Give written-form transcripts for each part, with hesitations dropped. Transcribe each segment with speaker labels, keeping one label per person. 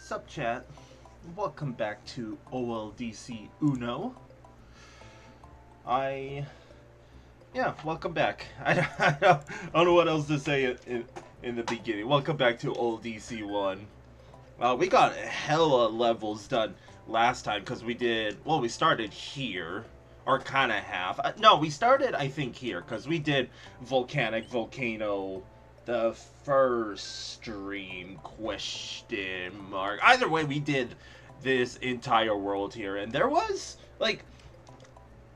Speaker 1: Sup chat, welcome back to OLDC Uno. Welcome back. I don't know what else to say in the beginning. Welcome back to OLDC 1. We got hella levels done last time because we started here, or kind of half. No, we started, I think, here because we did Volcano, the first stream, question mark. Either way, we did this entire world here, and there was, like,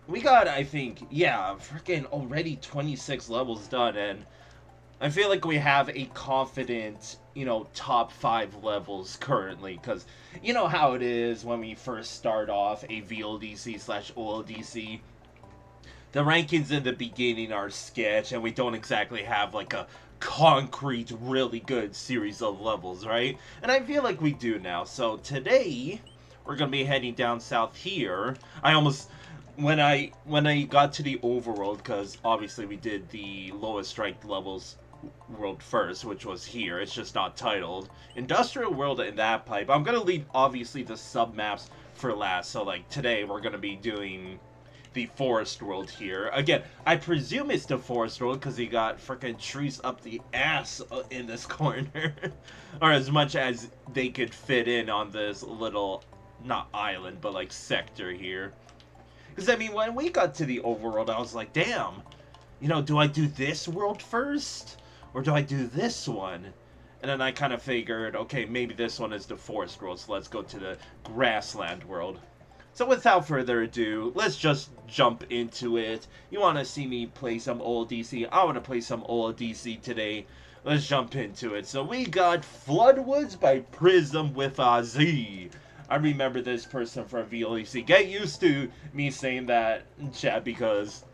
Speaker 1: we got, I think, yeah, freaking already 26 levels done, and I feel like we have a confident, top 5 levels currently, because you know how it is when we first start off a VLDC/OLDC. The rankings in the beginning are sketch, and we don't exactly have, like, a concrete, really good series of levels, right? And I feel like we do now. So today, we're going to be heading down south here. When I got to the overworld, because obviously we did the lowest ranked levels world first, which was here. It's just not titled. Industrial world in that pipe. I'm going to leave, obviously, the sub-maps for last. So, like, today we're going to be doing the forest world here. Again, I presume it's the forest world because he got freaking trees up the ass in this corner. Or as much as they could fit in on this little, not island, but like sector here. Because, I mean, when we got to the overworld, I was like, damn, do I do this world first? Or do I do this one? And then I kind of figured, okay, maybe this one is the forest world, so let's go to the grassland world. So without further ado, let's just jump into it. You want to see me play some OLDC? I want to play some OLDC today. Let's jump into it. So we got Floodwoods by Prizm with a Z. I remember this person from VLDC. Get used to me saying that in chat because,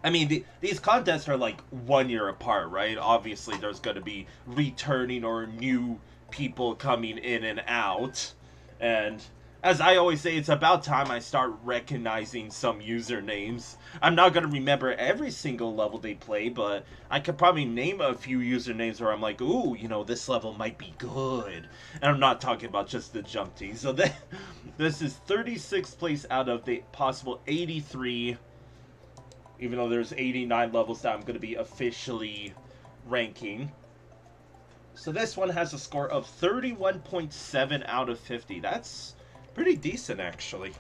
Speaker 1: I mean, these contests are like 1 year apart, right? Obviously, there's going to be returning or new people coming in and out. And as I always say, it's about time I start recognizing some usernames. I'm not going to remember every single level they play, but I could probably name a few usernames where I'm like, ooh, this level might be good. And I'm not talking about just the jump team. So this is 36th place out of the possible 83, even though there's 89 levels that I'm going to be officially ranking. So this one has a score of 31.7 out of 50. That's pretty decent, actually.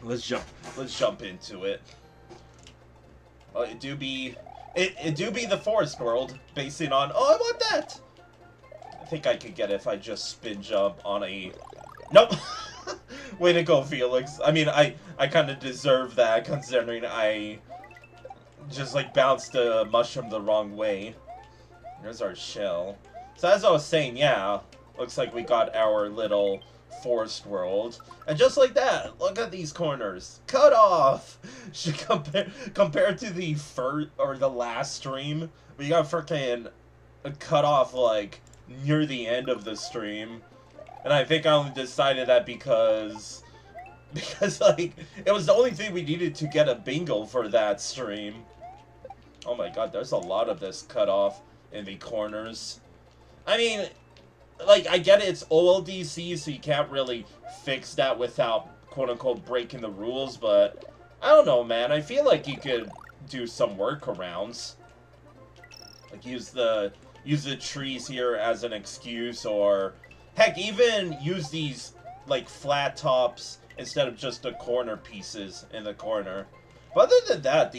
Speaker 1: Let's jump into it. Oh, it do be the forest world, basing on. Oh, I want that. I think I could get it if I just spin jump on a. Nope. Way to go, Felix. I mean, I kind of deserve that considering I just like bounced a mushroom the wrong way. There's our shell. So as I was saying, yeah, looks like we got our little forest world, and just like that, look at these corners cut off. Should compared to the the last stream, we got freaking cut off like near the end of the stream, and I think I only decided that because like it was the only thing we needed to get a bingo for that stream. Oh my god, there's a lot of this cut off in the corners. I mean, like, I get it, it's OLDC, so you can't really fix that without, quote-unquote, breaking the rules, but I don't know, man. I feel like you could do some workarounds. Like, use the trees here as an excuse, or, heck, even use these, like, flat tops instead of just the corner pieces in the corner. But other than that,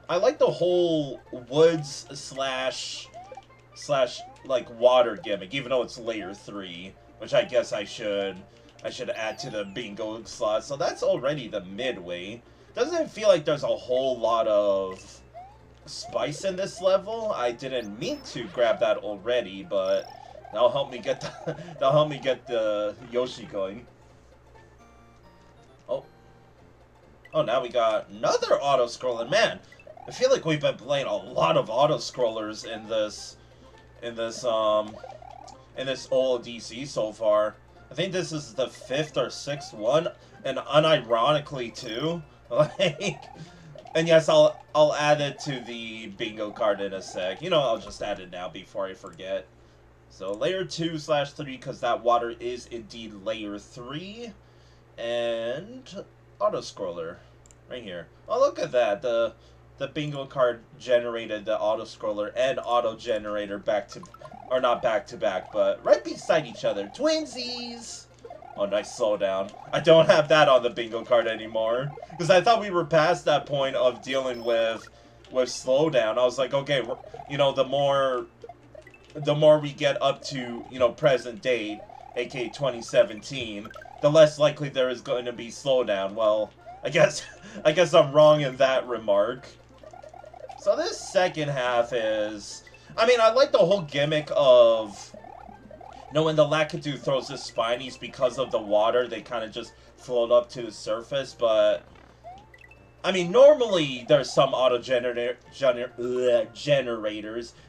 Speaker 1: I like the whole woods slash like water gimmick, even though it's layer 3, which I guess I should add to the bingo slot. So that's already the midway. Doesn't feel like there's a whole lot of spice in this level. I didn't mean to grab that already, but that'll help me get the Yoshi going. Oh, now we got another auto scroller. Man, I feel like we've been playing a lot of auto scrollers in this OLDC so far. I think this is the 5th or 6th one, and unironically too. Like, and yes, I'll add it to the bingo card in a sec. I'll just add it now before I forget. So layer 2/3, because that water is indeed layer 3. And auto scroller right here. Oh, look at that. The bingo card generated the auto scroller and auto generator back to, or not back to back, but right beside each other. Twinsies! Oh, nice slowdown. I don't have that on the bingo card anymore, because I thought we were past that point of dealing with slowdown. I was like, okay, you know, the more we get up to, you know, present date, aka 2017, the less likely there is going to be slowdown. Well, I guess I'm wrong in that remark. So this second half is, I mean, I like the whole gimmick of, you know, when the Lakitu throws his spinies, because of the water, they kind of just float up to the surface, but I mean, normally there's some auto generators.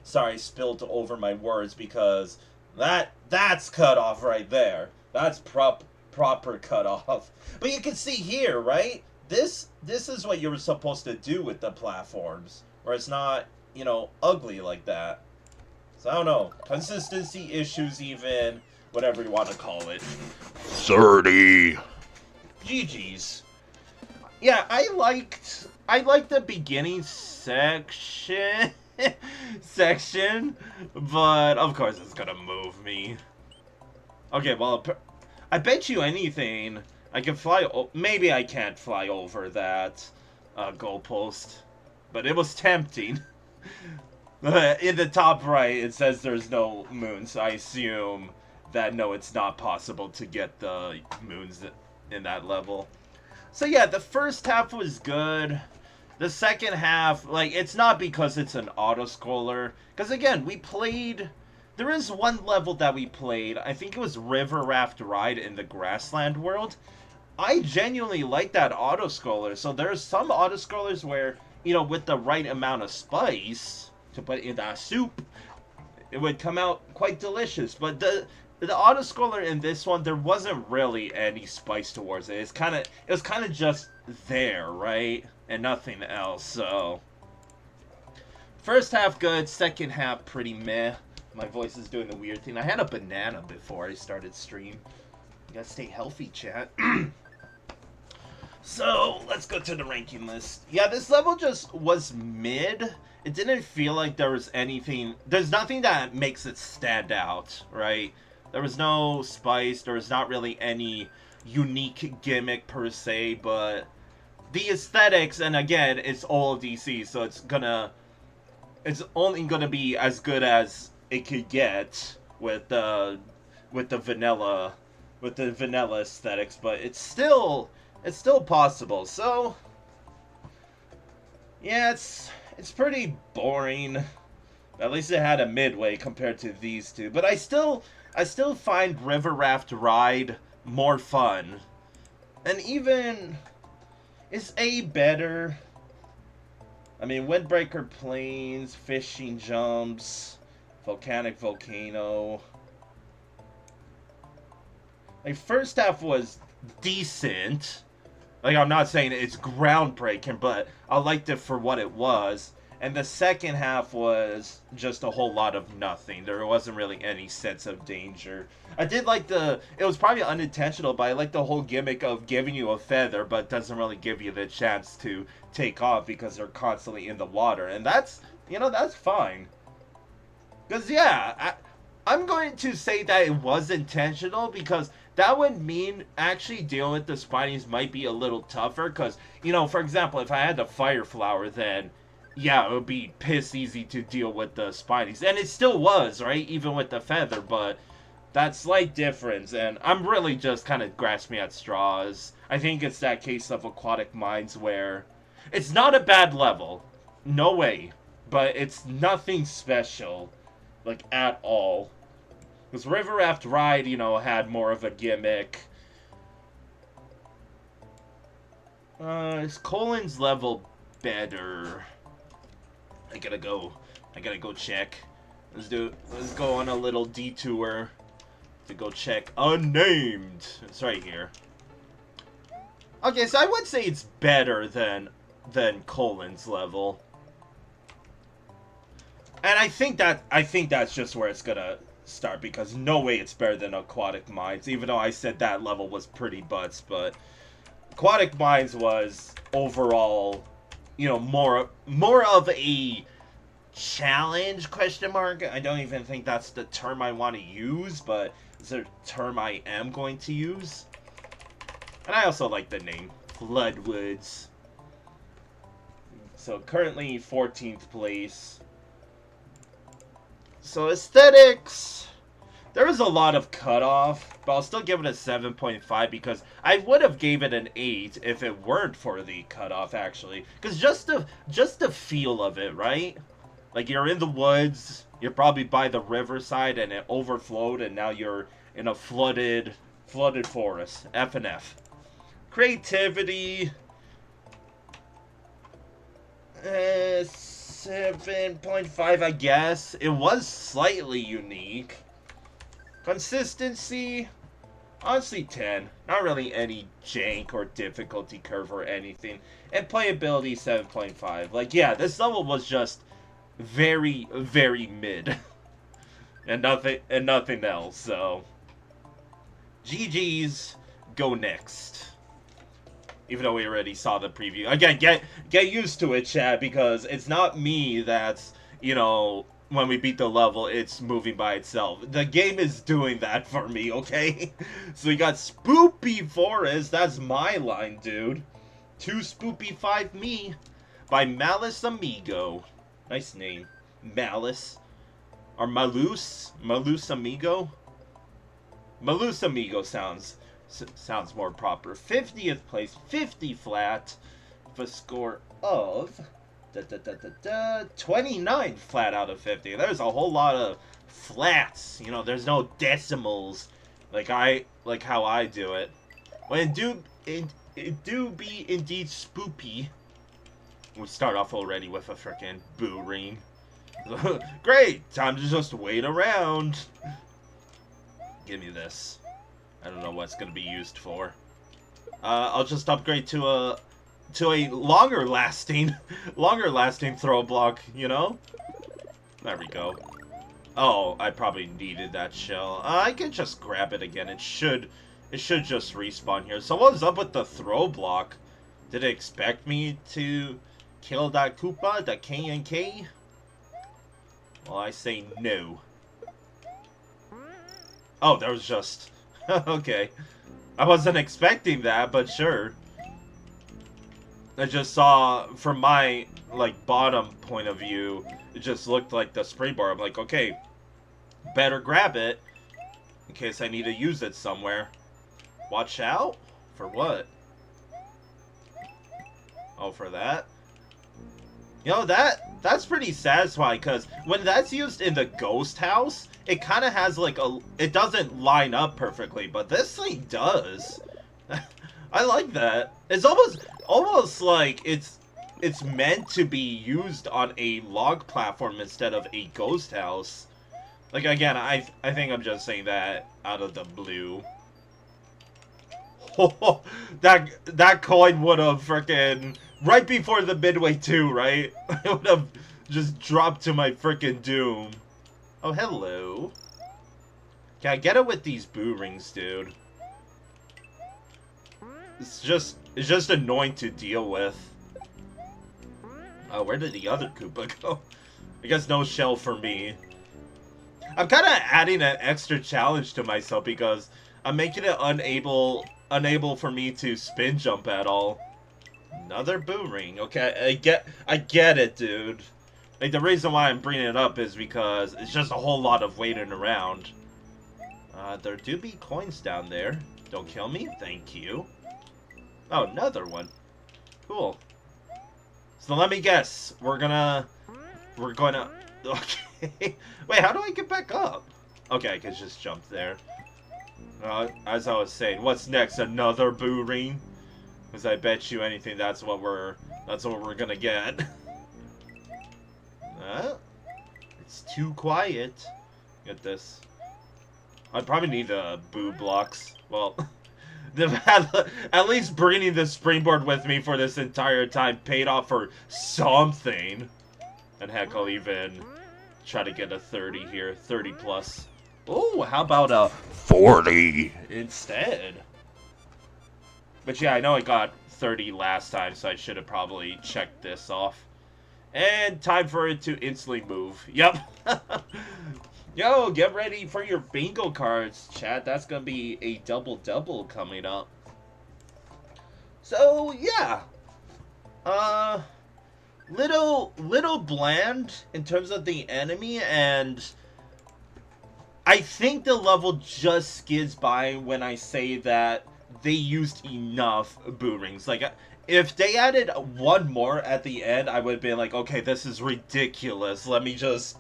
Speaker 1: Sorry, I spilled over my words, because that's cut off right there. That's proper cut off. But you can see here, right? This is what you were supposed to do with the platforms, where it's not, you know, ugly like that. So I don't know, consistency issues, even whatever you want to call it. 30. GG's. Yeah, I liked the beginning section, but of course it's gonna move me. Okay, well, I bet you anything I can fly. Maybe I can't fly over that goalpost, but it was tempting. In the top right, it says there's no moons. So I assume that no, it's not possible to get the moons in that level. So yeah, the first half was good. The second half, like, it's not because it's an auto-scroller. Because again, we played... There is one level that we played. I think it was River Raft Ride in the Grassland world. I genuinely like that auto-scroller. So there's some auto-scrollers where, you know, with the right amount of spice to put in that soup, it would come out quite delicious. But the auto-scroller in this one, there wasn't really any spice towards it. It was kind of just there, right? And nothing else, so... First half good, second half pretty meh. My voice is doing the weird thing. I had a banana before I started stream. You gotta stay healthy, chat. So, let's go to the ranking list. Yeah, this level just was mid. It didn't feel like there was anything... There's nothing that makes it stand out, right? There was no spice, there was not really any unique gimmick per se, but the aesthetics, and again, it's OLDC, so it's only gonna be as good as it could get with the vanilla aesthetics, but it's still possible. So yeah, it's pretty boring. At least it had a midway compared to these two, but I still find River Raft Ride more fun. And even... Is A better? I mean, Windbreaker Plains, Fishing Jumps, Volcanic Volcano. Like, first half was decent. Like, I'm not saying it's groundbreaking, but I liked it for what it was. And the second half was just a whole lot of nothing. There wasn't really any sense of danger. I did like it was probably unintentional, but I like the whole gimmick of giving you a feather, but doesn't really give you the chance to take off because they're constantly in the water. And that's, you know, that's fine. Because, yeah, I'm going to say that it was intentional, because that would mean actually dealing with the spinies might be a little tougher. Because, you know, for example, if I had the Fire Flower, then... yeah, it would be piss easy to deal with the spinies. And it still was, right? Even with the feather, but that slight difference. And I'm really just kind of grasping at straws. I think it's that case of Aquatic Mines where it's not a bad level. No way. But it's nothing special. Like, at all. Because River Raft Ride, you know, had more of a gimmick. Is Colin's level better? I gotta go check. Let's go on a little detour to go check Unnamed. It's right here. Okay, so I would say it's better than Colin's level. And I think that's just where it's gonna start because no way it's better than Aquatic Mines, even though I said that level was pretty butts, but Aquatic Mines was overall, you know, more of a challenge, question mark. I don't even think that's the term I want to use, but it's a term I am going to use. And I also like the name, Floodwoods. So currently 14th place. So aesthetics, there was a lot of cutoff, but I'll still give it a 7.5 because I would have gave it an 8 if it weren't for the cutoff, actually. Because just the feel of it, right? Like, you're in the woods, you're probably by the riverside, and it overflowed, and now you're in a flooded forest. F and F. Creativity, 7.5, I guess. It was slightly unique. Consistency, honestly 10. Not really any jank or difficulty curve or anything. And playability, 7.5. Like, yeah, this level was just very, very mid. and nothing else, so GG's, go next. Even though we already saw the preview. Again, get used to it, chat, because it's not me that's, you know, when we beat the level, it's moving by itself. The game is doing that for me, okay? So we got Spoopy Forest, that's my line, dude. 2 Spoopy, 5 me, by MalusAmigo. Nice name. Malus. Or MalusAmigo? MalusAmigo sounds more proper. 50th place, 50 flat, with a score of 29 flat out of 50. There's a whole lot of flats. You know, there's no decimals like how I do it. When it do be indeed spoopy. We start off already with a freaking boo ring. Great, time to just wait around. Give me this. I don't know what it's gonna be used for. I'll just upgrade to a longer lasting throw block, you know? There we go. Oh, I probably needed that shell. I can just grab it again. It should just respawn here. So what was up with the throw block? Did it expect me to kill that Koopa, the K&K? Well, I say no. Oh, there was just... okay. I wasn't expecting that, but sure. I just saw, from my, like, bottom point of view, it just looked like the springboard. I'm like, okay, better grab it in case I need to use it somewhere. Watch out? For what? Oh, for that? You know, that's pretty satisfying, because when that's used in the ghost house, it kind of has like it doesn't line up perfectly, but this thing does. I like that. It's almost like it's meant to be used on a log platform instead of a ghost house. Like, again, I think I'm just saying that out of the blue. Oh, that coin would have freaking right before the midway 2, right? It would have just dropped to my freaking doom. Oh, hello. Can I get it with these boo rings, dude? It's just annoying to deal with. Oh, where did the other Koopa go? I guess no shell for me. I'm kind of adding an extra challenge to myself because I'm making it unable for me to spin jump at all. Another boo ring. Okay, I get it, dude. Like, the reason why I'm bringing it up is because it's just a whole lot of waiting around. There do be coins down there. Don't kill me. Thank you. Oh, another one. Cool. So let me guess. We're gonna... Okay. Wait, how do I get back up? Okay, I can just jump there. As I was saying, what's next? Another boo ring? Because I bet you anything that's what we're gonna get. It's too quiet. Get this. I probably need boo blocks. Well, at least bringing the springboard with me for this entire time paid off for something. And heck, I'll even try to get a 30 here. 30 plus. Oh, how about a 40 instead? But yeah, I know I got 30 last time, so I should have probably checked this off. And time for it to instantly move. Yep. Yo, get ready for your bingo cards, chat. That's gonna be a double-double coming up. So, yeah. Little bland in terms of the enemy, and I think the level just skids by when I say that they used enough boomerangs. Like, if they added one more at the end, I would have been like, okay, this is ridiculous. Let me just,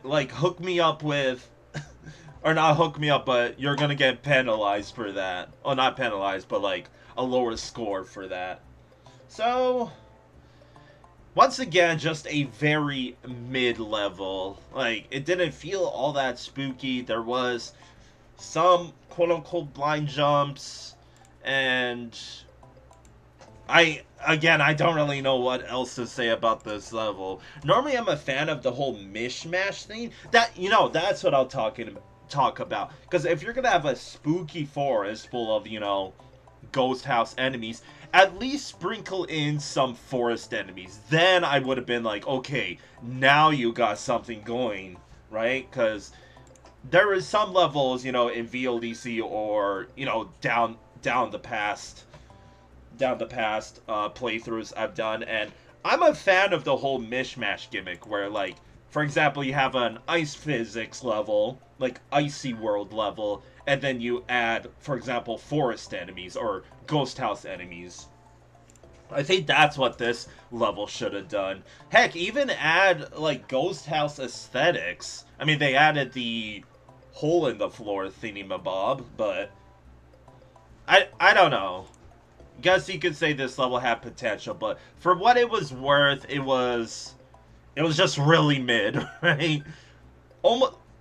Speaker 1: like, hook me up with, or not hook me up, but you're gonna get penalized for that. Oh, not penalized, but, like, a lower score for that. So, once again, just a very mid-level. Like, it didn't feel all that spooky. There was some quote-unquote blind jumps, and I don't really know what else to say about this level. Normally, I'm a fan of the whole mishmash thing. That's what I'll talk about. Because if you're gonna have a spooky forest full of, ghost house enemies, at least sprinkle in some forest enemies. Then I would have been like, okay, now you got something going, right? Because there is some levels, in VLDC or, down the past playthroughs I've done, and I'm a fan of the whole mishmash gimmick where, like, for example, you have an ice physics level, like icy world level, and then you add, for example, forest enemies or ghost house enemies. I think that's what this level should have done. Heck, even add, like, ghost house aesthetics. I mean, they added the hole in the floor thingy-mabob, but I don't know. Guess you could say this level had potential, but for what it was worth, it was just really mid, right?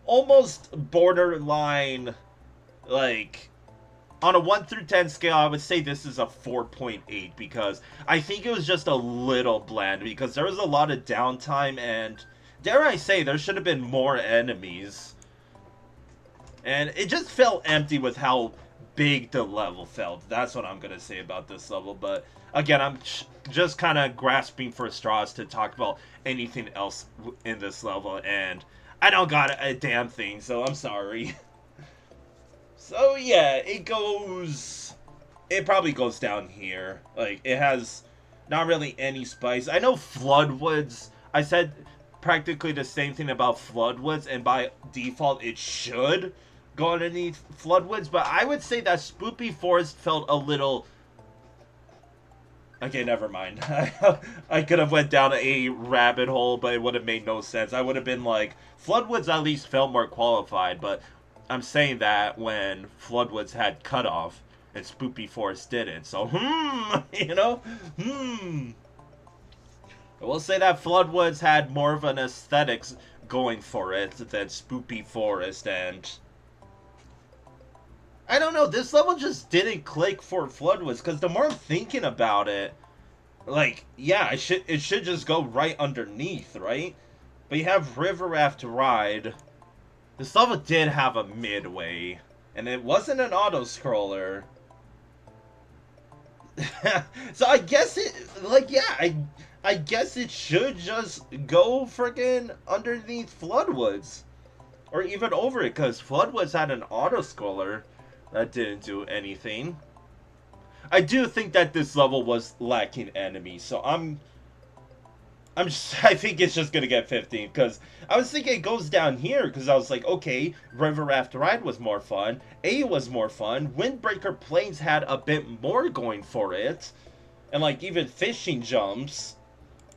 Speaker 1: Almost borderline, like, on a 1 through 10 scale, I would say this is a 4.8 because I think it was just a little bland because there was a lot of downtime and, dare I say, there should have been more enemies. And it just felt empty with how big the level felt. That's what I'm going to say about this level. But again, I'm just kind of grasping for straws to talk about anything else in this level. And I don't got a damn thing, so I'm sorry. So yeah, it probably goes down here. Like, it has not really any spice. I know Floodwoods, I said practically the same thing about Floodwoods, and by default it should go underneath Floodwoods, but I would say that Spoopy Forest felt a little... Okay, never mind. I could have went down a rabbit hole, but it would have made no sense. I would have been like, Floodwoods at least felt more qualified, but I'm saying that when Floodwoods had cutoff and Spoopy Forest didn't. So, I will say that Floodwoods had more of an aesthetics going for it than Spoopy Forest, and I don't know, this level just didn't click for Floodwoods, because the more I'm thinking about it, like, yeah, it should just go right underneath, right? But you have River Raft Ride. This level did have a midway, and it wasn't an auto-scroller. So I guess it, like, yeah, I guess it should just go friggin' underneath Floodwoods. Or even over it, because Floodwoods had an auto-scroller that didn't do anything. I do think that this level was lacking enemies, so I think it's just gonna get 15, because I was thinking it goes down here, because I was like, okay, River Raft Ride was more fun, A was more fun, Windbreaker Plains had a bit more going for it, and like even fishing jumps,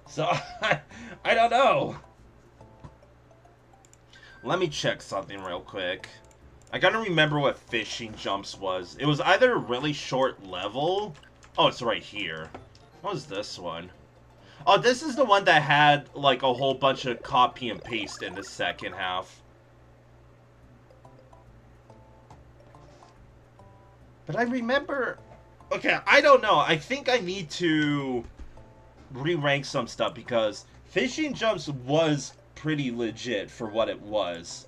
Speaker 1: so I don't know. Let me check something real quick. I gotta remember what fishing jumps was. It was either a really short level, oh, it's right here. What was this one? Oh, this is the one that had, like, a whole bunch of copy and paste in the second half. But I remember... Okay, I don't know. I think I need to re-rank some stuff, because Fishing Jumps was pretty legit for what it was.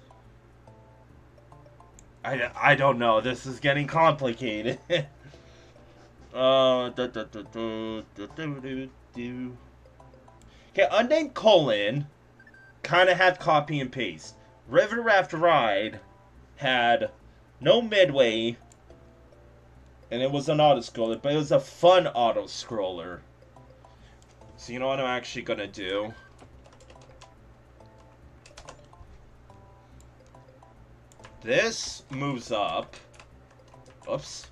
Speaker 1: I don't know. This is getting complicated. Okay, Unnamed Colon kind of had copy and paste. River Raft Ride had no midway, and it was an auto-scroller, but it was a fun auto-scroller. So you know what I'm actually going to do? This moves up. Oops.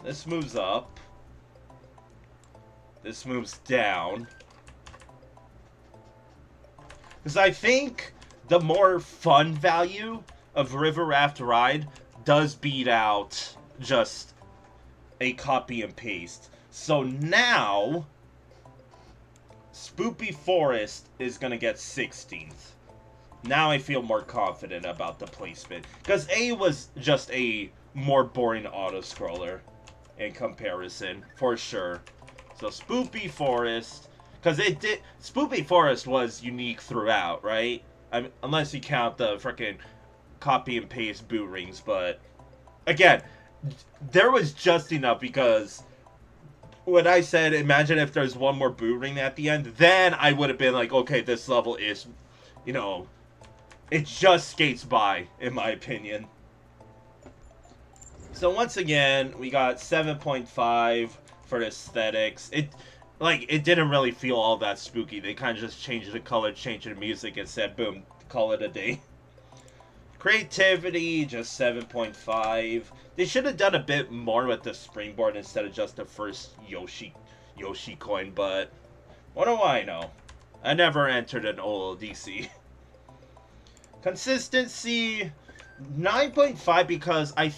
Speaker 1: This moves up. This moves down. Because I think the more fun value of River Raft Ride does beat out just a copy and paste. So now, Spoopy Forest is going to get 16th. Now I feel more confident about the placement. Because A was just a more boring auto-scroller in comparison, for sure. So Spoopy Forest, because Spoopy Forest was unique throughout, right? Unless you count the frickin' copy and paste boot rings, but again, there was just enough because when I said, imagine if there's one more boot ring at the end, then I would have been like, okay, this level is, you know, it just skates by, in my opinion. So once again, we got 7.5 for aesthetics. It didn't really feel all that spooky. They kind of just changed the color, changed the music, and said, boom, call it a day. Creativity, just 7.5. They should have done a bit more with the springboard instead of just the first Yoshi coin, but what do I know? I never entered an OLDC. Consistency, 9.5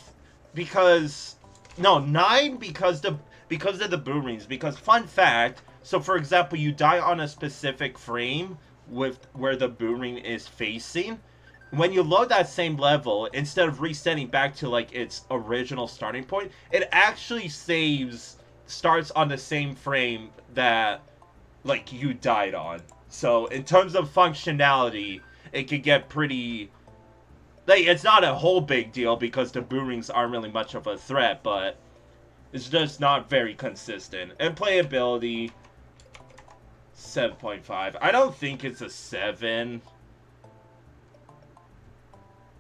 Speaker 1: 9 because of the boom rings. Because fun fact, so for example, you die on a specific frame with where the boom ring is facing. When you load that same level, instead of resetting back to like its original starting point, it actually starts on the same frame that like you died on. So in terms of functionality, it could get pretty, like, it's not a whole big deal because the boom rings aren't really much of a threat, but it's just not very consistent. And playability, 7.5. I don't think it's a 7.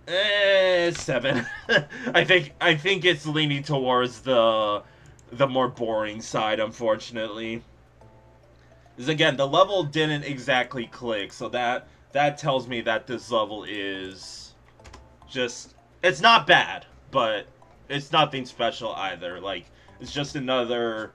Speaker 1: 7. I think it's leaning towards the more boring side, unfortunately. Because again, the level didn't exactly click, so that tells me that this level is just, it's not bad, but it's nothing special either. Like, it's just another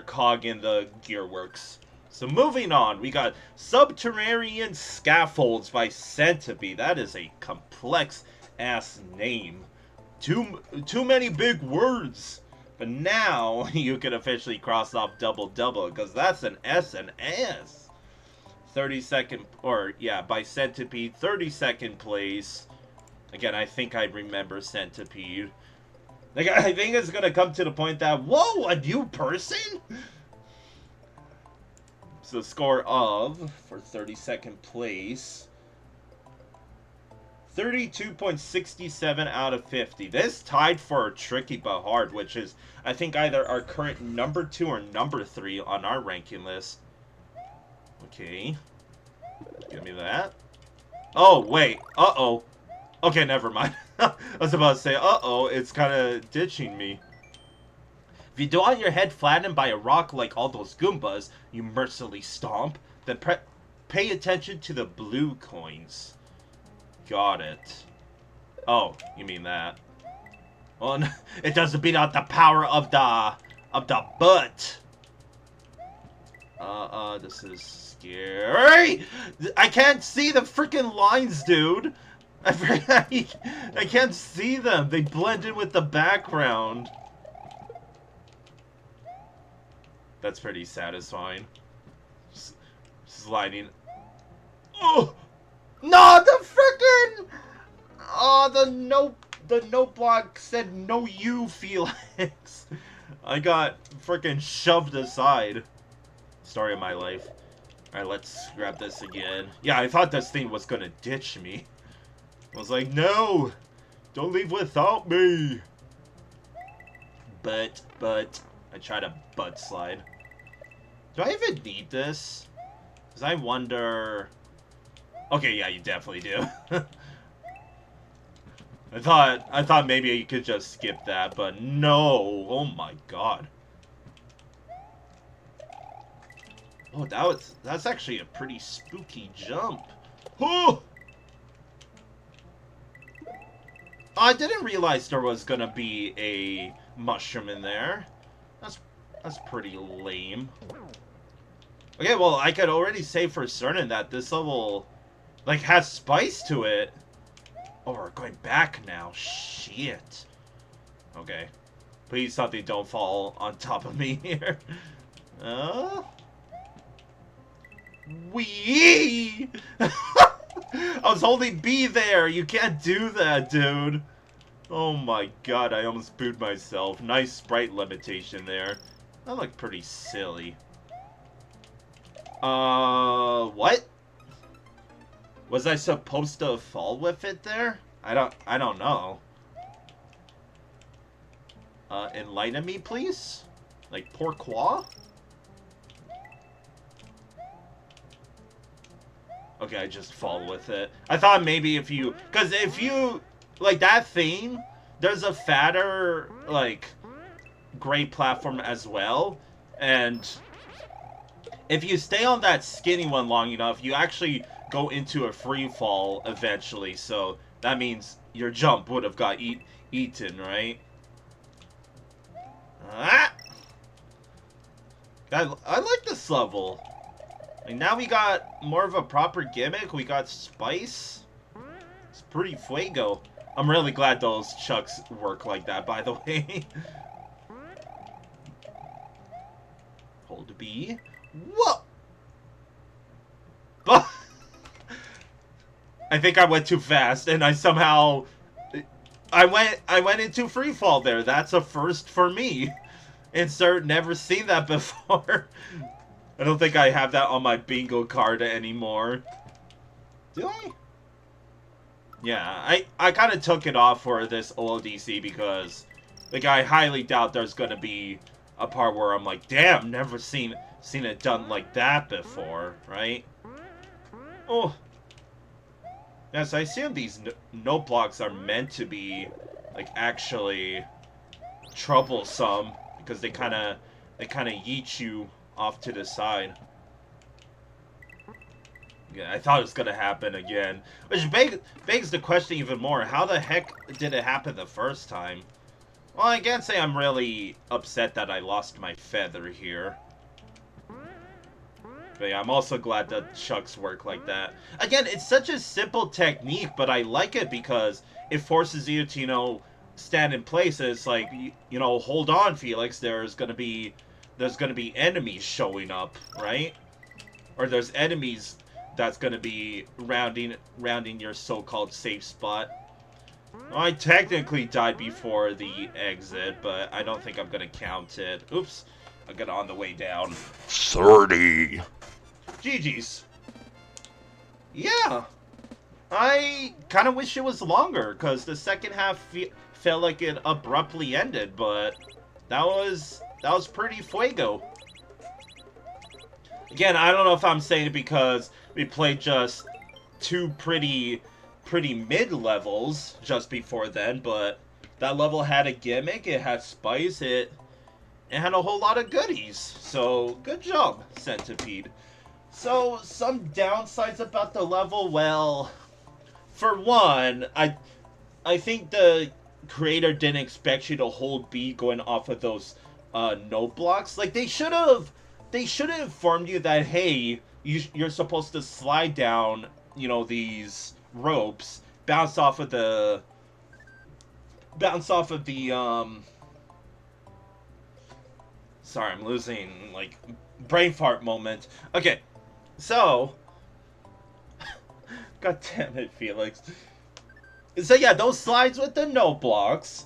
Speaker 1: cog in the gearworks. So moving on, we got Subterranean Scaffolds by Centipede. That is a complex ass name. Too many big words. But now you can officially cross off double because that's an S and S. 32nd, or yeah, by Centipede, 32nd place. Again, I think I remember Centipede. Like, I think it's gonna come to the point that, whoa, a new person? So score of, for 32nd place, 32.67 out of 50. This tied for Tricky But Hard, which is, I think, either our current number 2 or number 3 on our ranking list. Okay. Give me that. Oh, wait. Uh-oh. Okay, never mind. I was about to say, uh-oh, it's kind of ditching me. If you don't want your head flattened by a rock like all those Goombas, you mercilessly stomp, then pay attention to the blue coins. Got it. Oh, you mean that. Well, it doesn't beat out the power of the butt. This is scary. I can't see the freaking lines, dude. I can't see them. They blend in with the background. That's pretty satisfying. Sliding. Oh! No, the frickin'! Oh, the note block said no you, Felix. I got frickin' shoved aside. Story of my life. Alright, let's grab this again. Yeah, I thought this thing was gonna ditch me. I was like, no! Don't leave without me. But, I try to butt slide. Do I even need this? Because I wonder... Okay, yeah, you definitely do. I thought maybe you could just skip that, but no. Oh my god. Oh, that's actually a pretty spooky jump. Oh! I didn't realize there was gonna be a mushroom in there. That's pretty lame. Okay, well, I could already say for certain that this level, like, has spice to it. Oh, we're going back now. Shit. Okay. Please something don't fall on top of me here. Wee! I was holding B there. You can't do that, dude. Oh my god, I almost booed myself. Nice sprite limitation there. That looked pretty silly. What? Was I supposed to fall with it there? I don't know. Enlighten me, please? Like, pourquoi? Okay, I just fall with it. I thought maybe if you... Because if you... Like, that thing, there's a fatter, like, gray platform as well. And if you stay on that skinny one long enough, you actually go into a free fall eventually. So that means your jump would have got eaten, right? Ah! I like this level. And now we got more of a proper gimmick. We got spice. It's pretty fuego. I'm really glad those chucks work like that, by the way. Hold B. Whoa! I think I went too fast, and I somehow... I went into free fall there. That's a first for me. Insert never seen that before. I don't think I have that on my bingo card anymore. Do I? Yeah, I kind of took it off for this OLDC because, like, I highly doubt there's gonna be a part where I'm like, damn, never seen it done like that before, right? Oh. Yes, I assume these note blocks are meant to be, like, actually troublesome because they kind of yeet you off to the side. Yeah, I thought it was gonna happen again. Which begs the question even more. How the heck did it happen the first time? Well, I can't say I'm really upset that I lost my feather here. But yeah, I'm also glad that chucks work like that. Again, it's such a simple technique, but I like it because it forces you to, you know, stand in place. It's like, you know, hold on, Felix. There's gonna be enemies showing up, right? Or there's enemies that's gonna be rounding your so-called safe spot. Well, I technically died before the exit, but I don't think I'm gonna count it. Oops, I got on the way down. 30. GG's. Yeah, I kind of wish it was longer because the second half felt like it abruptly ended, but that was pretty fuego. Again, I don't know if I'm saying it because we played just two pretty mid levels just before then, but that level had a gimmick, it had spice, it had a whole lot of goodies. So good job, Centipede. So some downsides about the level, well, for one, I think the creator didn't expect you to hold B going off of those note blocks. Like, they should have informed you that, hey, you're supposed to slide down, you know, these ropes, bounce off of the sorry, I'm losing, like, brain fart moment. Okay, so god damn it, Felix. So yeah, those slides with the note blocks,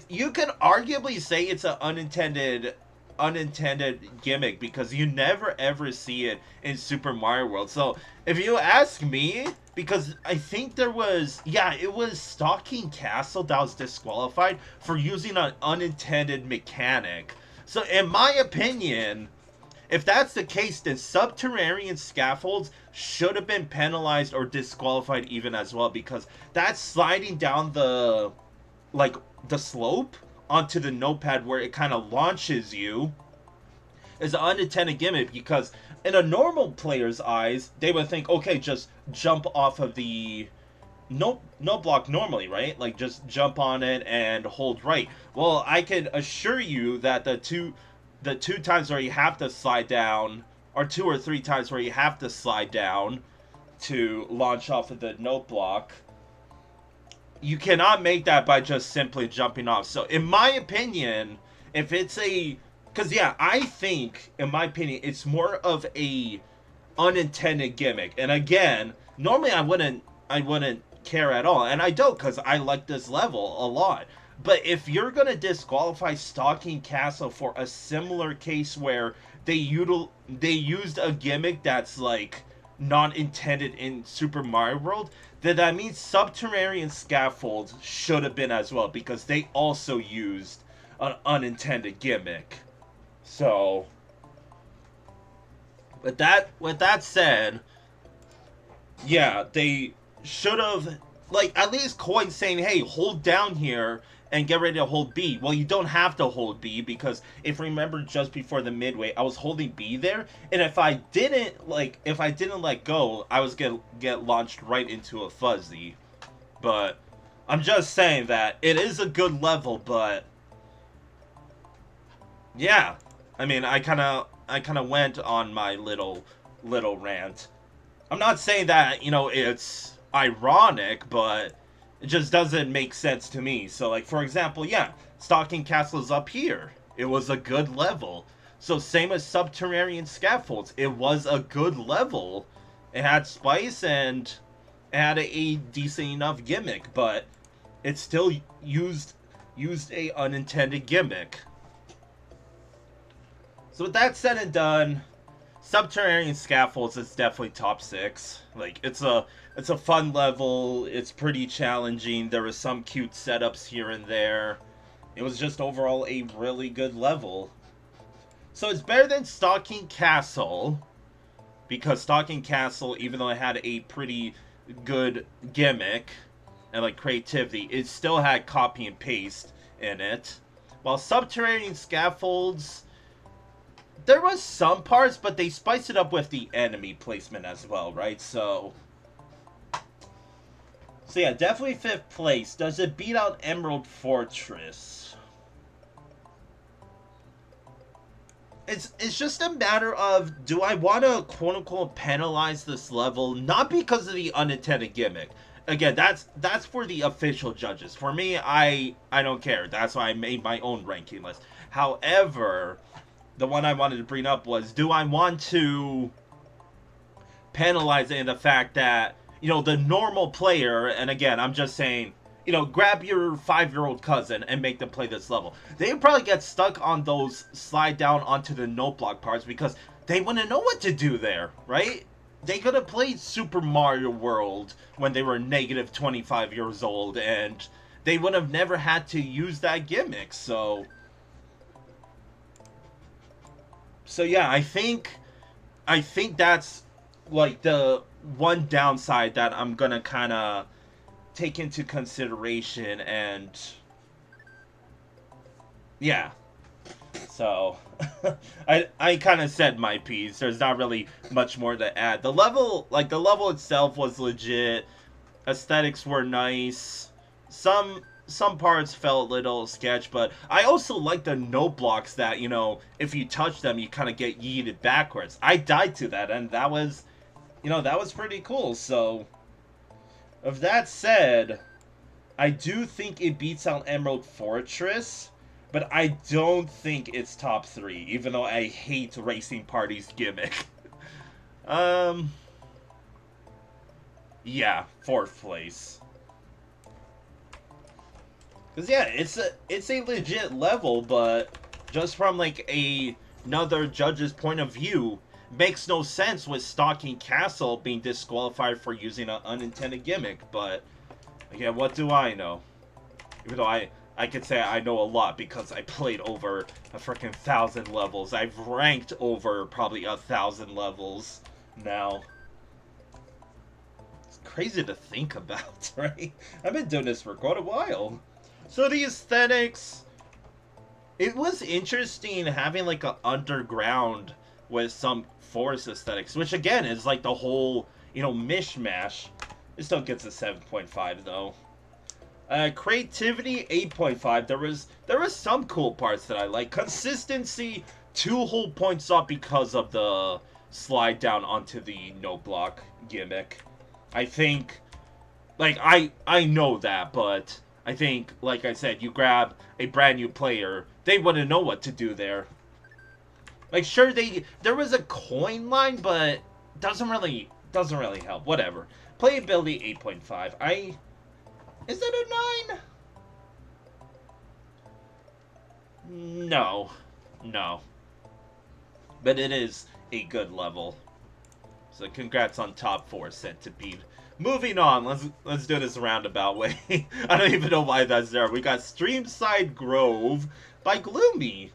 Speaker 1: you could arguably say it's an unintended unintended gimmick because you never ever see it in Super Mario World. So if you ask me, because I think there was, yeah, it was Stalking Castle that was disqualified for using an unintended mechanic. So in my opinion, if that's the case, then Subterranean Scaffolds should have been penalized or disqualified even as well, because that's sliding down the, like, the slope onto the notepad where it kind of launches you is an unintended gimmick, because in a normal player's eyes, they would think, okay, just jump off of the note block normally, right? Like, just jump on it and hold right. Well, I can assure you that the two times where you have to slide down, or 2 or 3 times where you have to slide down to launch off of the note block, you cannot make that by just simply jumping off. So in my opinion, if it's a, because yeah, I think in my opinion it's more of a unintended gimmick. And again, normally I wouldn't care at all, and I don't, because I like this level a lot. But if you're gonna disqualify Stalking Castle for a similar case where they used a gimmick that's like not intended in Super Mario World, then that means Subterranean Scaffolds should have been as well, because they also used an unintended gimmick. So, with that said, yeah, they should have, like, at least coin saying, hey, hold down here and get ready to hold B. Well, you don't have to hold B, because if you remember just before the midway, I was holding B there, and if I didn't let go, I was gonna get launched right into a fuzzy. But I'm just saying that it is a good level, but yeah, I mean, I kind of went on my little rant. I'm not saying that, you know, it's ironic, but it just doesn't make sense to me. So, like, for example, yeah, Stalking Castle is up here. It was a good level. So, same as Subterranean Scaffolds. It was a good level. It had spice and it had a decent enough gimmick, but it still used a unintended gimmick. So, with that said and done, Subterranean Scaffolds is definitely top 6. Like, it's a fun level. It's pretty challenging. There were some cute setups here and there. It was just overall a really good level. So it's better than Stalking Castle, because Stalking Castle, even though it had a pretty good gimmick and like creativity, it still had copy and paste in it. While Subterranean Scaffolds, there was some parts, but they spiced it up with the enemy placement as well, right? So yeah, definitely 5th place. Does it beat out Emerald Fortress? It's just a matter of, do I want to quote-unquote penalize this level? Not because of the unintended gimmick. Again, that's for the official judges. For me, I don't care. That's why I made my own ranking list. However, the one I wanted to bring up was, do I want to penalize it in the fact that, you know, the normal player, and again, I'm just saying, you know, grab your 5-year-old cousin and make them play this level. They would probably get stuck on those slide down onto the note block parts, because they wouldn't know what to do there, right? They could have played Super Mario World when they were negative 25 years old, and they would have never had to use that gimmick. So yeah, I think that's like the one downside that I'm gonna kind of take into consideration. And yeah, so I kind of said my piece. There's not really much more to add. The level itself was legit. Aesthetics were nice. Some parts felt a little sketch, but I also like the note blocks that, you know, if you touch them, you kind of get yeeted backwards. I died to that, and that was, you know, that was pretty cool. So, of that said, I do think it beats out Emerald Fortress, but I don't think it's top 3, even though I hate Racing Party's gimmick. Yeah, 4th place. Because, yeah, it's a legit level, but just from like another judge's point of view, makes no sense with Stalking Castle being disqualified for using an unintended gimmick. But again, what do I know? Even though I could say I know a lot because I played over a freaking 1,000 levels. I've ranked over probably 1,000 levels now. It's crazy to think about, right? I've been doing this for quite a while. So the aesthetics, it was interesting having like an underground with some forest aesthetics, which again is like the whole, you know, mishmash. It still gets a 7.5 though. Creativity 8.5. There was some cool parts that I like. Consistency 2 whole points up because of the slide down onto the no block gimmick. I think, like, I know that, but I think, like I said, you grab a brand new player, they wouldn't know what to do there. Like, sure, there was a coin line, but doesn't really help. Whatever. Playability 8.5. Is it a 9? No. No. But it is a good level. So congrats on top 4, Centipede. Moving on, let's do this roundabout way. I don't even know why that's there. We got Streamside Grove by Gloomy.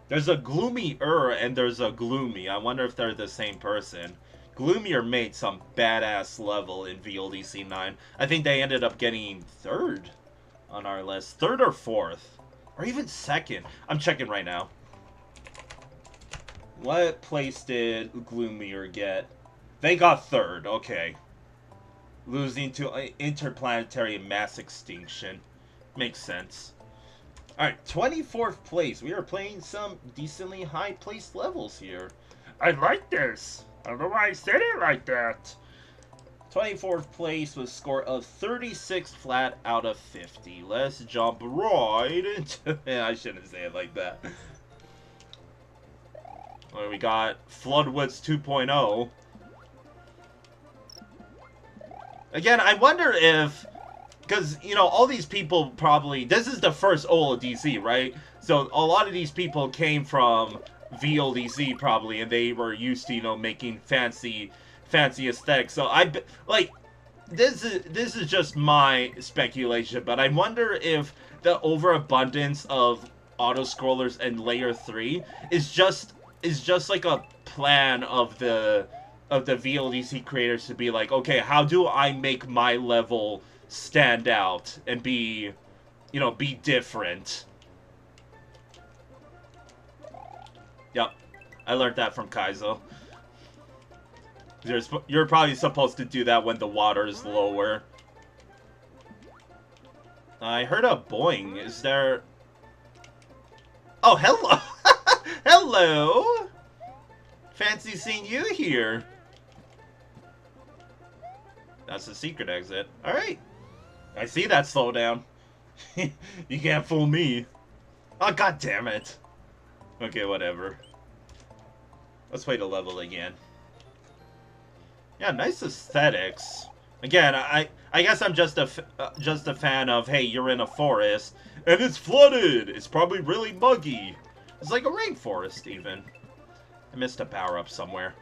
Speaker 1: There's a Gloomy-er and there's a Gloomy. I wonder if they're the same person. Gloomier made some badass level in VLDC 9. I think they ended up getting 3rd on our list. 3rd or 4th. Or even 2nd. I'm checking right now. What place did Gloomier get? They got 3rd. Okay. Losing to interplanetary mass extinction. Makes sense. Alright, 24th place. We are playing some decently high-placed levels here. I like this. I don't know why I said it like that. 24th place with a score of 36 flat out of 50. Let's jump right into... I shouldn't say it like that. Well, we got Floodwoods 2.0. Again, I wonder if... Because, you know, all these people probably... This is the first OLDC, right? So a lot of these people came from VLDC probably, and they were used to, you know, making fancy aesthetics. So this is just my speculation, but I wonder if the overabundance of auto scrollers and layer 3 is just like a plan of the VLDC creators to be like, okay, how do I make my level stand out and be, you know, be different? Yep, I learned that from Kaizo. You're probably supposed to do that when the water is lower. I heard a boing. Is there... Oh, hello! Hello! Fancy seeing you here. That's the secret exit. Alright. I see that slowdown. You can't fool me. Oh, god damn it. Okay, whatever. Let's wait a level again. Yeah, nice aesthetics. Again, I guess I'm just a fan of, hey, you're in a forest and it's flooded. It's probably really muggy. It's like a rainforest even. I missed a power up somewhere.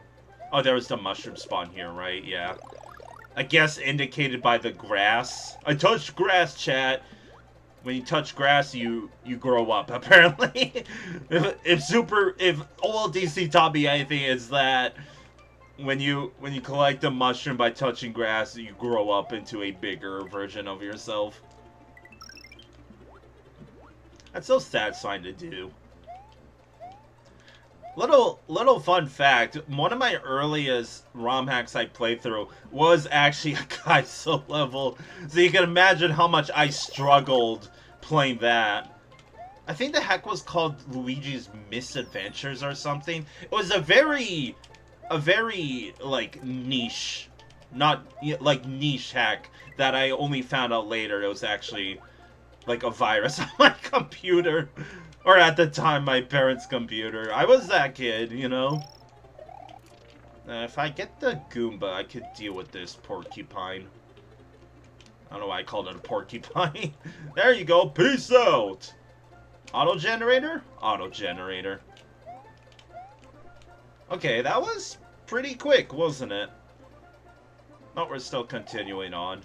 Speaker 1: Oh, there was the mushroom spawn here, right? Yeah. I guess indicated by the grass. I touched grass, chat. When you touch grass, you grow up, apparently. if OLDC taught me anything, it's that when you collect a mushroom by touching grass, you grow up into a bigger version of yourself. That's so satisfying to do. Little fun fact, one of my earliest ROM hacks I played through was actually a Kaizo level. So you can imagine how much I struggled playing that. I think the hack was called Luigi's Misadventures or something. It was a very like niche, not like niche hack that I only found out later. It was actually like a virus on my computer. Or at the time, my parents' computer. I was that kid, you know? If I get the Goomba, I could deal with this porcupine. I don't know why I called it a porcupine. There you go. Peace out. Auto generator? Auto generator. Okay, that was pretty quick, wasn't it? Oh, we're still continuing on.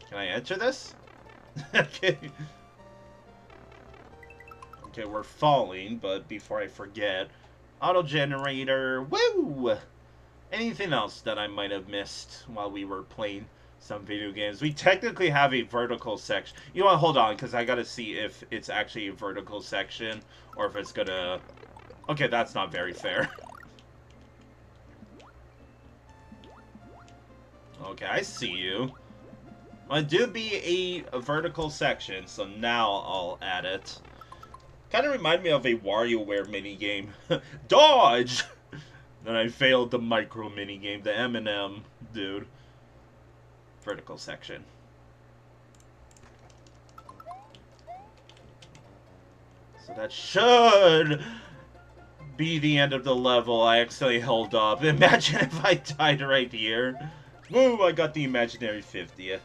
Speaker 1: Can I enter this? Okay. Okay, we're falling, but before I forget, auto generator, woo! Anything else that I might have missed while we were playing some video games? We technically have a vertical section. You know what, hold on, because I gotta see if it's actually a vertical section, or if it's gonna... Okay, that's not very fair. Okay, I see you. Well, it do be a vertical section, so now I'll add it. Kind of remind me of a WarioWare minigame. Dodge! Then I failed the micro minigame, the M&M, dude. Vertical section. So that should be the end of the level. I actually held up. Imagine if I died right here. Woo, I got the imaginary 50th.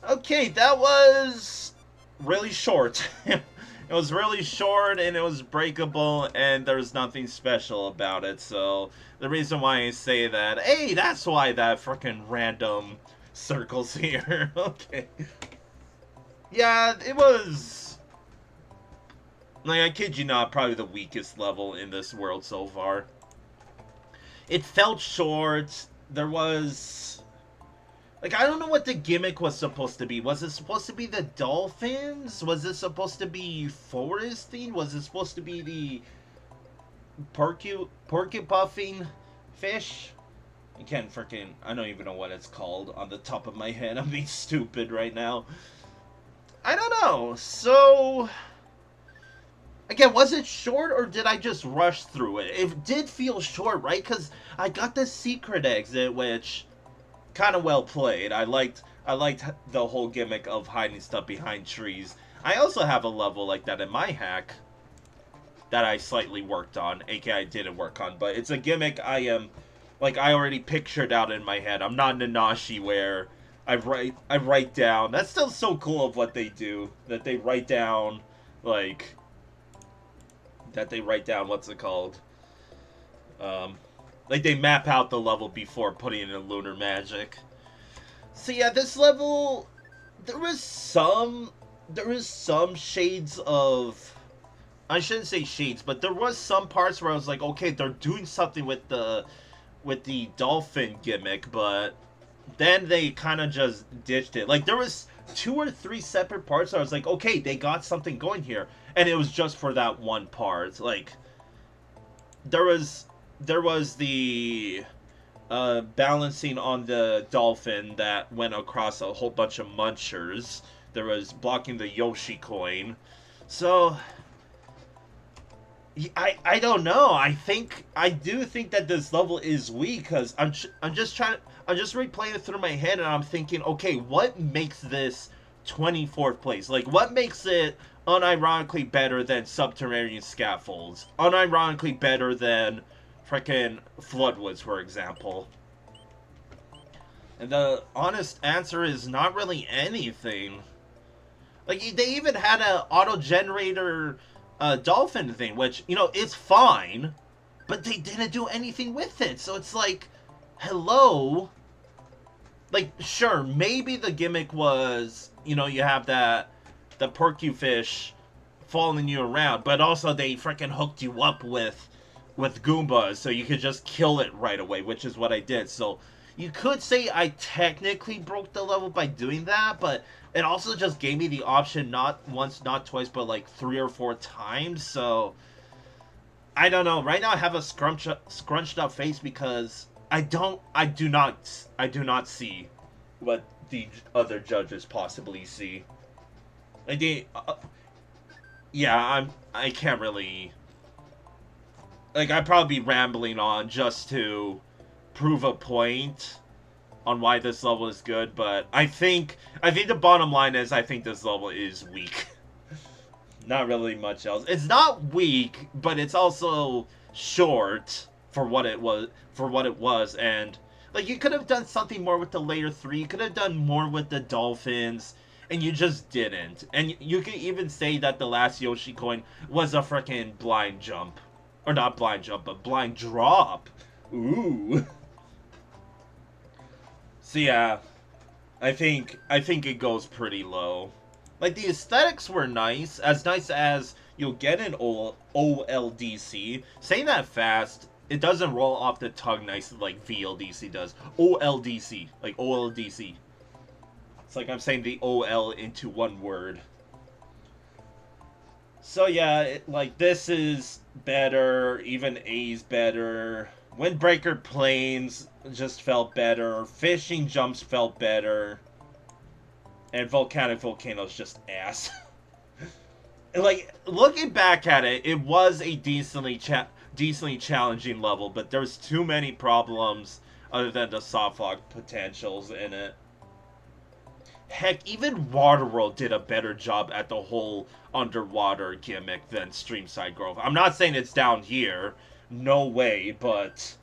Speaker 1: Okay, that was really short. It was really short, and it was breakable, and there's nothing special about it, so the reason why I say that, hey, that's why that freaking random circle's here. Okay. Yeah, it was, like, I kid you not, probably the weakest level in this world so far. It felt short. There was... Like, I don't know what the gimmick was supposed to be. Was it supposed to be the dolphins? Was it supposed to be foresting? Was it supposed to be the porcupine fish? I can't freaking... I don't even know what it's called on the top of my head. I'm being stupid right now. I don't know. So... Again, was it short, or did I just rush through it? It did feel short, right? Because I got the secret exit, which... kind of well played. I liked the whole gimmick of hiding stuff behind trees. I also have a level like that in my hack that I slightly worked on, aka I didn't work on, but it's a gimmick I already pictured out in my head. I'm not Nanashi where I write down. That's still so cool of what they do, that they write down, like, what's it called? Like, they map out the level before putting in lunar magic. So yeah, this level, there was some shades of... I shouldn't say shades, but there was some parts where I was like, okay, they're doing something with the dolphin gimmick, but then they kind of just ditched it. Like, there was 2 or 3 separate parts where I was like, okay, they got something going here. And it was just for that one part. Like, there was the balancing on the dolphin that went across a whole bunch of munchers. There was blocking the Yoshi coin. So I don't know. I do think that this level is weak, because I'm just replaying it through my head, and I'm thinking, okay, what makes this 24th place? Like, what makes it unironically better than Subterranean Scaffolds? Unironically better than frickin' Floodwoods, for example? And the honest answer is not really anything. Like, they even had a auto-generator dolphin thing, which, you know, it's fine, but they didn't do anything with it. So it's like, hello? Like, sure, maybe the gimmick was, you know, you have the porcufish following you around, but also they freaking hooked you up with Goombas, so you could just kill it right away, which is what I did. So you could say I technically broke the level by doing that, but it also just gave me the option not once, not twice, but like 3 or 4 times. So I don't know. Right now I have a scrunched up face because I do not see what the other judges possibly see. Like I can't really... Like, I'd probably be rambling on just to prove a point on why this level is good, but I think the bottom line is I think this level is weak. Not really much else. It's not weak, but it's also short for what it was, and like, you could have done something more with the layer 3. You could have done more with the dolphins. and you just didn't. And you can even say that the last Yoshi coin was a freaking blind jump. Or not blind jump, but blind drop. Ooh. So yeah, I think it goes pretty low. Like, the aesthetics were nice as you'll get in OLDC. Saying that fast, it doesn't roll off the tongue nice like VLDC does. OLDC, like OLDC. It's like I'm saying the OL into one word. So yeah, like, this is better. Even A's better. Windbreaker Plains just felt better. Fishing Jumps felt better. And Volcanic Volcano's just ass. Like, looking back at it, it was a decently challenging level, but there's too many problems other than the soft log potentials in it. Heck, even Waterworld did a better job at the whole underwater gimmick than Streamside Grove. I'm not saying it's down here, no way, but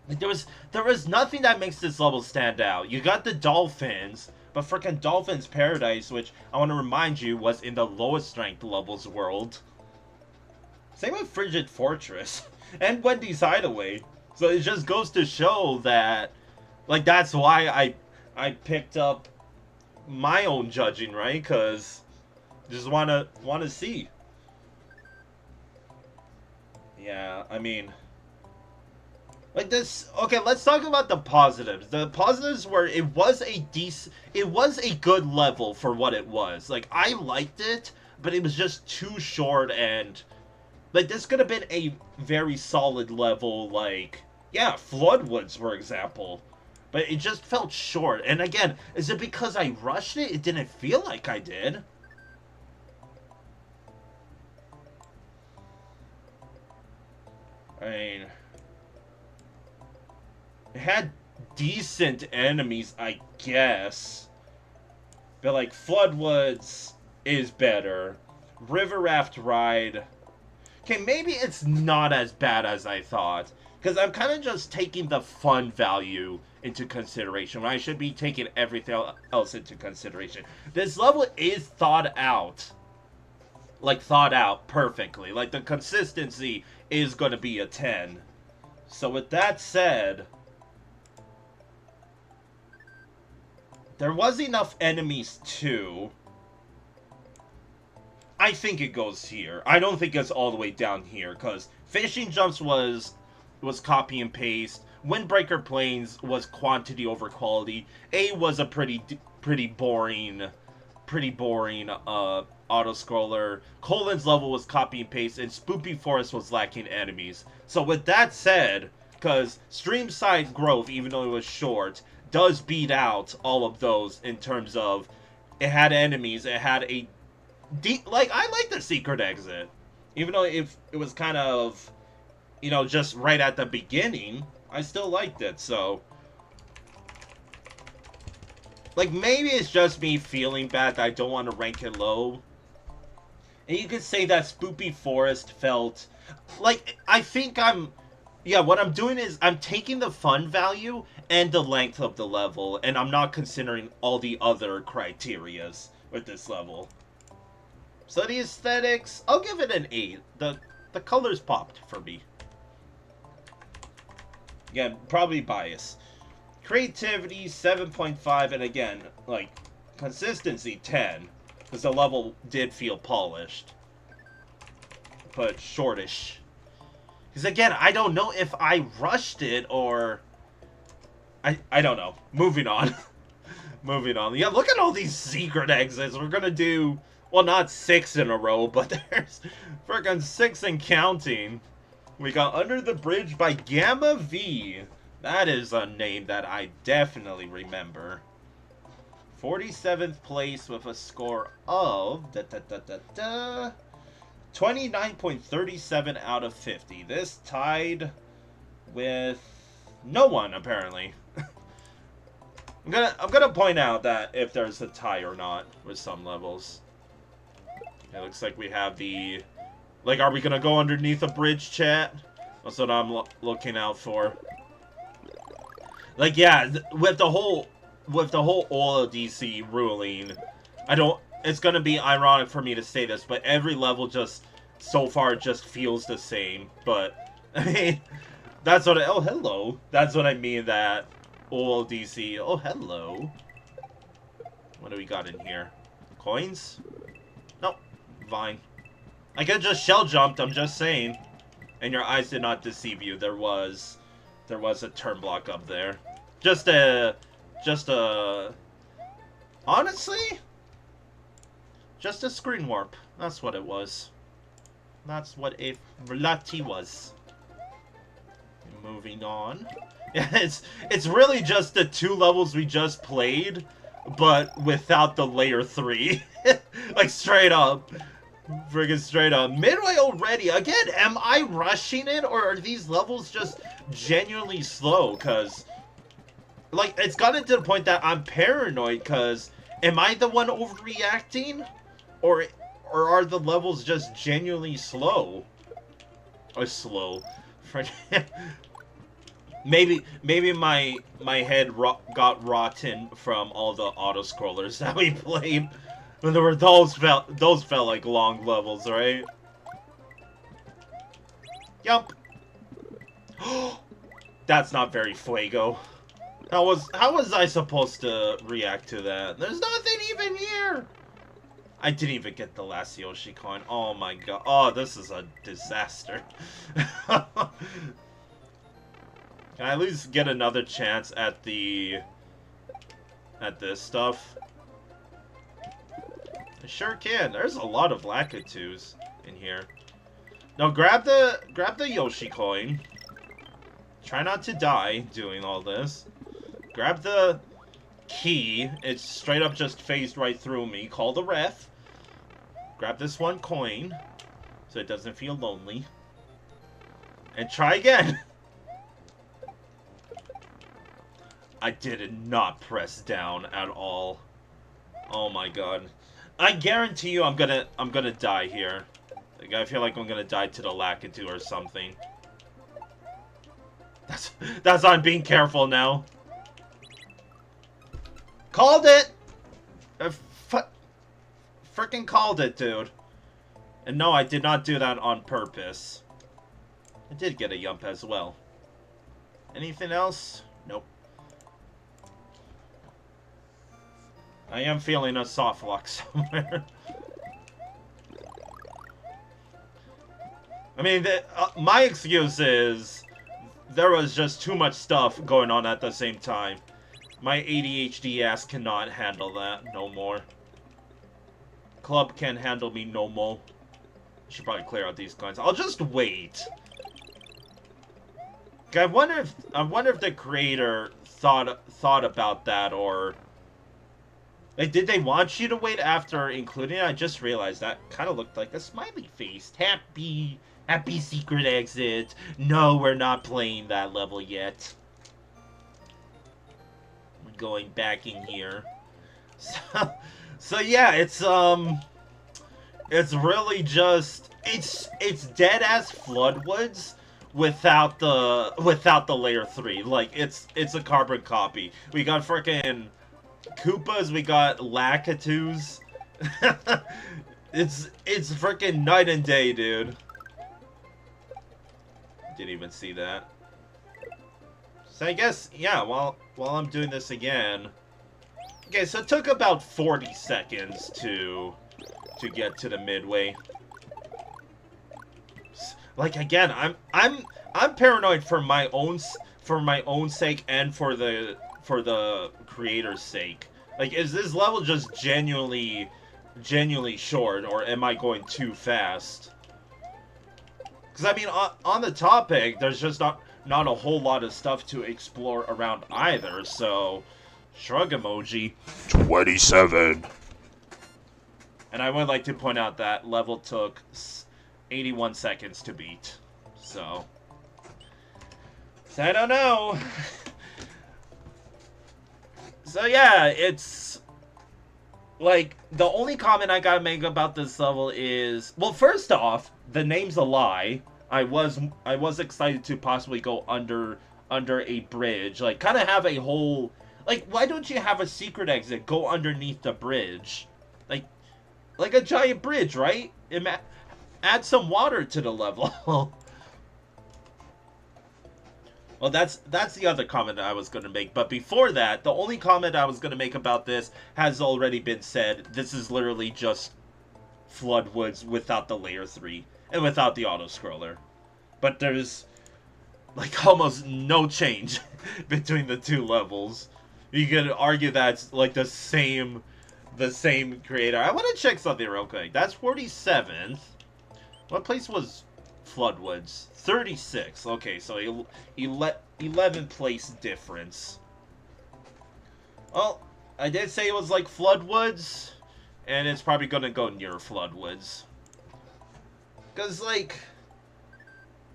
Speaker 1: like, there was nothing that makes this level stand out. You got the dolphins, but frickin' Dolphin's Paradise, which I want to remind you was in the lowest ranked levels world. Same with Frigid Fortress and Wendy's Hideaway. So it just goes to show that, like, that's why I picked up my own judging, right? Because just wanna see. Yeah, I mean, like, this. Okay, let's talk about the positives. The positives were it was a good level for what it was. Like, I liked it, but it was just too short, and like, this could have been a very solid level. Like, yeah, Floodwoods, for example. But it just felt short. And again, is it because I rushed it? It didn't feel like I did. I mean, it had decent enemies, I guess. But, like, Floodwoods is better. River Raft Ride. Okay, maybe it's not as bad as I thought. Because I'm kind of just taking the fun value into consideration when I should be taking everything else into consideration. This level is thought out. Like, thought out perfectly. Like, the consistency is going to be a 10. So with that said, there was enough enemies too. I think it goes here. I don't think it's all the way down here, because Fishing Jumps was copy and paste. Windbreaker Plains was quantity over quality. A was a pretty boring auto-scroller. Colin's level was copy and paste, and Spoopy Forest was lacking enemies. So with that said, because Streamside Grove, even though it was short, does beat out all of those in terms of it had enemies, it had a I like the secret exit. Even though if it was kind of, you know, just right at the beginning, I still liked it, so like, maybe it's just me feeling bad that I don't want to rank it low. And you could say that Spoopy Forest felt like, I think what I'm doing is I'm taking the fun value and the length of the level, and I'm not considering all the other criterias with this level. So the aesthetics, I'll give it an 8. The colors popped for me. Again, probably bias. Creativity, 7.5, and again, like, consistency, 10. Because the level did feel polished. But shortish. Because again, I don't know if I rushed it or... I don't know. Moving on. Moving on. Yeah, look at all these secret exits. We're gonna do... Well, not 6 in a row, but there's freaking 6 and counting. We got Under the Bridge by Gamma V. That is a name that I definitely remember. 47th place with a score of 29.37 out of 50. This tied with no one, apparently. I'm gonna point out that if there's a tie or not with some levels. It looks like we have the... Like, are we gonna go underneath a bridge, chat? That's what I'm looking out for. Like, yeah, with the whole with the whole OLDC ruling, I don't. It's gonna be ironic for me to say this, but every level just so far just feels the same. But I mean, that's what. Oh, hello. That's what I mean. That OLDC. Oh, hello. What do we got in here? Coins? Nope. Vine. I could just shell jumped. I'm just saying. And your eyes did not deceive you. There was a turn block up there. Just a. Honestly, just a screen warp. That's what it was. That's what a Vlati was. Moving on. Yeah, it's really just the 2 levels we just played, but without the layer 3. Like, straight up. Friggin' straight up. Midway already. Again, am I rushing it, or are these levels just genuinely slow? Because, like, it's gotten to the point that I'm paranoid, because am I the one overreacting? Or are the levels just genuinely slow? Or slow. Maybe my head got rotten from all the auto-scrollers that we played. When there were those felt like long levels, right? Yup. That's not very fuego. How was I supposed to react to that? There's nothing even here. I didn't even get the last Yoshi coin. Oh my god. Oh, this is a disaster. Can I at least get another chance at this stuff? I sure can. There's a lot of Lakitus in here. No, grab the Yoshi coin. Try not to die doing all this. Grab the key. It's straight up just phased right through me. Call the ref. Grab this 1 coin so it doesn't feel lonely. And try again. I did not press down at all. Oh my god. I guarantee you I'm gonna die here. Like, I feel like I'm gonna die to the Lakitu or something. That's I'm being careful now. Called it! Freaking called it, dude. And no, I did not do that on purpose. I did get a yump as well. Anything else? Nope. I am feeling a soft lock somewhere. I mean, my excuse is there was just too much stuff going on at the same time. My ADHD ass cannot handle that no more. Club can't handle me no more. Should probably clear out these coins. I'll just wait. I wonder if the creator thought about that, or like, did they want you to wait after including it? I just realized that kind of looked like a smiley face. Happy secret exit. No, we're not playing that level yet. I'm going back in here. So yeah, it's really just it's dead as Floodwoods without the layer 3. Like, it's a carbon copy. We got frickin' Koopas, we got Lakitus. it's frickin' night and day, dude. Didn't even see that. So I guess, yeah, while I'm doing this again. Okay, so it took about 40 seconds to get to the midway. Like, again, I'm paranoid for my own sake and for the creator's sake. Like, is this level just genuinely short, or am I going too fast? Because I mean, on the topic, there's just not a whole lot of stuff to explore around either. So, shrug emoji.
Speaker 2: 27.
Speaker 1: And I would like to point out that level took 81 seconds to beat. So I don't know. So yeah, it's like, the only comment I gotta make about this level is, well, first off, the name's a lie. I was excited to possibly go under a bridge, like kind of have a whole Like, why don't you have a secret exit go underneath the bridge? Like, like a giant bridge, right? Add some water to the level. Well, that's the other comment I was going to make. But before that, the only comment I was going to make about this has already been said. This is literally just Floodwoods without the layer 3 and without the auto-scroller. But there's, like, almost no change between the two levels. You could argue that's, like, the same creator. I want to check something real quick. That's 47th. What place was Floodwoods? 36. Okay, so 11 place difference. Well, I did say it was like Floodwoods, and it's probably gonna go near Floodwoods. Because, like,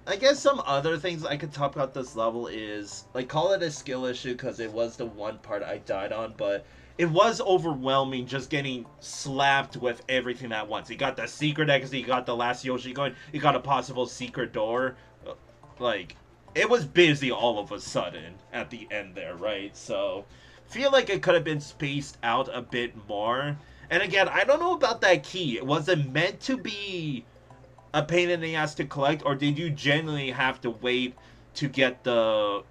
Speaker 1: I guess some other things I could talk about this level is, like, call it a skill issue because it was the one part I died on, but it was overwhelming just getting slapped with everything at once. You got the secret exit, you got the last Yoshi going, you got a possible secret door. Like, it was busy all of a sudden at the end there, right? So, feel like it could have been spaced out a bit more. And again, I don't know about that key. Was it meant to be a pain in the ass to collect, or did you genuinely have to wait to get the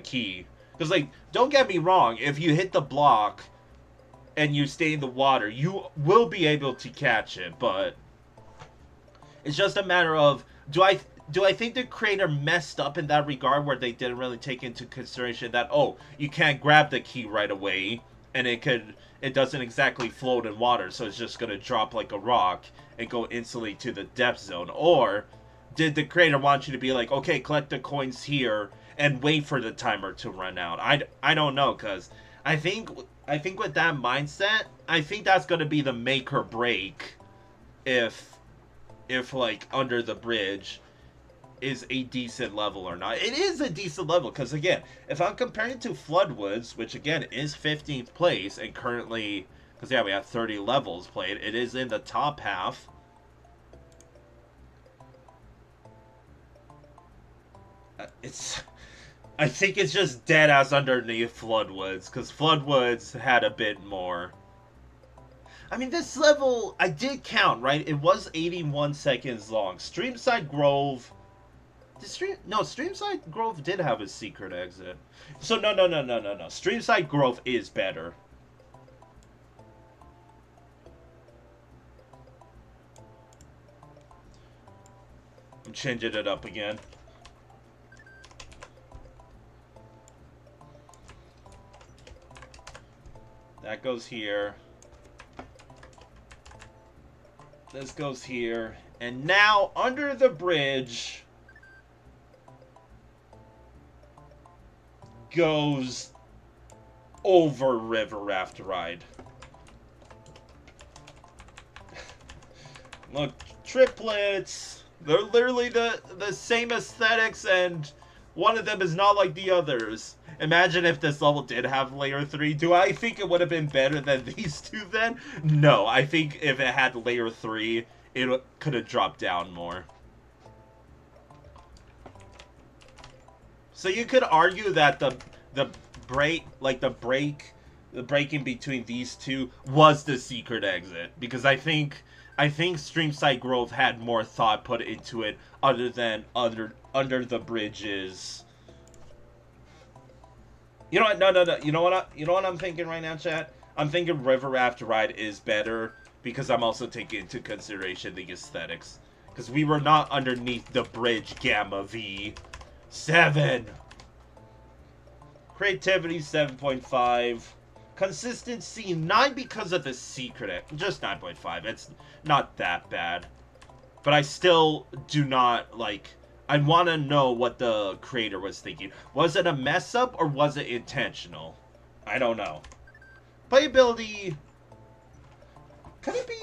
Speaker 1: key? Because, like, don't get me wrong, if you hit the block and you stay in the water, you will be able to catch it, but it's just a matter of, do I think the creator messed up in that regard where they didn't really take into consideration that, oh, you can't grab the key right away, and it doesn't exactly float in water, so it's just gonna drop like a rock and go instantly to the depth zone? Or did the creator want you to be like, okay, collect the coins here and wait for the timer to run out? I don't know, because I think with that mindset, I think that's gonna be the make or break if like Under the Bridge is a decent level or not. It is a decent level, because again, if I'm comparing it to Floodwoods, which again is 15th place, and currently, because yeah, we have 30 levels played, it is in the top half. I think it's just dead ass underneath Floodwoods, because Floodwoods had a bit more. I mean, this level, I did count, right? It was 81 seconds long. Streamside Grove... Streamside Grove did have a secret exit. So, no. Streamside Grove is better. I'm changing it up again. That goes here. This goes here. And now, Under the Bridge goes over River Raft Ride. Look, triplets. They're literally the same aesthetics, and one of them is not like the others. Imagine if this level did have layer 3. Do I think it would have been better than these two then? No, I think if it had layer 3, it could have dropped down more. So you could argue that the breaking between these two was the secret exit, because I think Streamside Grove had more thought put into it other than Under the Bridges. You know what? No. You know what I'm thinking right now, chat? I'm thinking River Raft Ride is better, because I'm also taking into consideration the aesthetics. Because we were not underneath the bridge, Gamma V. 7. Creativity 7.5. Consistency 9 because of the secret. Just 9.5. It's not that bad. But I still do not, like... I want to know what the creator was thinking. Was it a mess up or was it intentional? I don't know. Playability... Could it be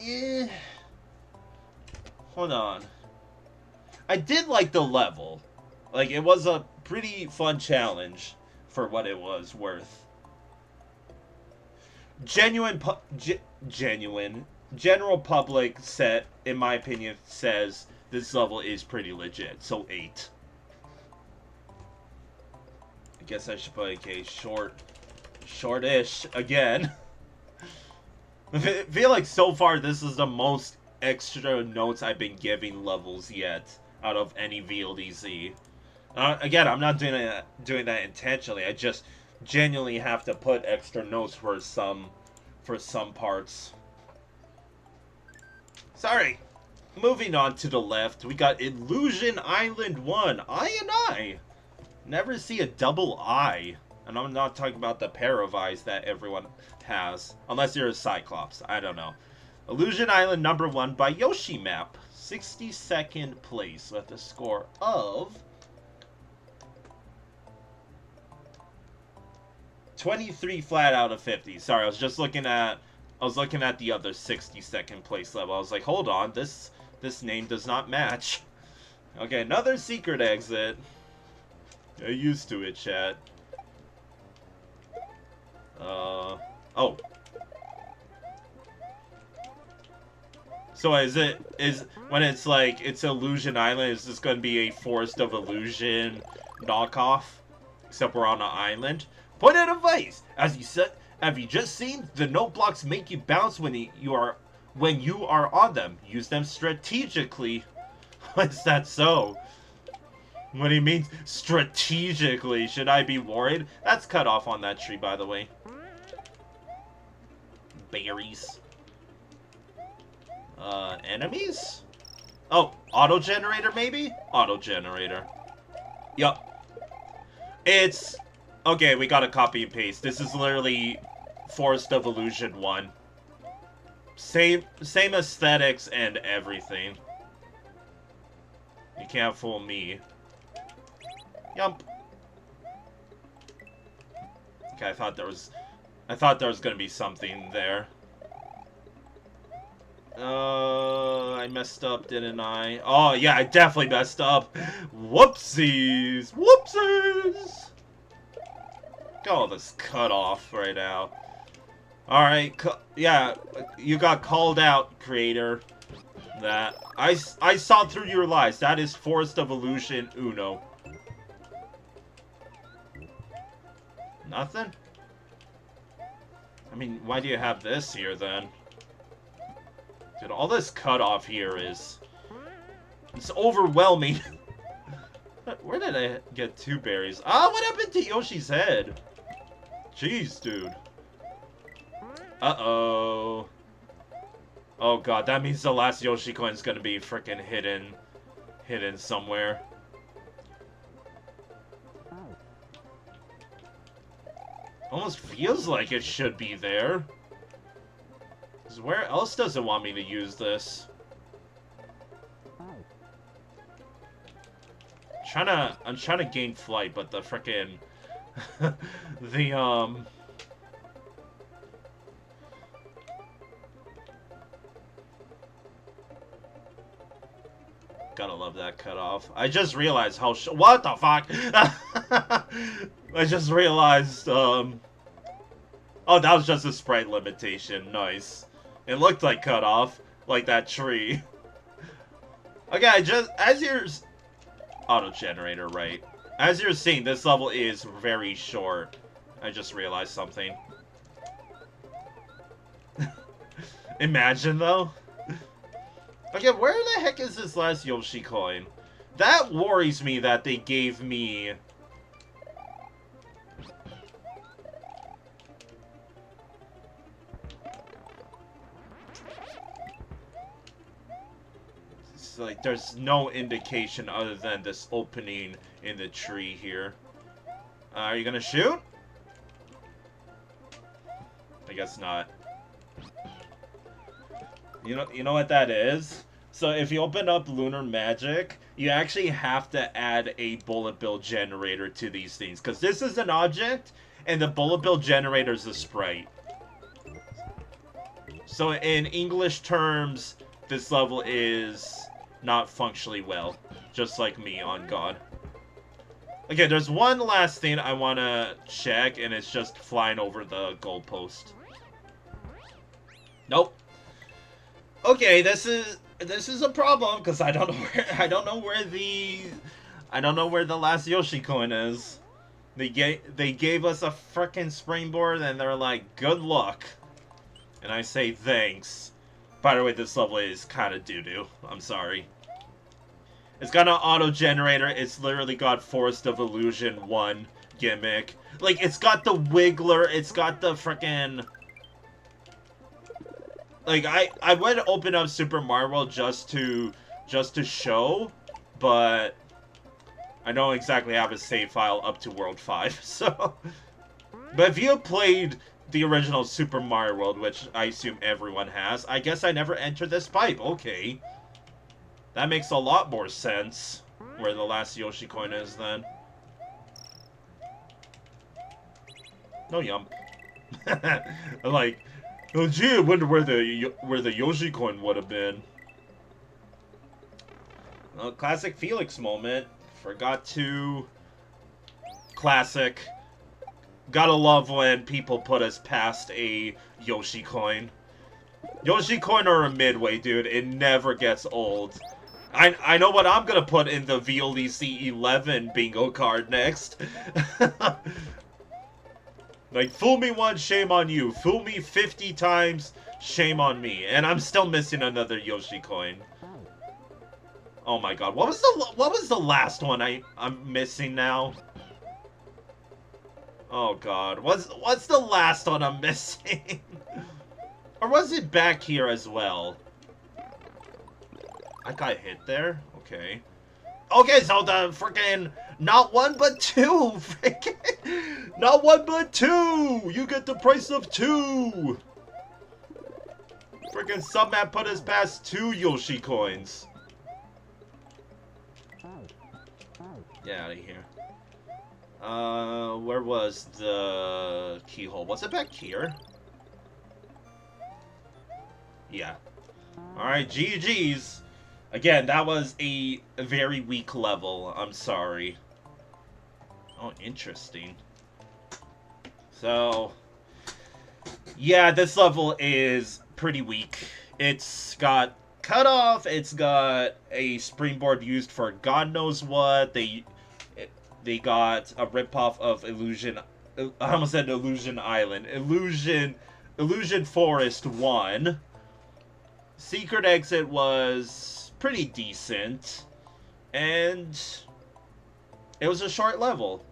Speaker 1: an 8? Hold on. I did like the level. Like, it was a pretty fun challenge for what it was worth. General public set, in my opinion, says this level is pretty legit. So 8. I guess I should put okay, shortish again. I feel like so far this is the most extra notes I've been giving levels yet out of any VLDC. Again, I'm not doing that intentionally. I just genuinely have to put extra notes for some parts. Sorry. Moving on to the left, we got Illusion Island 1. I. Never see a double I. And I'm not talking about the pair of eyes that everyone has. Unless you're a Cyclops. I don't know. Illusion Island number 1 by yoshimap. 62nd place with a score of 23 flat out of 50. Sorry, I was looking at the other 62nd place level. I was like, hold on, this name does not match. Okay, another secret exit. Get used to it, chat. Oh. So when it's like, it's Illusion Island, is this gonna be a Forest of Illusion knockoff? Except we're on an island? Point of advice! As you said, have you just seen? The note blocks make you bounce when you are on them. Use them strategically. Is that so? What do you mean, strategically? Should I be worried? That's cut off on that tree, by the way. Berries. Enemies? Oh, auto-generator, maybe? Auto-generator. Yup. It's... Okay, we gotta copy and paste. This is literally Forest of Illusion 1. Same aesthetics and everything. You can't fool me. Yup. Okay, I thought there was gonna be something there. I messed up, didn't I? Oh, yeah, I definitely messed up. Whoopsies! Whoopsies! Got all this cut off right now. Alright, yeah, you got called out, creator. That. I saw through your lies. That is Forest of Illusion Uno. Nothing? I mean, why do you have this here, then? Dude, all this cutoff here is... It's overwhelming. Where did I get 2 berries? Ah, what happened to Yoshi's head? Jeez, dude. Uh-oh. Oh, God, that means the last Yoshi coin is gonna be frickin' hidden somewhere. Almost feels like it should be there. 'Cause where else does it want me to use this? I'm trying to gain flight, but the frickin' gotta love that cutoff. I just realized how what the fuck? I just realized, oh, that was just a sprite limitation. Nice. It looked like cutoff, like that tree. Okay, as you're... Auto-generator, right. As you're seeing, this level is very short. I just realized something. Imagine, though. Okay, where the heck is this last Yoshi coin? That worries me that they gave me... It's like, there's no indication other than this opening in the tree here. Are you gonna shoot? I guess not. You know what that is? So if you open up Lunar Magic, you actually have to add a bullet bill generator to these things. Because this is an object, and the bullet bill generator is a sprite. So in English terms, this level is not functionally well. Just like me, on God. Okay, there's one last thing I want to check, and it's just flying over the goalpost. Nope. Okay, this is... this is a problem because I don't know where the last Yoshi coin is. They gave us a frickin' springboard and they're like, good luck. And I say thanks. By the way, this level is kind of doo-doo. I'm sorry. It's got an auto-generator. It's literally got Forest of Illusion 1 gimmick. Like, it's got the Wiggler. It's got the frickin'... Like, I would open up Super Mario World just to show, but I don't exactly have a save file up to World 5, so... But if you played the original Super Mario World, which I assume everyone has, I guess I never entered this pipe. Okay. That makes a lot more sense, where the last Yoshi coin is, then. No yum. Like, oh gee, I wonder where the Yoshi coin would have been. Well, classic Felix moment. Forgot to... Classic. Gotta love when people put us past a Yoshi coin. Yoshi coin or a midway, dude. It never gets old. I know what I'm gonna put in the VLDC 11 bingo card next. Like, fool me once, shame on you. Fool me 50 times, shame on me. And I'm still missing another Yoshi coin. Oh my god, what was the last one I'm missing now? Oh god, what's the last one I'm missing? Or was it back here as well? I got hit there? Okay. Okay, so the freaking not one but two! Freaking not one but two! You get the price of two! Freaking Submap put us past 2 Yoshi coins. Get out of here. Where was the keyhole? Was it back here? Yeah. Alright, GG's. Again, that was a very weak level. I'm sorry. Oh, interesting. So, yeah, this level is pretty weak. It's got cutoff, it's got a springboard used for God knows what. They got a ripoff of Illusion... I almost said Illusion Island. Illusion Forest 1. Secret Exit was pretty decent. And it was a short level.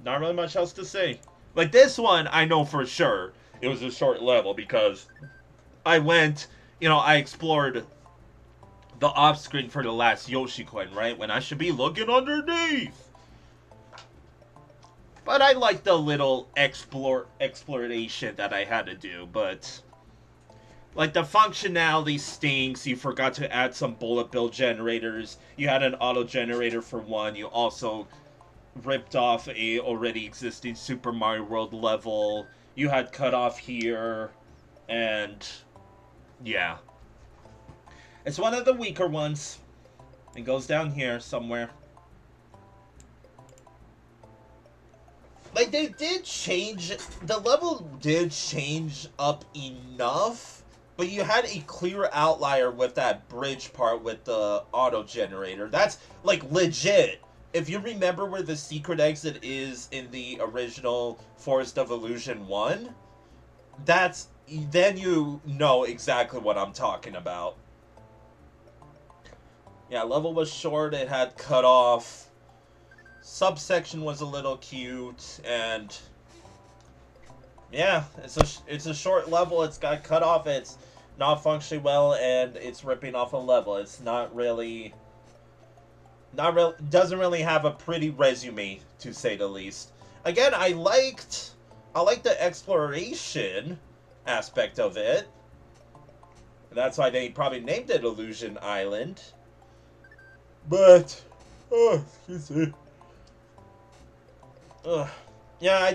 Speaker 1: Not really much else to say. Like, this one, I know for sure it was a short level because I went, I explored the off screen for the last Yoshi coin, right? When I should be looking underneath. But I like the little exploration that I had to do, but like the functionality stinks. You forgot to add some bullet bill generators. You had an auto generator for one. You also ripped off a already existing Super Mario World level. You had cutoff here, and yeah. It's one of the weaker ones. It goes down here somewhere. Like, they did change... The level did change up enough, but you had a clear outlier with that bridge part with the auto-generator. That's, like, legit. If you remember where the secret exit is in the original Forest of Illusion 1, that's... Then you know exactly what I'm talking about. Yeah, level was short, it had cutoff. Subsection was a little cute, and yeah, it's a short level, it's got cutoff, it's not functioning well, and it's ripping off a level. It's doesn't really have a pretty resume, to say the least. Again, I liked the exploration aspect of it. That's why they probably named it Illusion Island. But, oh, excuse me. Yeah,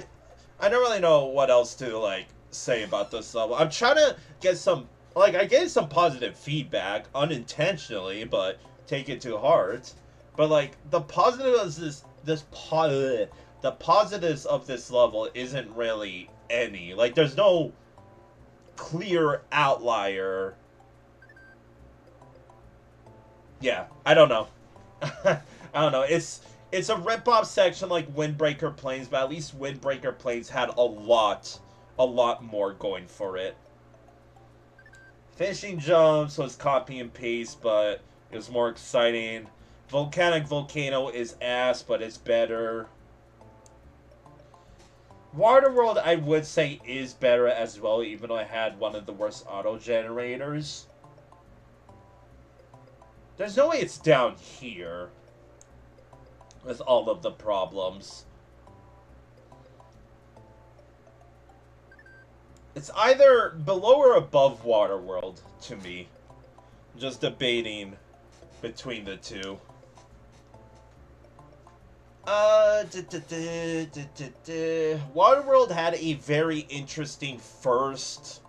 Speaker 1: I don't really know what else to, like, say about this level. I'm trying to get some, like, I gave some positive feedback, unintentionally, but take it to heart. But, like, the positives of this level isn't really any. Like, there's no clear outlier Yeah, I don't know. I don't know. It's a rip-off section like Windbreaker Plains, but at least Windbreaker Plains had a lot more going for it. Fishing Jumps was copy and paste, but it was more exciting. Volcanic Volcano is ass, but it's better. Waterworld, I would say, is better as well, even though I had one of the worst auto-generators. There's no way it's down here with all of the problems. It's either below or above Waterworld to me. Just debating between the two. Waterworld had a very interesting first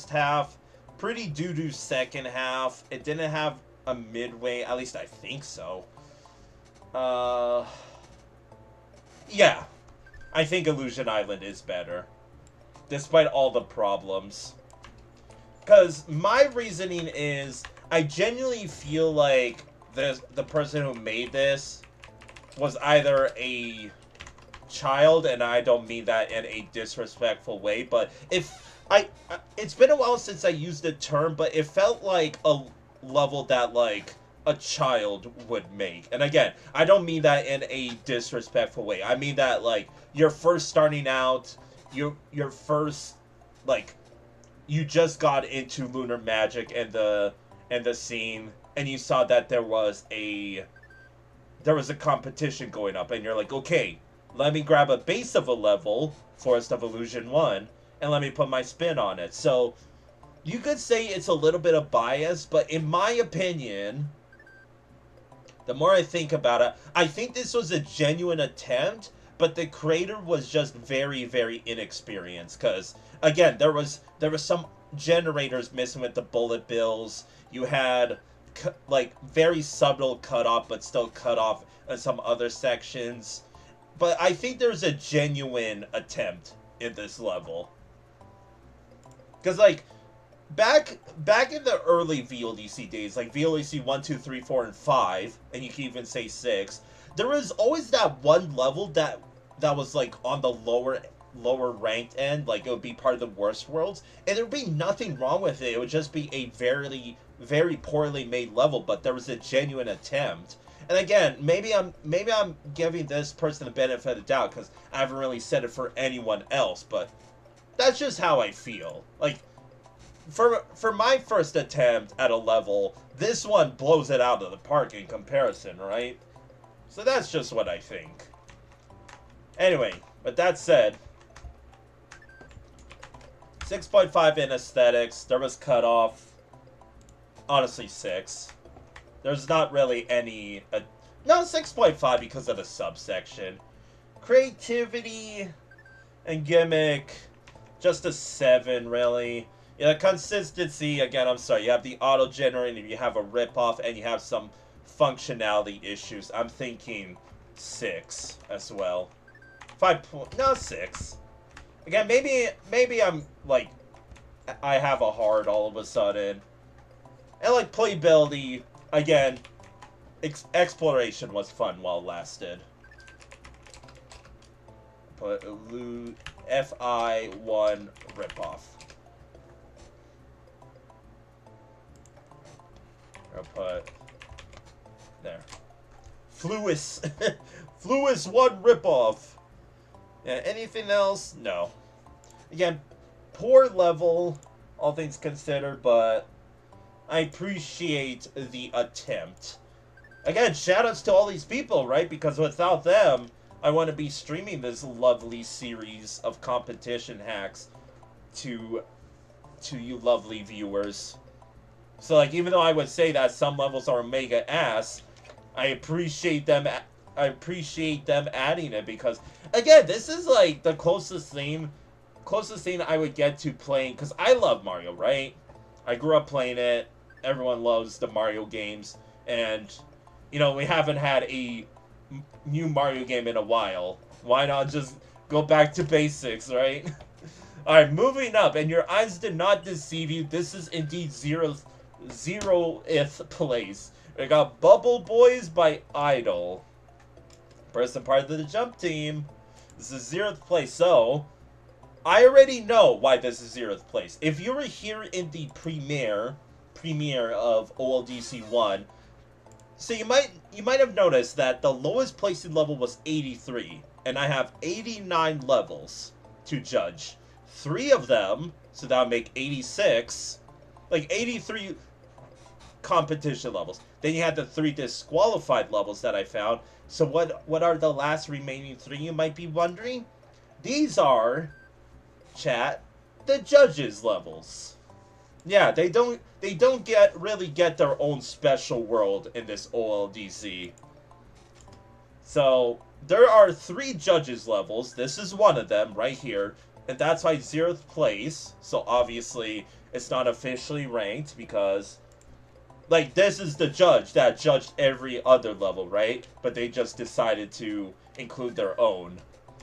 Speaker 1: half. Pretty doo-doo second half. It didn't have a midway, at least I think so. Yeah. I think Illusion Island is better. Despite all the problems. Because my reasoning is, I genuinely feel like the person who made this was either a child, and I don't mean that in a disrespectful way, but it's been a while since I used the term, but it felt like a level that, like, a child would make. And again, I don't mean that in a disrespectful way. I mean that, like, you're first starting out, you're first, like, you just got into Lunar Magic and the scene, and you saw that there was a competition going up, and you're like, okay, let me grab a base of a level, Forest of Illusion 1, and let me put my spin on it. So, you could say it's a little bit of bias, but in my opinion, the more I think about it, I think this was a genuine attempt, but the creator was just very, very inexperienced, because, again, there was some generators missing with the bullet bills. You had, like, very subtle cutoff, but still cut off in some other sections. But I think there's a genuine attempt in this level. Because, like, back in the early VLDC days, like VLDC 1, 2, 3, 4, and 5, and you can even say 6, there was always that one level that was, like, on the lower ranked end, like, it would be part of the worst worlds, and there would be nothing wrong with it. It would just be a very, very poorly made level, but there was a genuine attempt. And again, maybe I'm giving this person the benefit of the doubt, because I haven't really said it for anyone else, but that's just how I feel. Like, for my first attempt at a level, this one blows it out of the park in comparison, right? So that's just what I think. Anyway, with that said, 6.5 in aesthetics. There was cutoff. Honestly, 6. There's not really any... no, 6.5 because of the subsection. Creativity and gimmick, just a 7, really. Yeah, consistency, again, I'm sorry. You have the auto-generating, you have a ripoff, and you have some functionality issues. I'm thinking 6 as well. 6. Again, maybe I'm, like, I have a heart all of a sudden. And, like, playability, again, exploration was fun while it lasted. Put FI1 ripoff. I'll put there. Fluis 1 ripoff. Yeah, anything else? No. Again, poor level, all things considered, but I appreciate the attempt. Again, shoutouts to all these people, right? Because without them, I want to be streaming this lovely series of competition hacks to you lovely viewers. So, like, even though I would say that some levels are mega ass, I appreciate them adding it, because, again, this is, like, the closest thing I would get to playing, because I love Mario, right? I grew up playing it. Everyone loves the Mario games, and, you know, we haven't had a new Mario game in a while. Why not just go back to basics, right? Alright, moving up, and your eyes did not deceive you. This is indeed zeroth place. We got Bubble Boys by Idol. Person part of the jump team. This is 0th place, so I already know why this is 0th place. If you were here in the premiere of OLDC 1, so you might have noticed that the lowest placing level was 83, and I have 89 levels to judge. 3 of them, so that would make 86, like 83 competition levels. Then you had the 3 disqualified levels that I found. So what are the last remaining 3, you might be wondering? These are, chat, the judges levels. Yeah, they don't really get their own special world in this OLDC. So there are 3 judges levels. This is one of them right here, and that's why 0th place. So obviously it's not officially ranked because, like, this is the judge that judged every other level, right? But they just decided to include their own.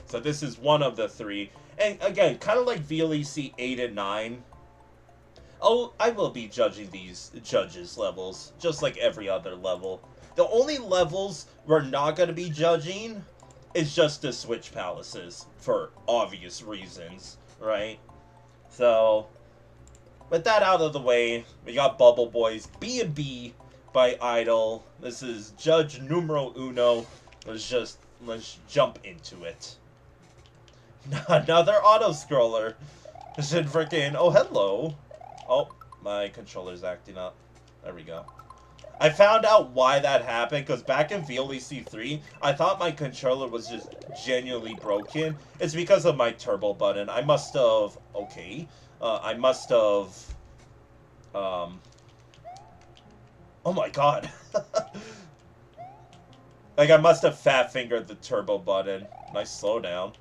Speaker 1: So this is one of the 3. And again, kind of like VLEC 8 and 9. Oh, I will be judging these judges levels, just like every other level. The only levels we're not going to be judging is just the Switch Palaces, for obvious reasons, right? So, with that out of the way, we got Bubble Boys, B&B by Idol. This is Judge Numero Uno. Let's jump into it. Another auto-scroller. Should freaking, oh, hello. Oh, my controller's acting up. There we go. I found out why that happened, because back in VLEC 3, I thought my controller was just genuinely broken. It's because of my turbo button. I must have... Okay. I must have... Oh my god. Like, I must have fat-fingered the turbo button. Nice slowdown.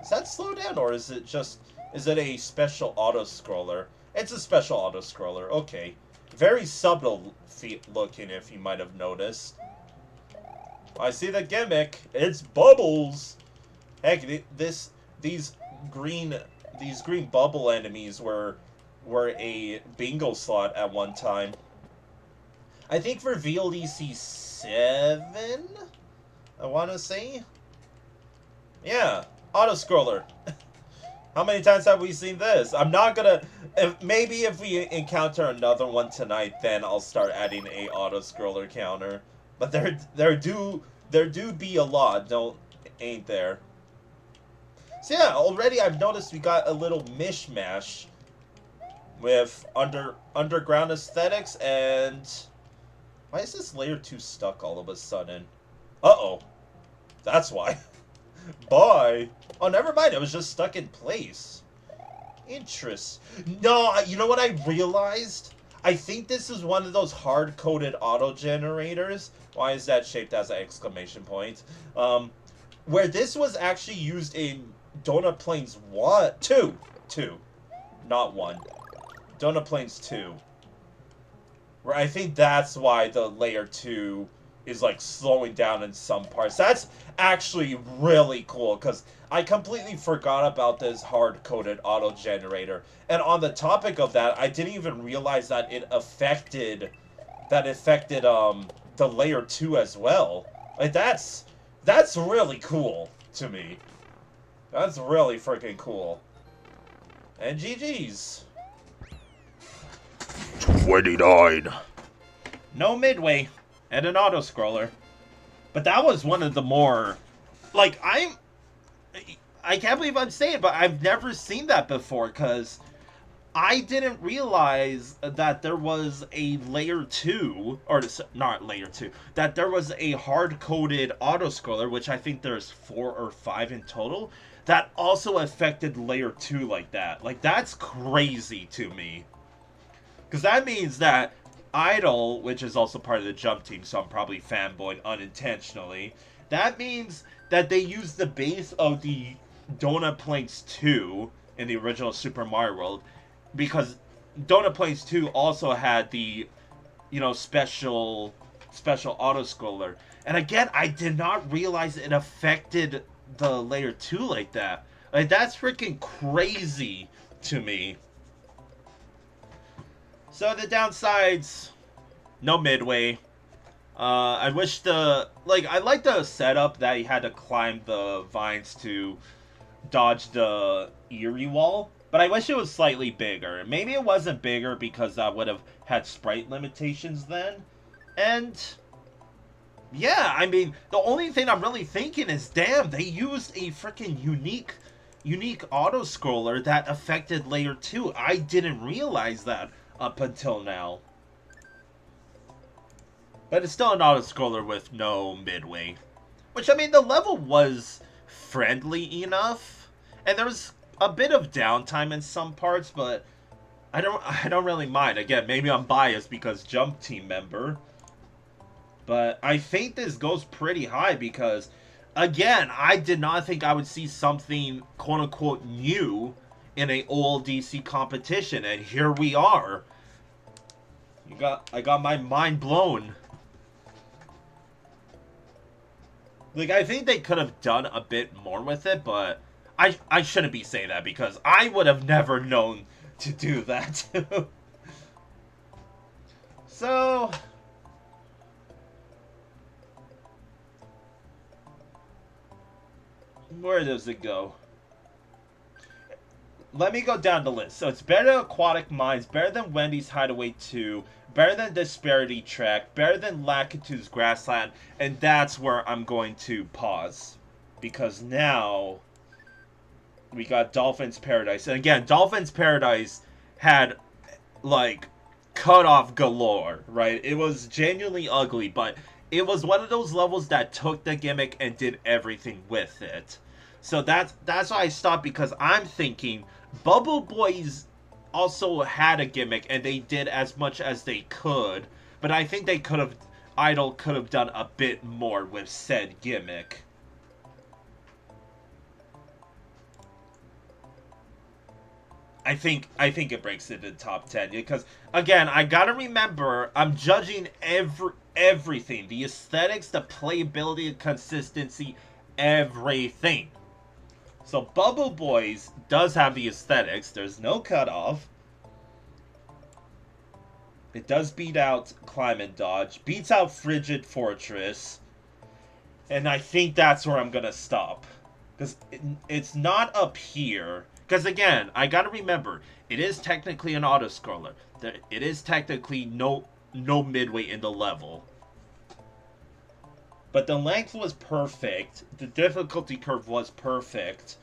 Speaker 1: Is that slowdown, or is it just... Is it a special auto-scroller? It's a special auto-scroller. Okay. Very subtle looking, if you might have noticed. I see the gimmick. It's bubbles. Heck, these green bubble enemies were a bingo slot at one time. I think for VLDC 7, I want to say. Yeah, auto-scroller. How many times have we seen this? I'm not gonna... Maybe if we encounter another one tonight, then I'll start adding a auto-scroller counter. But there do be a lot, ain't there? So yeah, already I've noticed we got a little mishmash with underground aesthetics, and... Why is this layer 2 stuck all of a sudden? Uh-oh. That's why. Bye. Oh, never mind. It was just stuck in place. No, you know what I realized? I think this is one of those hard-coded auto-generators. Why is that shaped as an exclamation point? Where this was actually used in Donut Plains 2. Not 1. Donut Plains 2. Where I think that's why the layer 2 is like slowing down in some parts. That's actually really cool, because I completely forgot about this hard-coded auto-generator. And on the topic of that, I didn't even realize that it affected the layer 2 as well. Like, that's really cool to me. That's really freaking cool. And GG's.
Speaker 2: 29.
Speaker 1: No midway. And an auto-scroller. But that was one of the more... Like, I can't believe I'm saying it, but I've never seen that before, because I didn't realize that there was a layer 2, or not layer 2, that there was a hard-coded auto-scroller, which I think there's 4 or 5 in total, that also affected layer 2 like that. Like, that's crazy to me. Because that means that Idol, which is also part of the jump team, so I'm probably fanboying unintentionally. That means that they used the base of the Donut Plains 2 in the original Super Mario World, because Donut Plains 2 also had the, special auto-scroller. And again, I did not realize it affected the layer 2 like that. Like, that's freaking crazy to me. So the downsides, No midway. I wish I like the setup that he had to climb the vines to dodge the eerie wall, but I wish it was slightly bigger. Maybe it wasn't bigger because I would have had sprite limitations then. And yeah, I mean, the only thing I'm really thinking is, damn, they used a freaking unique auto-scroller that affected Layer 2. I didn't realize that up until now. But it's still an auto-scroller with no midway. Which, I mean, the level was friendly enough. And there was a bit of downtime in some parts, but I don't really mind. Again, maybe I'm biased because Jump Team member. But I think this goes pretty high because, again, I did not think I would see something quote-unquote new in a OLDC competition. And here we are. I got my mind blown. Like, I think they could have done a bit more with it, but I shouldn't be saying that because I would have never known to do that. So, where does it go? Let me go down the list. So it's better than Aquatic Mines, better than Wendy's Hideaway 2, better than Disparity Track, better than Lakitu's Grassland, and that's where I'm going to pause. Because now we got Dolphin's Paradise. And again, Dolphin's Paradise had, like, cut-off galore, right? It was genuinely ugly, but it was one of those levels that took the gimmick and did everything with it. So that's why I stopped, because I'm thinking Bubble Boys also had a gimmick and they did as much as they could, but I think they could have done a bit more with said gimmick. I think it breaks into the top 10 because, again, I gotta remember I'm judging everything, the aesthetics, the playability, the consistency, everything. So Bubble Boys does have the aesthetics. There's no cutoff. It does beat out Climb and Dodge. Beats out Frigid Fortress. And I think that's where I'm going to stop. Because it's not up here. Because again, I got to remember, it is technically an auto-scroller. It is technically no midway in the level. But the length was perfect. The difficulty curve was perfect.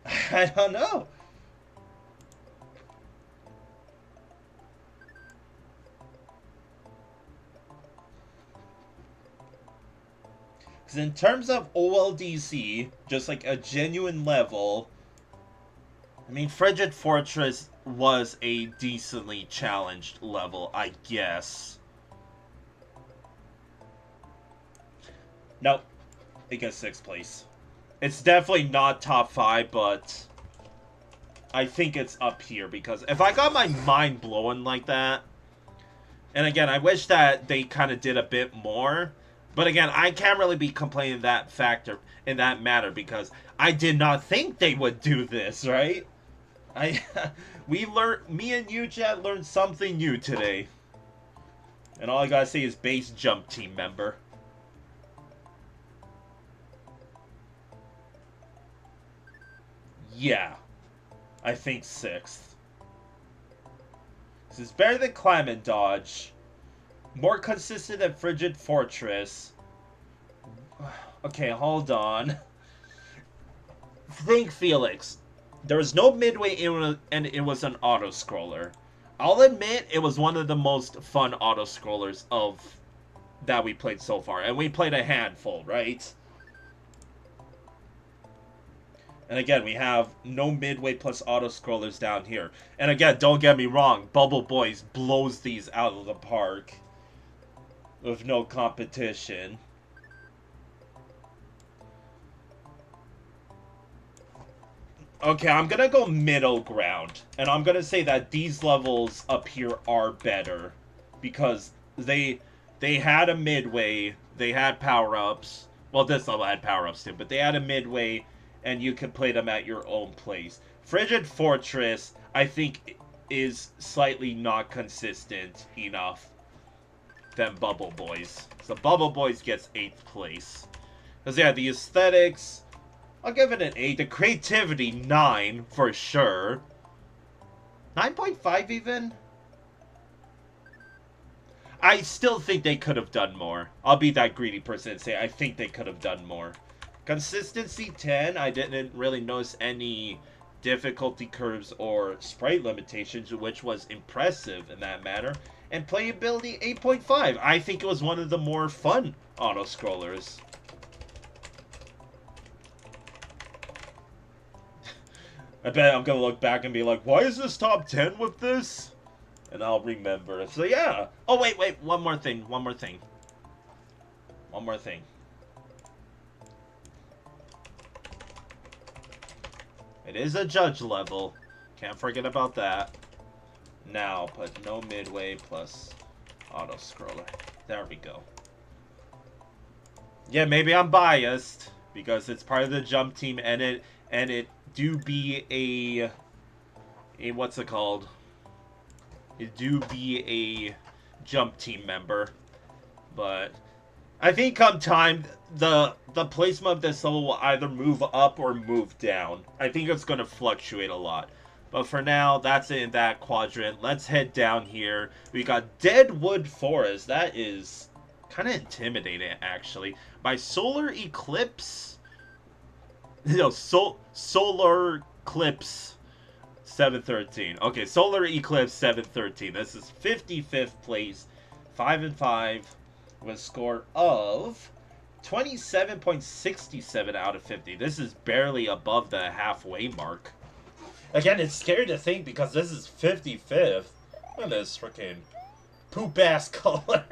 Speaker 1: I don't know. Because in terms of OLDC, just like a genuine level, I mean, Frigid Fortress was a decently challenged level, I guess. Nope. It gets 6th place. It's definitely not top 5, but I think it's up here because if I got my mind blown like that, and again, I wish that they kind of did a bit more, but again, I can't really be complaining that factor in that matter because I did not think they would do this, right? Me and you, chat, learned something new today. And all I gotta say is base Jump Team member. Yeah, I think 6th. This is better than Climb and Dodge. More consistent than Frigid Fortress. Okay, hold on. Think, Felix. There was no midway and it was an auto-scroller. I'll admit it was one of the most fun auto-scrollers that we played so far. And we played a handful, right? And again, we have no midway plus auto-scrollers down here. And again, don't get me wrong, Bubble Boys blows these out of the park. With no competition. Okay, I'm gonna go middle ground. And I'm gonna say that these levels up here are better. Because they had a midway, they had power-ups. Well, this level had power-ups too, but they had a midway, and you can play them at your own place. Frigid Fortress, I think, is slightly not consistent enough. than Bubble Boys. So Bubble Boys gets 8th place. Because yeah, the aesthetics, I'll give it an 8. The creativity, 9 for sure. 9.5 even? I still think they could have done more. I'll be that greedy person and say I think they could have done more. Consistency, 10. I didn't really notice any difficulty curves or sprite limitations, which was impressive in that manner. And playability, 8.5. I think it was one of the more fun auto-scrollers. I bet I'm going to look back and be like, why is this top 10 with this? And I'll remember. So yeah. Oh, wait. One more thing. It is a judge level. Can't forget about that. Now, put no midway plus auto-scroller. There we go. Yeah, maybe I'm biased because it's part of the jump team and it do be a what's it called? It do be a jump team member. But I think come time the placement of this level will either move up or move down. I think it's going to fluctuate a lot. But for now, that's it in that quadrant. Let's head down here. We got Deadwood Forest. That is kind of intimidating, actually. By Solar Eclipse. No, Solar Eclipse 713. Okay, Solar Eclipse 713. This is 55th place. 5-5 with a score of 27.67 out of 50. This is barely above the halfway mark. Again, it's scary to think because this is 55th. Look at this freaking poop-ass color.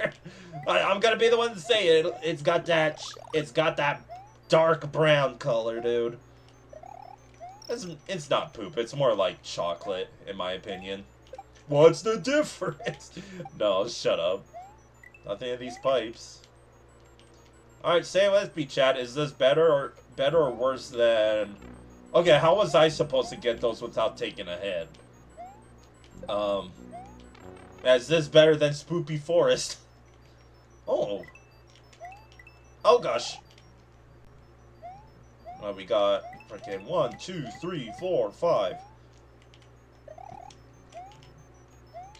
Speaker 1: I'm gonna be the one to say it. It's got that dark brown color, dude. It's not poop. It's more like chocolate, in my opinion. What's the difference? No, shut up. Nothing in these pipes. Alright, say it with me, chat. Is this better or worse than... Okay, how was I supposed to get those without taking a hit? Is this better than Spoopy Forest? Oh. Oh, gosh. Well, we got freaking 1, 2, 3, 4, 5.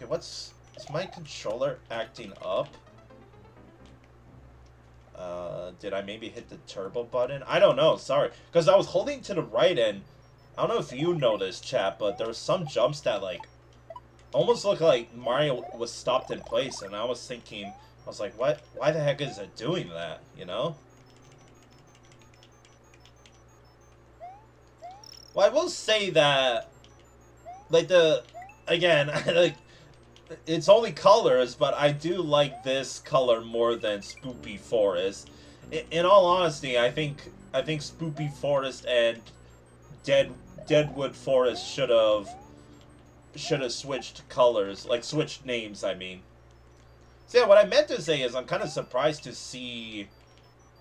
Speaker 1: Okay, is my controller acting up? Did I maybe hit the turbo button? I don't know, sorry. Because I was holding to the right and I don't know if you noticed, chat, but there were some jumps that, like, almost looked like Mario was stopped in place. And I was thinking, I was like, what? Why the heck is it doing that, you know? Well, I will say that, like, again, like, it's only colors, but I do like this color more than Spoopy Forest. In all honesty, I think Spoopy Forest and Deadwood Forest should have switched colors, like switched names. I mean, so yeah, what I meant to say is I'm kind of surprised to see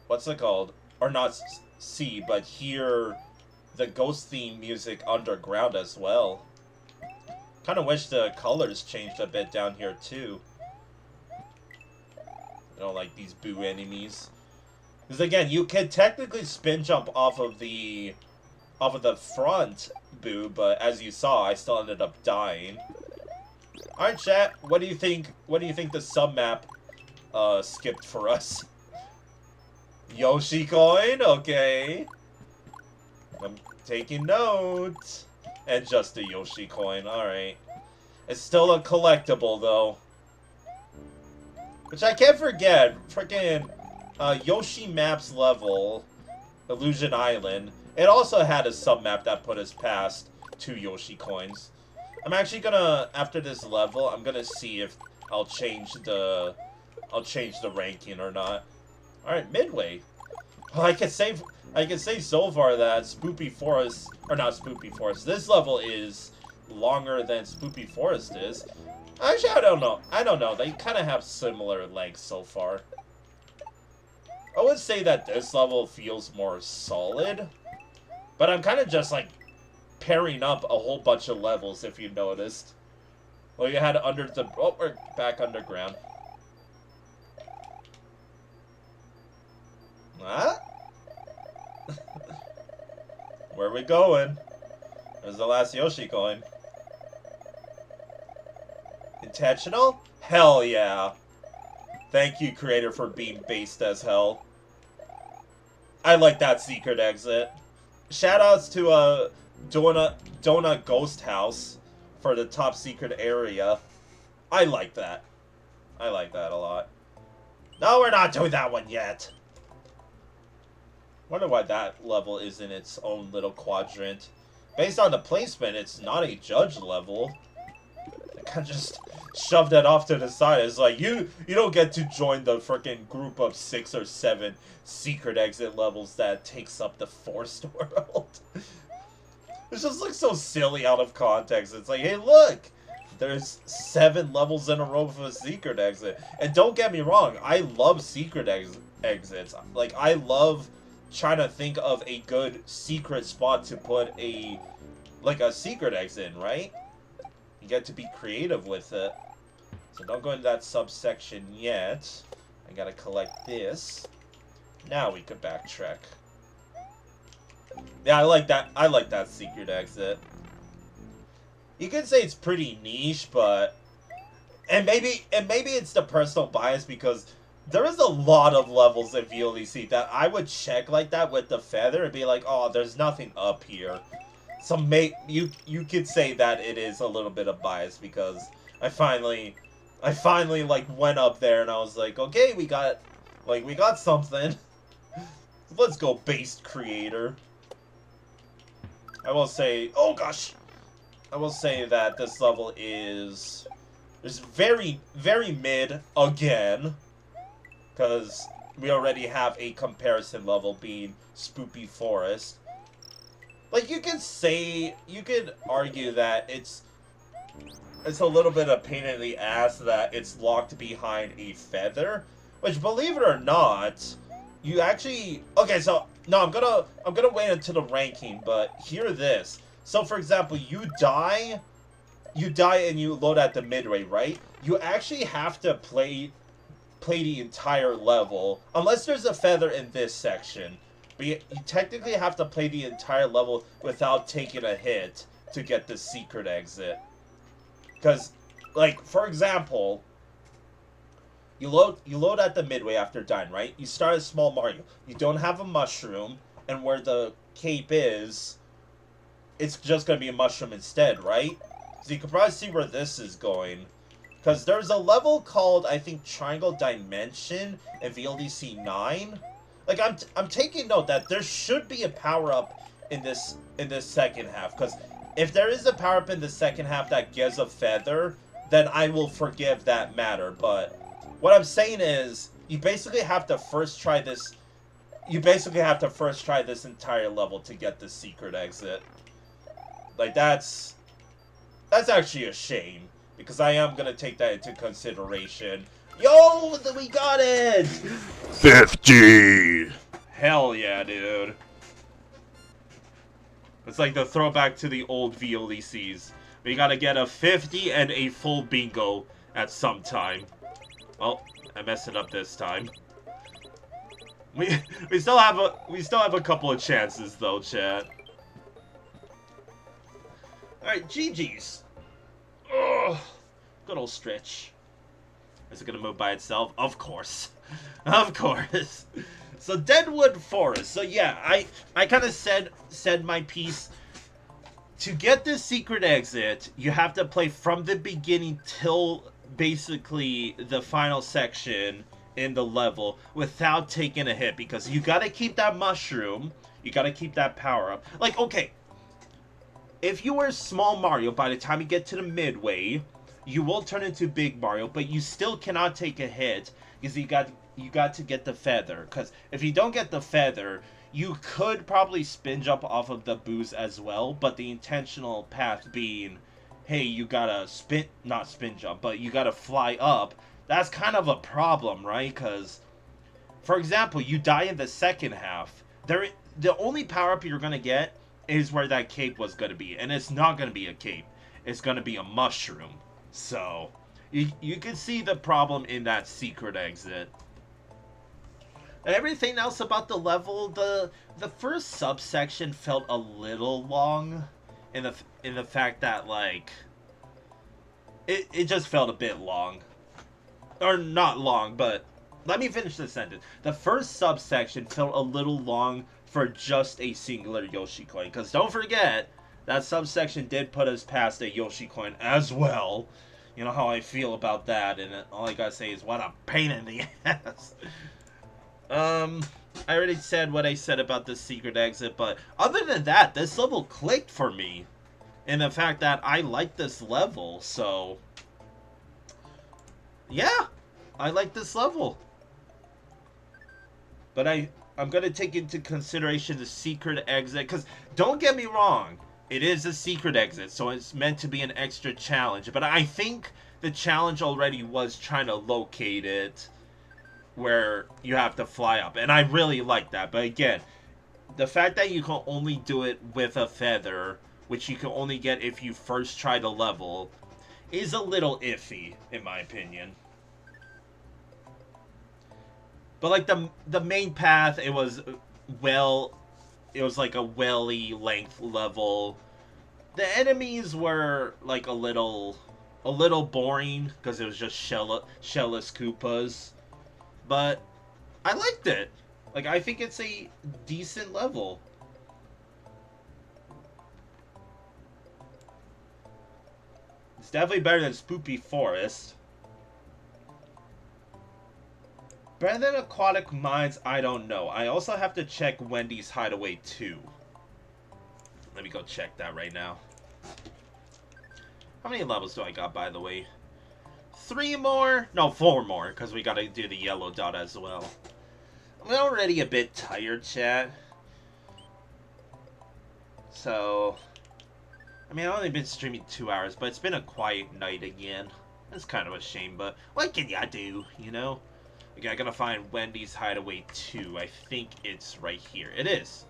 Speaker 1: what's it called, or not see, but hear the ghost theme music underground as well. Kind of wish the colors changed a bit down here too. You know, like these boo enemies. Because again, you can technically spin jump off of the front boo, but as you saw, I still ended up dying. Alright, chat, what do you think? What do you think the sub map skipped for us? Yoshi coin, okay. I'm taking notes. And just a Yoshi coin, alright. It's still a collectible, though. Which I can't forget. Freaking yoshimap's level, Illusion Island, it also had a sub-map that put us past 2 Yoshi coins. I'm actually gonna, after this level, I'm gonna see if I'll change the ranking or not. Alright, midway. Well, I can say so far that Spoopy Forest, or not Spoopy Forest, this level is longer than Spoopy Forest is. Actually, I don't know. They kind of have similar lengths so far. I would say that this level feels more solid. But I'm kind of just, like, pairing up a whole bunch of levels, if you noticed. Well, you had under the... Oh, we're back underground. What? Where are we going? Where's the last Yoshi going? Intentional? Hell yeah. Thank you, creator, for being based as hell. I like that secret exit. Shoutouts to Donut Ghost House for the top secret area. I like that. I like that a lot. No, we're not doing that one yet. Wonder why that level is in its own little quadrant. Based on the placement, it's not a judge level. They kind of just shoved that off to the side. It's like, you don't get to join the freaking group of 6 or 7 secret exit levels that takes up the Forest world. It just looks so silly out of context. It's like, hey, look! There's 7 levels in a row of a secret exit. And don't get me wrong, I love secret exits. Like, I love trying to think of a good secret spot to put a secret exit in, right? You get to be creative with it. So don't go into that subsection yet. I gotta collect this. Now we could backtrack. Yeah, I like that. I like that secret exit. You could say it's pretty niche, but maybe it's the personal bias because there is a lot of levels in VLDC that I would check like that with the feather and be like, oh, there's nothing up here. So you could say that it is a little bit of bias because I finally like went up there and I was like, okay, we got something. Let's go, based creator. I will say, oh gosh, I will say that this level is very, very mid again, because we already have a comparison level being Spoopy Forest. Like, you could argue that it's a little bit of pain in the ass that it's locked behind a feather, which, believe it or not, you actually... Okay, so, no, I'm gonna wait until the ranking, but hear this. So, for example, you die and you load at the midway, right? You actually have to play the entire level, unless there's a feather in this section. But you technically have to play the entire level without taking a hit to get the secret exit. Because, like, for example, you load at the midway after dying, right? You start as Small Mario. You don't have a mushroom, and where the cape is, it's just going to be a mushroom instead, right? So you can probably see where this is going. Because there's a level called, I think, Triangle Dimension in VLDC 9. Like, I'm taking note that there should be a power-up in this second half. Because if there is a power-up in the second half that gives a feather, then I will forgive that matter. But what I'm saying is, you basically have to first try this... You basically have to first try this entire level to get the secret exit. Like, that's actually a shame. Because I am going to take that into consideration. Yo, we got it!
Speaker 2: 50!
Speaker 1: Hell yeah, dude. It's like the throwback to the old VLDCs. We gotta get a 50 and a full bingo at some time. Well, I messed it up this time. We still have a couple of chances though, chat. Alright, GG's. Ugh. Good old stretch. Is it gonna move by itself? Of course. Of course. So Deadwood Forest. So yeah, I kind of said my piece. To get this secret exit, you have to play from the beginning till basically the final section in the level without taking a hit, because you gotta keep that mushroom, you gotta keep that power up. Like, okay, if you were Small Mario, by the time you get to the midway, you will turn into Big Mario, but you still cannot take a hit because you got to get the feather. Because if you don't get the feather, you could probably spin jump off of the booze as well, but the intentional path being, hey, you gotta not spin jump, but you gotta fly up. That's kind of a problem, right? Because, for example, you die in the second half. The only power-up you're gonna get is where that cape was gonna be, and it's not gonna be a cape. It's gonna be a mushroom. So, you can see the problem in that secret exit. Everything else about the level, the first subsection felt a little long, in the fact that like it just felt a bit long, or not long, but let me finish the sentence. The first subsection felt a little long for just a singular Yoshi coin, because don't forget that subsection did put us past a Yoshi coin as well. You know how I feel about that, and all I gotta say is what a pain in the ass. I already said what I said about the secret exit, but other than that, this level clicked for me. And the fact that I like this level, so... yeah, I like this level. But I'm going to take into consideration the secret exit, because don't get me wrong, it is a secret exit, so it's meant to be an extra challenge. But I think the challenge already was trying to locate it, where you have to fly up, and I really like that. But again, the fact that you can only do it with a feather, which you can only get if you first try the level, is a little iffy in my opinion. But like the main path, it was like a welly length level. The enemies were like a little boring because it was just shellless Koopas. But I liked it. Like, I think it's a decent level. It's definitely better than Spoopy Forest. Better than Aquatic Mines, I don't know. I also have to check Wendy's Hideaway 2. Let me go check that right now. How many levels do I got, by the way? 3 more? No, 4 more, because we gotta do the yellow dot as well. I'm already a bit tired, chat. So, I mean, I've only been streaming 2 hours, but it's been a quiet night again. It's kind of a shame, but what can ya do, you know? Okay, I gotta find Wendy's Hideaway 2. I think it's right here. It is.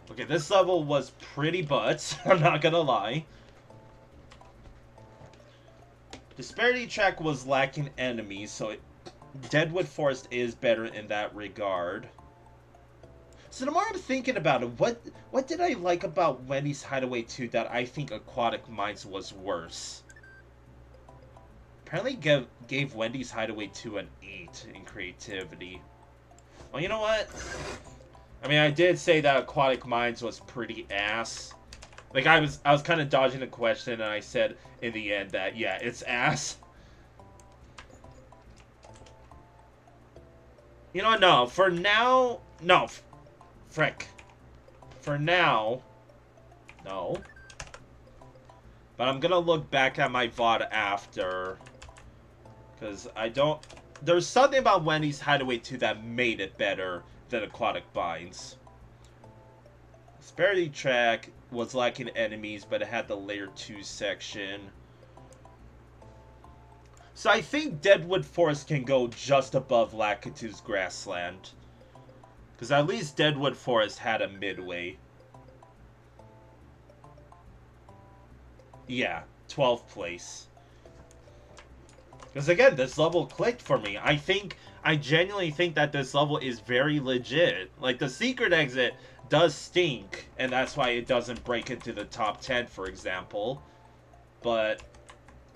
Speaker 1: Okay, this level was pretty butts. I'm not gonna lie. Disparity track was lacking enemies, so Deadwood Forest is better in that regard. So the more I'm thinking about it, what did I like about Wendy's Hideaway 2 that I think Aquatic Mines was worse? Apparently gave Wendy's Hideaway 2 an 8 in creativity. Well, you know what? I mean, I did say that Aquatic Mines was pretty ass. Like, I was kind of dodging the question, and I said in the end that, yeah, it's ass. You know what? No, for now... no. Frick. For now... no. But I'm gonna look back at my VOD after. Because I don't... there's something about Wendy's Hideaway 2 that made it better than Aquatic Mines. Disparity track was lacking enemies, but it had the layer 2 section. So I think Deadwood Forest can go just above Lakitu's Grassland. Because at least Deadwood Forest had a midway. Yeah, 12th place. Because again, this level clicked for me. I genuinely think that this level is very legit. Like, the secret exit does stink, and that's why it doesn't break into the top 10, for example. But,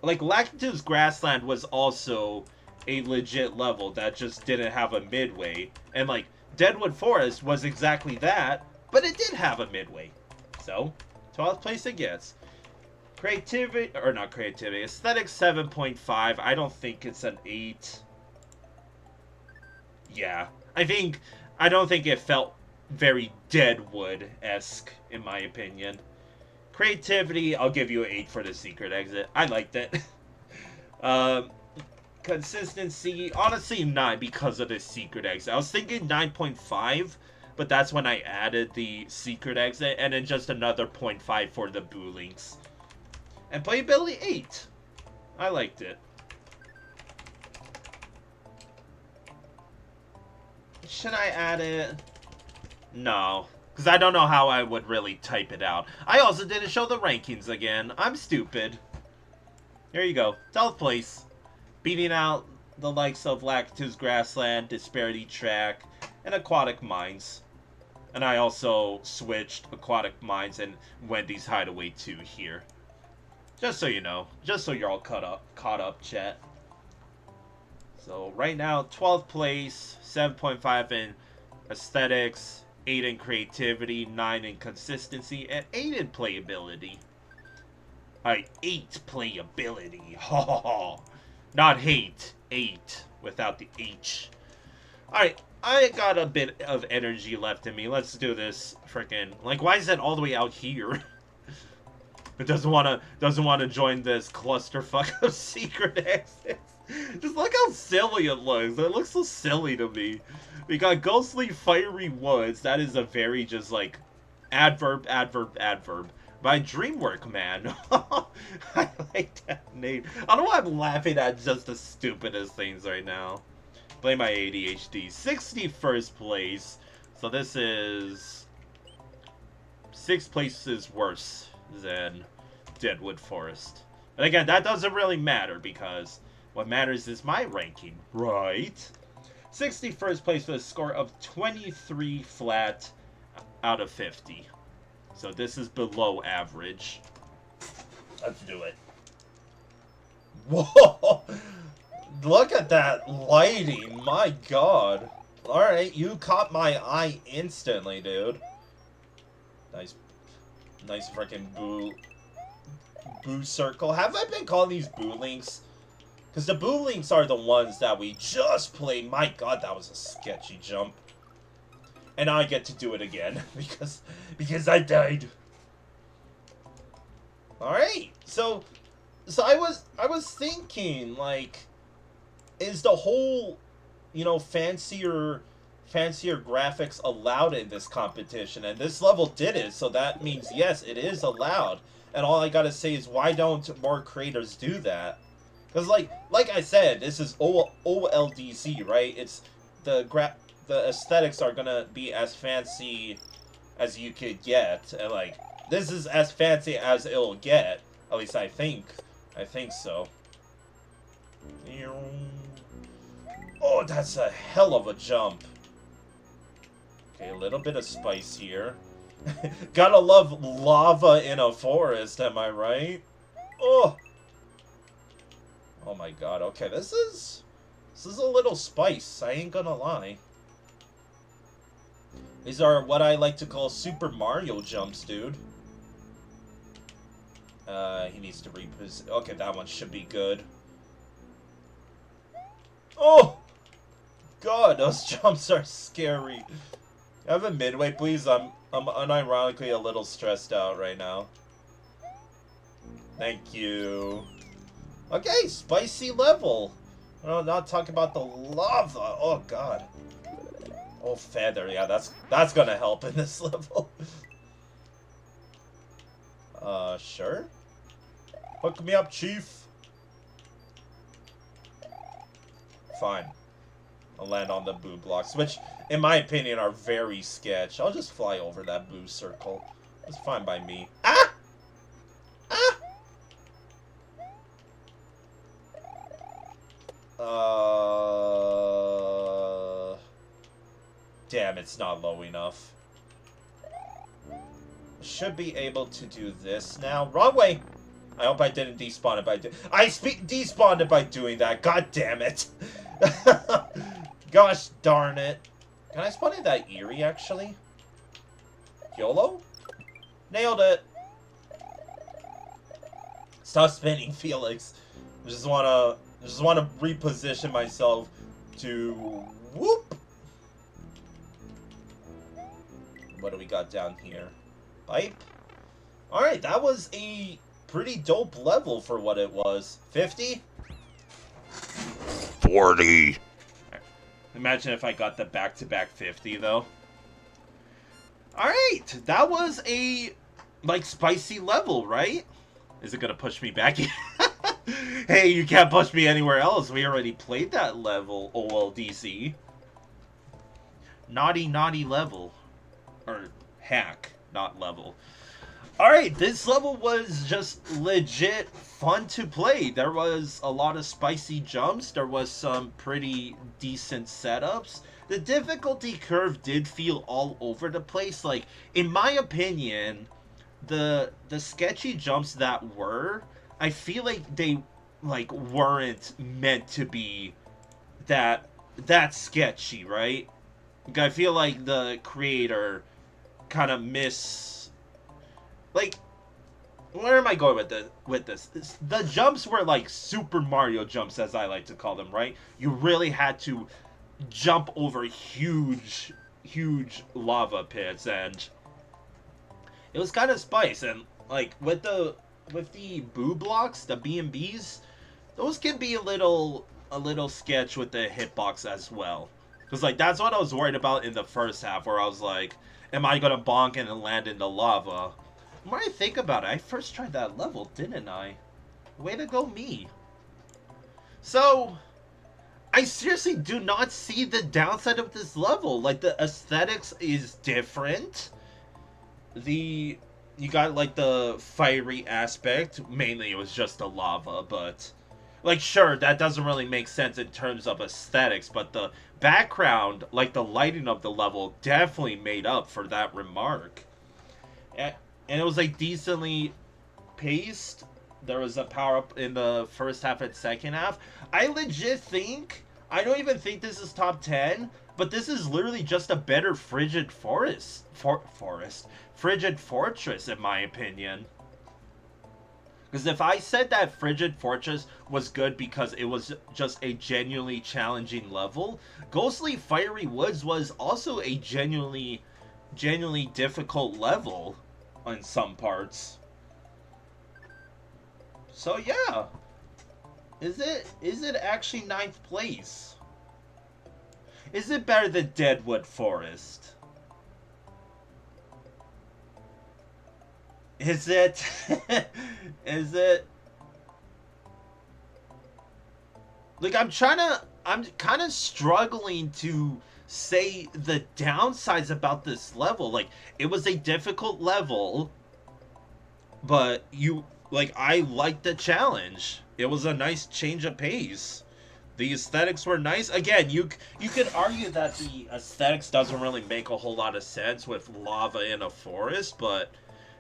Speaker 1: like, Lakitu's Grassland was also a legit level that just didn't have a midway. And, like, Deadwood Forest was exactly that, but it did have a midway. So, 12th place it gets. Creativity, or not creativity, aesthetic 7.5. I don't think it's an 8. Yeah, I don't think it felt very Deadwood-esque, in my opinion. Creativity, I'll give you an 8 for the secret exit. I liked it. Consistency, honestly 9 because of the secret exit. I was thinking 9.5, but that's when I added the secret exit, and then just another 0.5 for the Boo Links. And playability 8. I liked it. Should I add it? No. Because I don't know how I would really type it out. I also didn't show the rankings again. I'm stupid. Here you go. 12th place. Beating out the likes of Lactus Grassland, Disparity Track, and Aquatic Mines. And I also switched Aquatic Mines and Wendy's Hideaway 2 here. Just so you know. Just so you're all caught up, chat. So right now, 12th place, 7.5 in aesthetics, 8 in creativity, 9 in consistency, and 8 in playability. Alright, 8 playability. Ha ha ha. Not hate. 8 without the H. Alright, I got a bit of energy left in me. Let's do this frickin'. Like, why is that all the way out here? It doesn't wanna join this clusterfuck of secret exits. Just look how silly it looks. It looks so silly to me. We got Ghostly Fiery Woods. That is a very just like adverb by dreamworkman. I like that name. I don't know why I'm laughing at just the stupidest things right now. Blame my ADHD. 61st place. So this is 6 places worse than Deadwood Forest. But again, that doesn't really matter because what matters is my ranking, right? 61st place with a score of 23 flat out of 50. So this is below average. Let's do it. Whoa! Look at that lighting, my god. Alright, you caught my eye instantly, dude. Nice freaking boo circle. Have I been calling these boo links? Because the boo links are the ones that we just played. My god, that was a sketchy jump. And now I get to do it again because I died. Alright, so I was thinking, like, is the whole, you know, fancier graphics allowed in this competition? And this level did it, so that means yes, it is allowed. And all I gotta say is, why don't more creators do that? Because like I said, this is OLDC, right? It's the aesthetics are gonna be as fancy as you could get, and like this is as fancy as it'll get. At least I think so. Oh, that's a hell of a jump. Okay, a little bit of spice here. Gotta love lava in a forest, am I right? Oh. Oh my god, okay, this is a little spice, I ain't gonna lie. These are what I like to call Super Mario jumps, dude. He needs to reposition. Okay, that one should be good. Oh! God, those jumps are scary. Have a midway, please. I'm unironically a little stressed out right now. Thank you. Okay, spicy level. No, not talk about the lava. Oh god. Oh, feather. Yeah, that's gonna help in this level. Sure. Hook me up, chief. Fine. I'll land on the boo blocks, which, in my opinion, are very sketch. I'll just fly over that boo circle. It's fine by me. Ah! Ah! Damn, it's not low enough. Should be able to do this now. Wrong way! I hope I didn't despawn it by despawned it by doing that. God damn it. Gosh darn it. Can I spawn in that Eerie, actually? YOLO? Nailed it. Stop spinning, Felix. I just wanna reposition myself to whoop. What do we got down here? Pipe? Alright, that was a pretty dope level for what it was. 50?
Speaker 2: 40.
Speaker 1: Imagine if I got the back-to-back 50, though. Alright, that was a, like, spicy level, right? Is it gonna push me back? Hey, you can't push me anywhere else. We already played that level, OLDC. Naughty, naughty level. Or hack, not level. Alright, this level was just legit fun to play. There was a lot of spicy jumps. There was some pretty decent setups. The difficulty curve did feel all over the place. Like, in my opinion, the sketchy jumps that were, I feel like they like weren't meant to be that sketchy, right? Like, I feel like the creator kind of like, where am I going with this? The jumps were like Super Mario jumps, as I like to call them, right? You really had to jump over huge lava pits, and it was kind of spice. And like with the boo blocks, the B&Bs, those can be a little sketch with the hitbox as well. Because like that's what I was worried about in the first half, where I was like, am I gonna bonk and then land in the lava? The more I think about it, I first tried that level, didn't I? Way to go, me. So, I seriously do not see the downside of this level. Like, the aesthetics is different. You got, like, the fiery aspect. Mainly, it was just the lava, but... Like, sure, that doesn't really make sense in terms of aesthetics, but the background, like, the lighting of the level, definitely made up for that remark. And it was like decently paced. There was a power up in the first half and second half. I legit think, I don't even think this is top 10, but this is literally just a better Frigid Frigid Fortress, in my opinion. Because if I said that Frigid Fortress was good because it was just a genuinely challenging level, Ghostly Fiery Woods was also a genuinely difficult level on some parts. So yeah, is it actually 9th place? Is it better than Deadwood Forest? Is it? Is it? Like, I'm kind of struggling to say the downsides about this level. Like, it was a difficult level, but I liked the challenge. It was a nice change of pace. The aesthetics were nice. Again, you could argue that the aesthetics doesn't really make a whole lot of sense with lava in a forest, but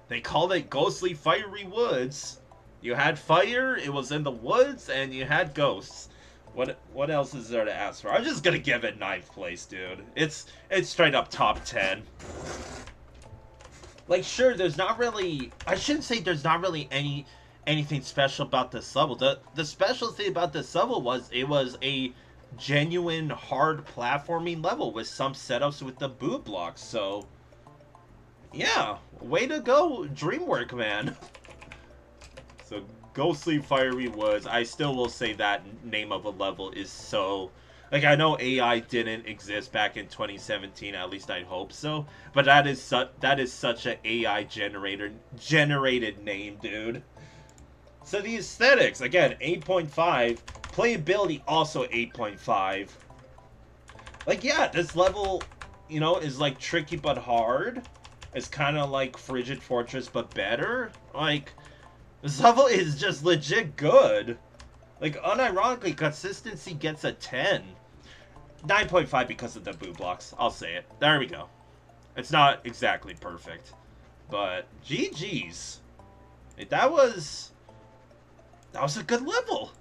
Speaker 1: they called it Ghostly Fiery Woods. You had fire, it was in the woods, and you had ghosts. What else is there to ask for? I'm just gonna give it 9th place, dude. It's straight up top 10. Like, sure, there's not really... I shouldn't say there's not really anything special about this level. The special thing about this level was it was a genuine hard platforming level with some setups with the boo blocks. So, yeah, way to go, dreamworkman. So, Ghostly Fiery Woods, I still will say that name of a level is so... Like, I know AI didn't exist back in 2017, at least I hope so. But that is such an AI generated name, dude. So the aesthetics, again, 8.5. Playability, also 8.5. Like, yeah, this level, you know, is, like, tricky but hard. It's kind of like Frigid Fortress, but better. Like, this level is just legit good. Like, unironically, consistency gets a 10. 9.5 because of the boo blocks. I'll say it. There we go. It's not exactly perfect. But, GG's. Like, that was a good level.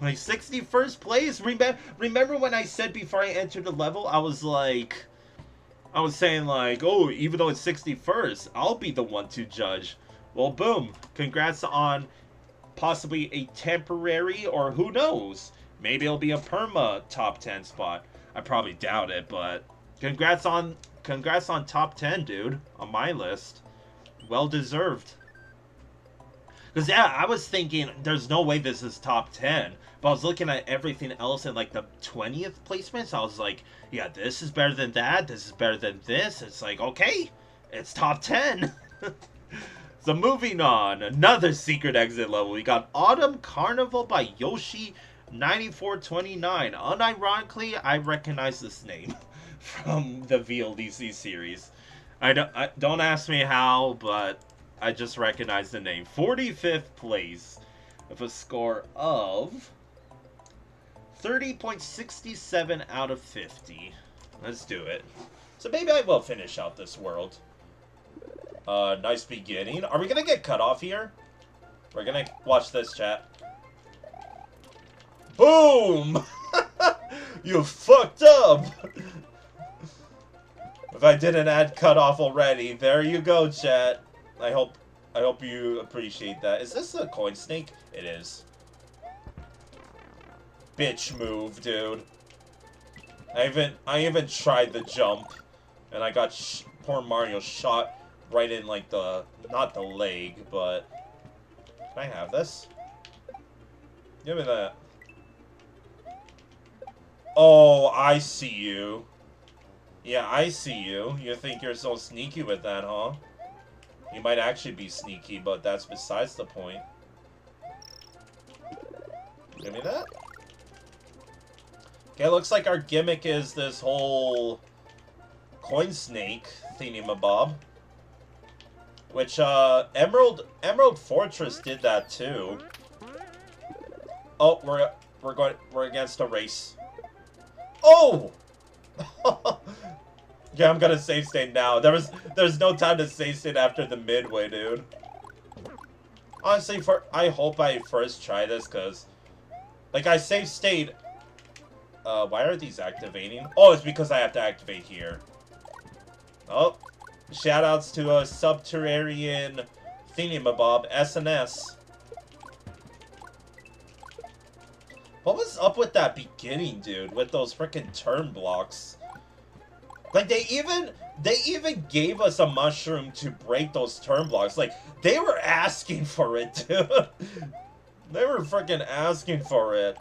Speaker 1: Like, 61st place. Remember when I said before I entered the level, I was saying like, oh, even though it's 61st, I'll be the one to judge. Well, boom. Congrats on possibly a temporary, or who knows, maybe it'll be a perma top 10 spot. I probably doubt it, but congrats on top 10, dude, on my list. Well deserved. Because, yeah, I was thinking there's no way this is top 10, but I was looking at everything else in, like, the 20th placements. I was like, yeah, this is better than that, this is better than this. It's like, okay, it's top 10. So moving on, another secret exit level. We got Autumn Carnival by Yoshi9429. Unironically, I recognize this name from the VLDC series. I don't ask me how, but I just recognized the name. 45th place with a score of 30.67 out of 50. Let's do it. So maybe I will finish out this world. Nice beginning. Are we gonna get cut off here? We're gonna watch this, chat. Boom! You fucked up! If I didn't add cutoff already, there you go, chat. I hope you appreciate that. Is this a coin snake? It is. Bitch move, dude. I even tried the jump, and I got poor Mario shot right in like the not the leg, but can I have this? Give me that. Oh, I see you. Yeah, I see you. You think you're so sneaky with that, huh? You might actually be sneaky, but that's besides the point. Give me that. Okay, looks like our gimmick is this whole coin snake thingamabob. Which, Emerald Fortress did that too. Oh, we're against a race. Oh! Yeah, I'm gonna save state now. There's no time to save state after the midway, dude. Honestly, I hope I first try this, cause like I save state. Why are these activating? Oh, it's because I have to activate here. Oh, shoutouts to a Subterranean thingamabob, SNS. What was up with that beginning, dude? With those freaking turn blocks. Like, they even gave us a mushroom to break those turn blocks. Like, they were asking for it, dude. They were freaking asking for it.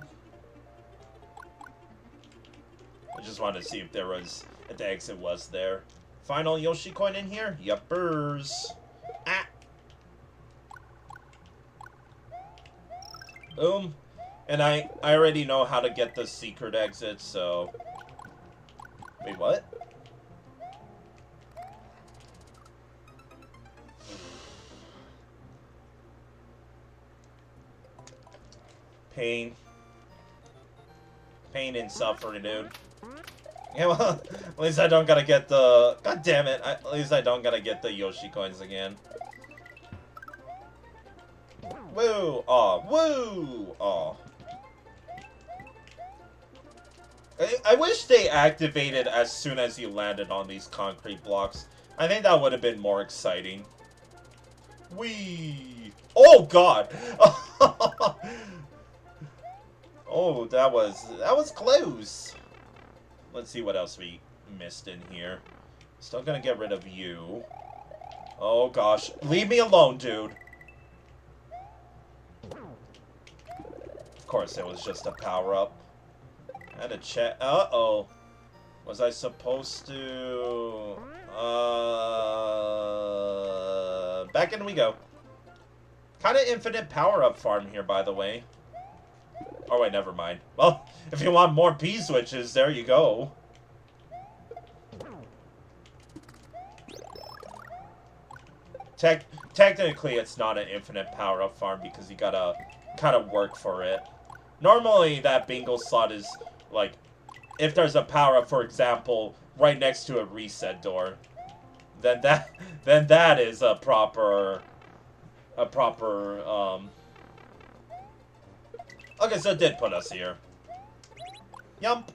Speaker 1: I just wanted to see if if the exit was there. Final Yoshi coin in here? Yuppers. Ah. Boom. And I already know how to get the secret exit, so... Wait, what? Pain. Pain and suffering, dude. Yeah, well, at least I don't gotta get the... God damn it. At least I don't gotta get the Yoshi coins again. Woo! Aw. Woo! Aw. I wish they activated as soon as you landed on these concrete blocks. I think that would have been more exciting. Whee! Oh, God! Oh, that was close. Let's see what else we missed in here. Still gonna get rid of you. Oh, gosh. Leave me alone, dude. Of course, it was just a power-up. I had to check. Uh-oh. Was I supposed to... Back in we go. Kind of infinite power-up farm here, by the way. Oh, wait, never mind. Well, if you want more P-switches, there you go. Technically, it's not an infinite power-up farm because you gotta kind of work for it. Normally, that bingo slot is, like, if there's a power-up, for example, right next to a reset door, then that is a proper, okay, so it did put us here. Yump.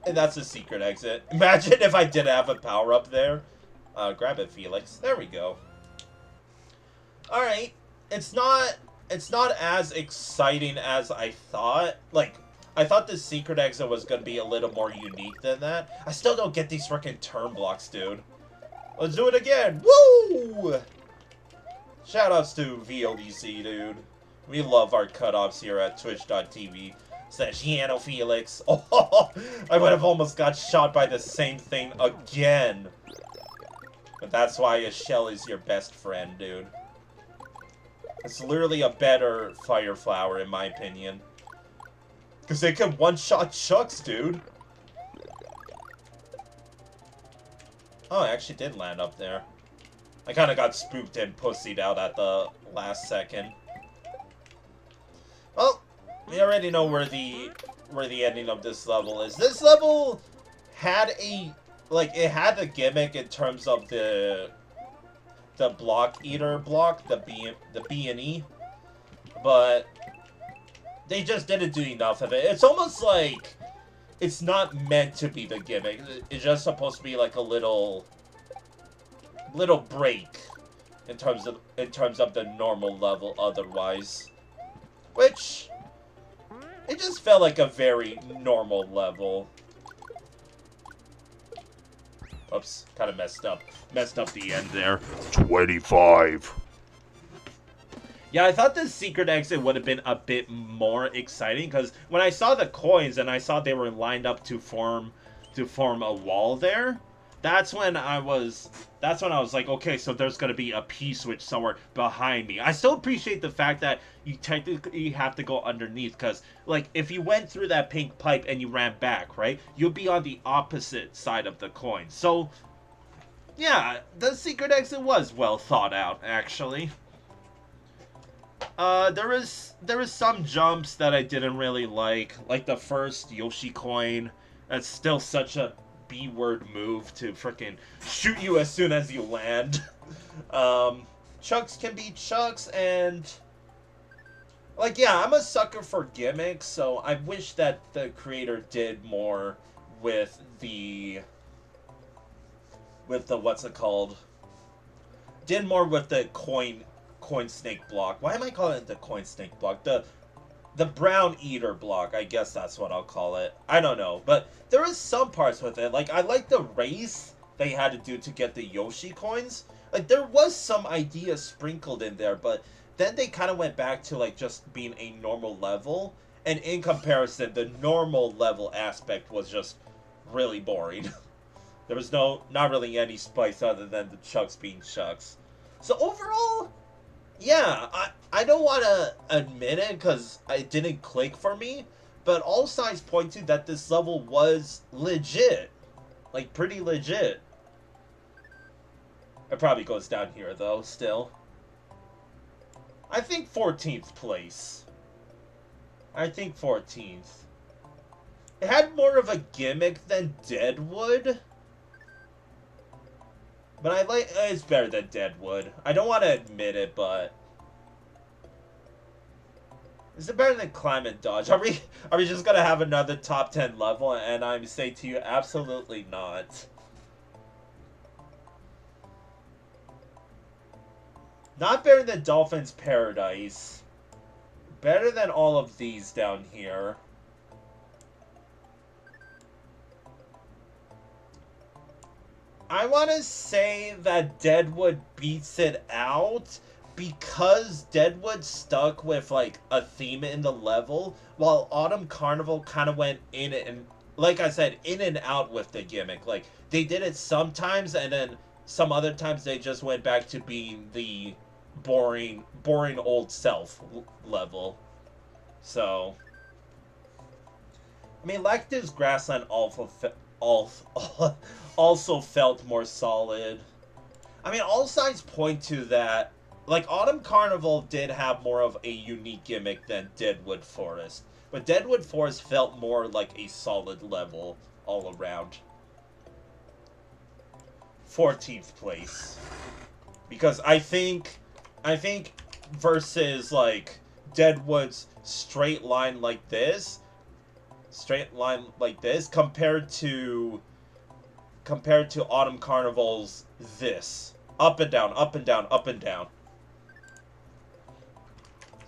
Speaker 1: And that's a secret exit. Imagine if I did have a power-up there. Grab it, Felix. There we go. Alright. It's not as exciting as I thought. Like, I thought the secret exit was going to be a little more unique than that. I still don't get these freaking turn blocks, dude. Let's do it again. Woo! Shoutouts to VODC, dude. We love our cutoffs here at twitch.tv/YanoFelix. Oh, I would have almost got shot by the same thing again. But that's why a shell is your best friend, dude. It's literally a better fire flower, in my opinion. Because they can one-shot Chucks, dude. Oh, I actually did land up there. I kind of got spooked and pussied out at the last second. Well, we already know where the ending of this level is. This level had a it had a gimmick in terms of the block eater block, the B&E, but they just didn't do enough of it. It's almost like it's not meant to be the gimmick. It's just supposed to be like a little break in terms of the normal level otherwise. Which it just felt like a very normal level. Oops, kind of messed up the end there.
Speaker 2: 25.
Speaker 1: Yeah, I thought the secret exit would have been a bit more exciting, because when I saw the coins and I saw they were lined up to form a wall there, that's when I was like, okay, so there's going to be a P-switch somewhere behind me. I still appreciate the fact that you technically have to go underneath, because, like, if you went through that pink pipe and you ran back, right, you'll be on the opposite side of the coin. So, yeah, the secret exit was well thought out, actually. There was some jumps that I didn't really like the first Yoshi coin. That's still such a B-word move to frickin' shoot you as soon as you land. Chucks can be chucks, and like, yeah, I'm a sucker for gimmicks, so I wish that the creator did more with the what's it called? Did more with the coin snake block. Why am I calling it the coin snake block? The brown eater block, I guess that's what I'll call it. I don't know, but there is some parts with it. Like, I like the race they had to do to get the Yoshi coins. Like, there was some idea sprinkled in there, but then they kind of went back to, like, just being a normal level. And in comparison, the normal level aspect was just really boring. There was not really any spice other than the chucks being chucks. So overall, yeah, I don't want to admit it because it didn't click for me, but all signs point to that this level was legit. Like, pretty legit. It probably goes down here, though, still. I think 14th place. I think 14th. It had more of a gimmick than Deadwood. But it's better than Deadwood. I don't want to admit it, but is it better than Climb and Dodge? Are we just gonna have another top 10 level? And I'm saying to you, absolutely not. Not better than Dolphin's Paradise. Better than all of these down here. I want to say that Deadwood beats it out because Deadwood stuck with, like, a theme in the level, while Autumn Carnival kind of went in and, like I said, in and out with the gimmick. Like, they did it sometimes, and then some other times they just went back to being the boring old self level. So, I mean, Lactus Grassland also felt more solid. I mean, all signs point to that. Like, Autumn Carnival did have more of a unique gimmick than Deadwood Forest. But Deadwood Forest felt more like a solid level all around. 14th place. Because I think versus, like, Deadwood's straight line like this, compared to Autumn Carnival's this. Up and down, up and down, up and down.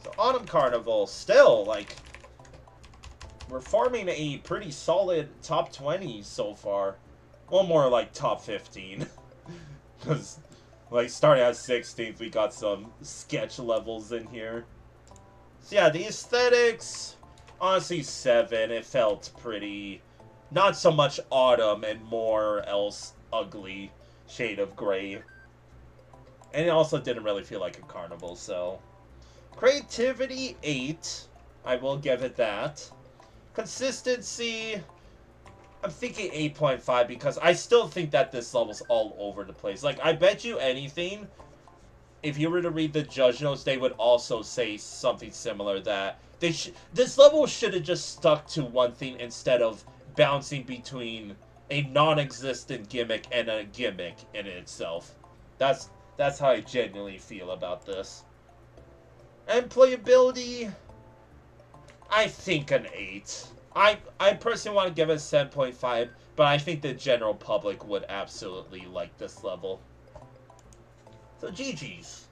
Speaker 1: So Autumn Carnival still, like, we're forming a pretty solid top 20 so far. Well, more like top 15. Because, like, starting at 16th, we got some sketch levels in here. So yeah, the aesthetics, honestly, 7. It felt pretty, not so much autumn and more else ugly shade of gray. And it also didn't really feel like a carnival, so. Creativity, 8. I will give it that. Consistency, I'm thinking 8.5 because I still think that this level's all over the place. Like, I bet you anything, if you were to read the judge notes, they would also say something similar that this level should have just stuck to one thing instead of bouncing between a non-existent gimmick and a gimmick in itself. That's how I genuinely feel about this. And playability, I think an 8. I personally want to give it a 7.5, but I think the general public would absolutely like this level. So GG's.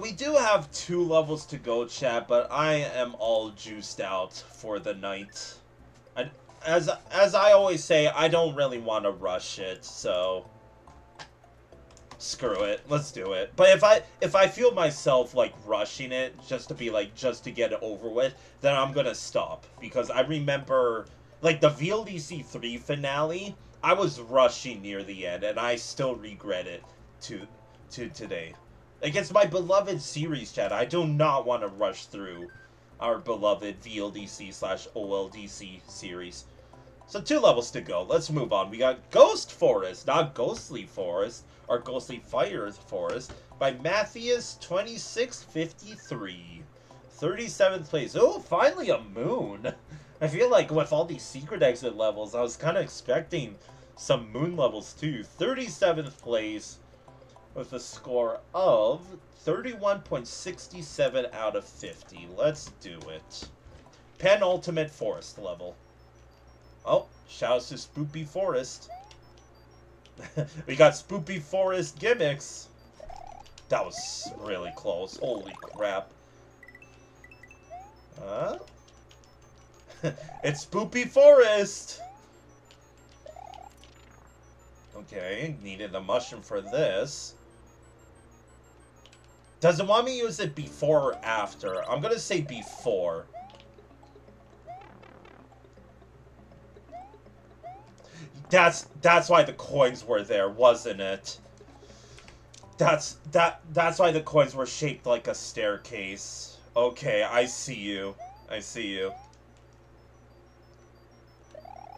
Speaker 1: We do have 2 levels to go, chat, but I am all juiced out for the night. As I always say, I don't really want to rush it, so screw it. Let's do it. But if I feel myself like rushing it just to get it over with, then I'm gonna stop, because I remember like the VLDC 3 finale, I was rushing near the end and I still regret it to today. Like, it's my beloved series, chat. I do not want to rush through our beloved VLDC/OLDC series. So 2 levels to go. Let's move on. We got Ghost Forest, not Ghostly Forest, or Ghostly Fire Forest, by Matthias2653. 37th place. Oh, finally a moon. I feel like with all these secret exit levels, I was kind of expecting some moon levels too. 37th place with a score of 31.67 out of 50. Let's do it. Penultimate forest level. Oh, shoutouts to Spoopy Forest. We got Spoopy Forest gimmicks. That was really close. Holy crap. It's Spoopy Forest. Okay, needed a mushroom for this. Does it want me to use it before or after? I'm gonna say before. That's why the coins were there, wasn't it? That's why the coins were shaped like a staircase. Okay, I see you. I see you.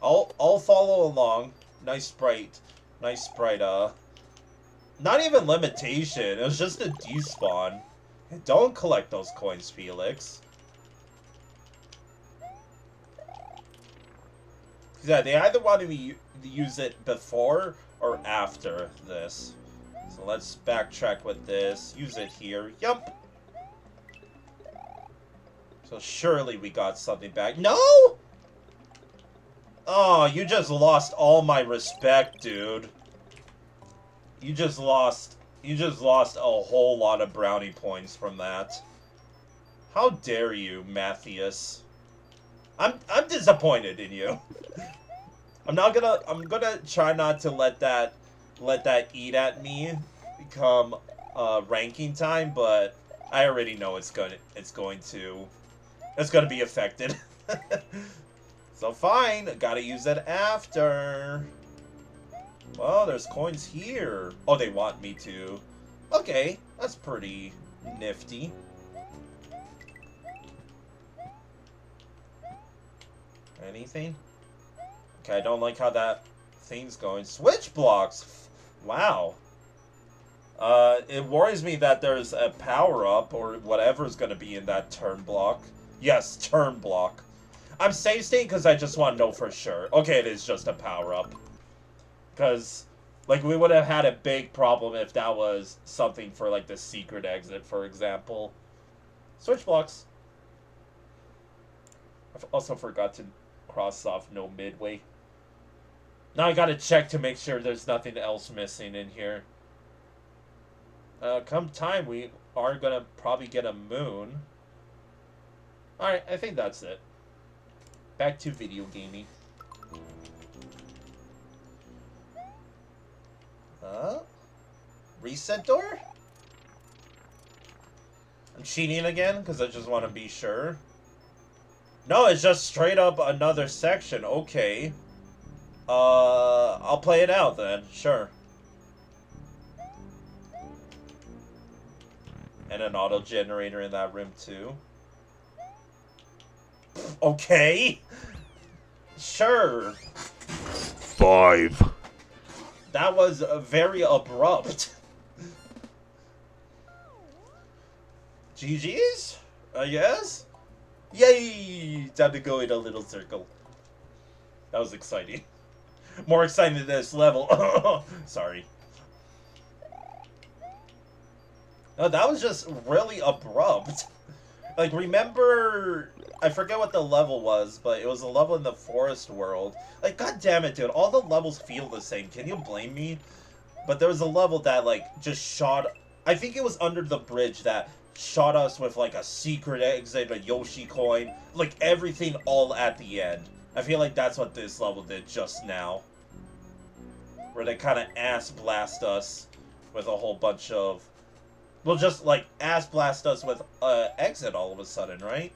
Speaker 1: I'll follow along. Nice sprite. Nice sprite, not even limitation. It was just a despawn. Don't collect those coins, Felix. Yeah, they either wanted me to use it before or after this. So let's backtrack with this. Use it here. Yup. So surely we got something back. No! Oh, you just lost all my respect, dude. You just lost a whole lot of brownie points from that. How dare you, Matthias? I'm disappointed in you. I'm gonna try not to let that eat at me become ranking time, but I already know it's gonna be affected. So fine, gotta use it after. Well, there's coins here. Oh, they want me to. Okay, that's pretty nifty. Anything? Okay, I don't like how that thing's going. Switch blocks! Wow. It worries me that there's a power-up or whatever's gonna be in that turn block. Yes, turn block. I'm safe staying because I just want to know for sure. Okay, it is just a power-up. Because, like, we would have had a big problem if that was something for, like, the secret exit, for example. Switch blocks. I also forgot to cross off no midway. Now I gotta check to make sure there's nothing else missing in here. Come time, we are gonna probably get a moon. Alright, I think that's it. Back to video gaming. Reset door? I'm cheating again because I just want to be sure. No, it's just straight up another section. Okay. I'll play it out then. Sure. And an auto generator in that room too. Okay. Sure.
Speaker 2: 5.
Speaker 1: That was very abrupt. GG's? I guess? Yay! Time to go in a little circle. That was exciting. More exciting than this level. Sorry. No, that was just really abrupt. Like, remember... I forget what the level was, but it was a level in the forest world. Like, god damn it, dude. All the levels feel the same. Can you blame me? But there was a level that, like, just shot... I think it was under the bridge that shot us with, like, a secret exit, a Yoshi coin. Like, everything all at the end. I feel like that's what this level did just now. Where they kind of ass blast us with a whole bunch of... Well, just, like, ass blast us with exit all of a sudden, right?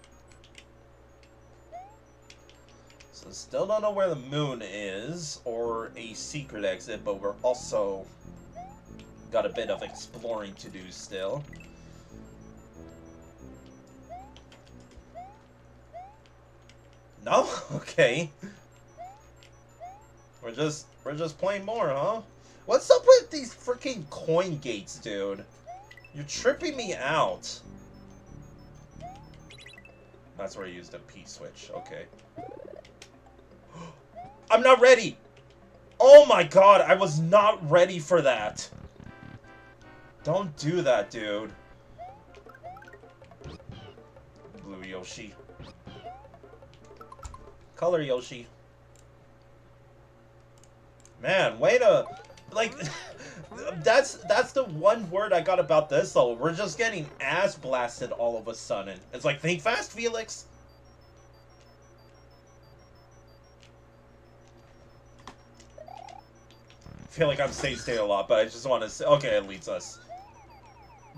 Speaker 1: So, still don't know where the moon is, or a secret exit, but we're also got a bit of exploring to do still. No? Okay. We're just playing more, huh? What's up with these freaking coin gates, dude? You're tripping me out. That's where I used a P-switch. Okay. I'm not ready! Oh my god, I was not ready for that. Don't do that, dude. Blue Yoshi. Color Yoshi. Man, way to... Like... That's the one word I got about this, though. We're just getting ass blasted all of a sudden. It's like, think fast, Felix. I feel like I'm saying stay a lot, but I just want to say... Okay, it leads us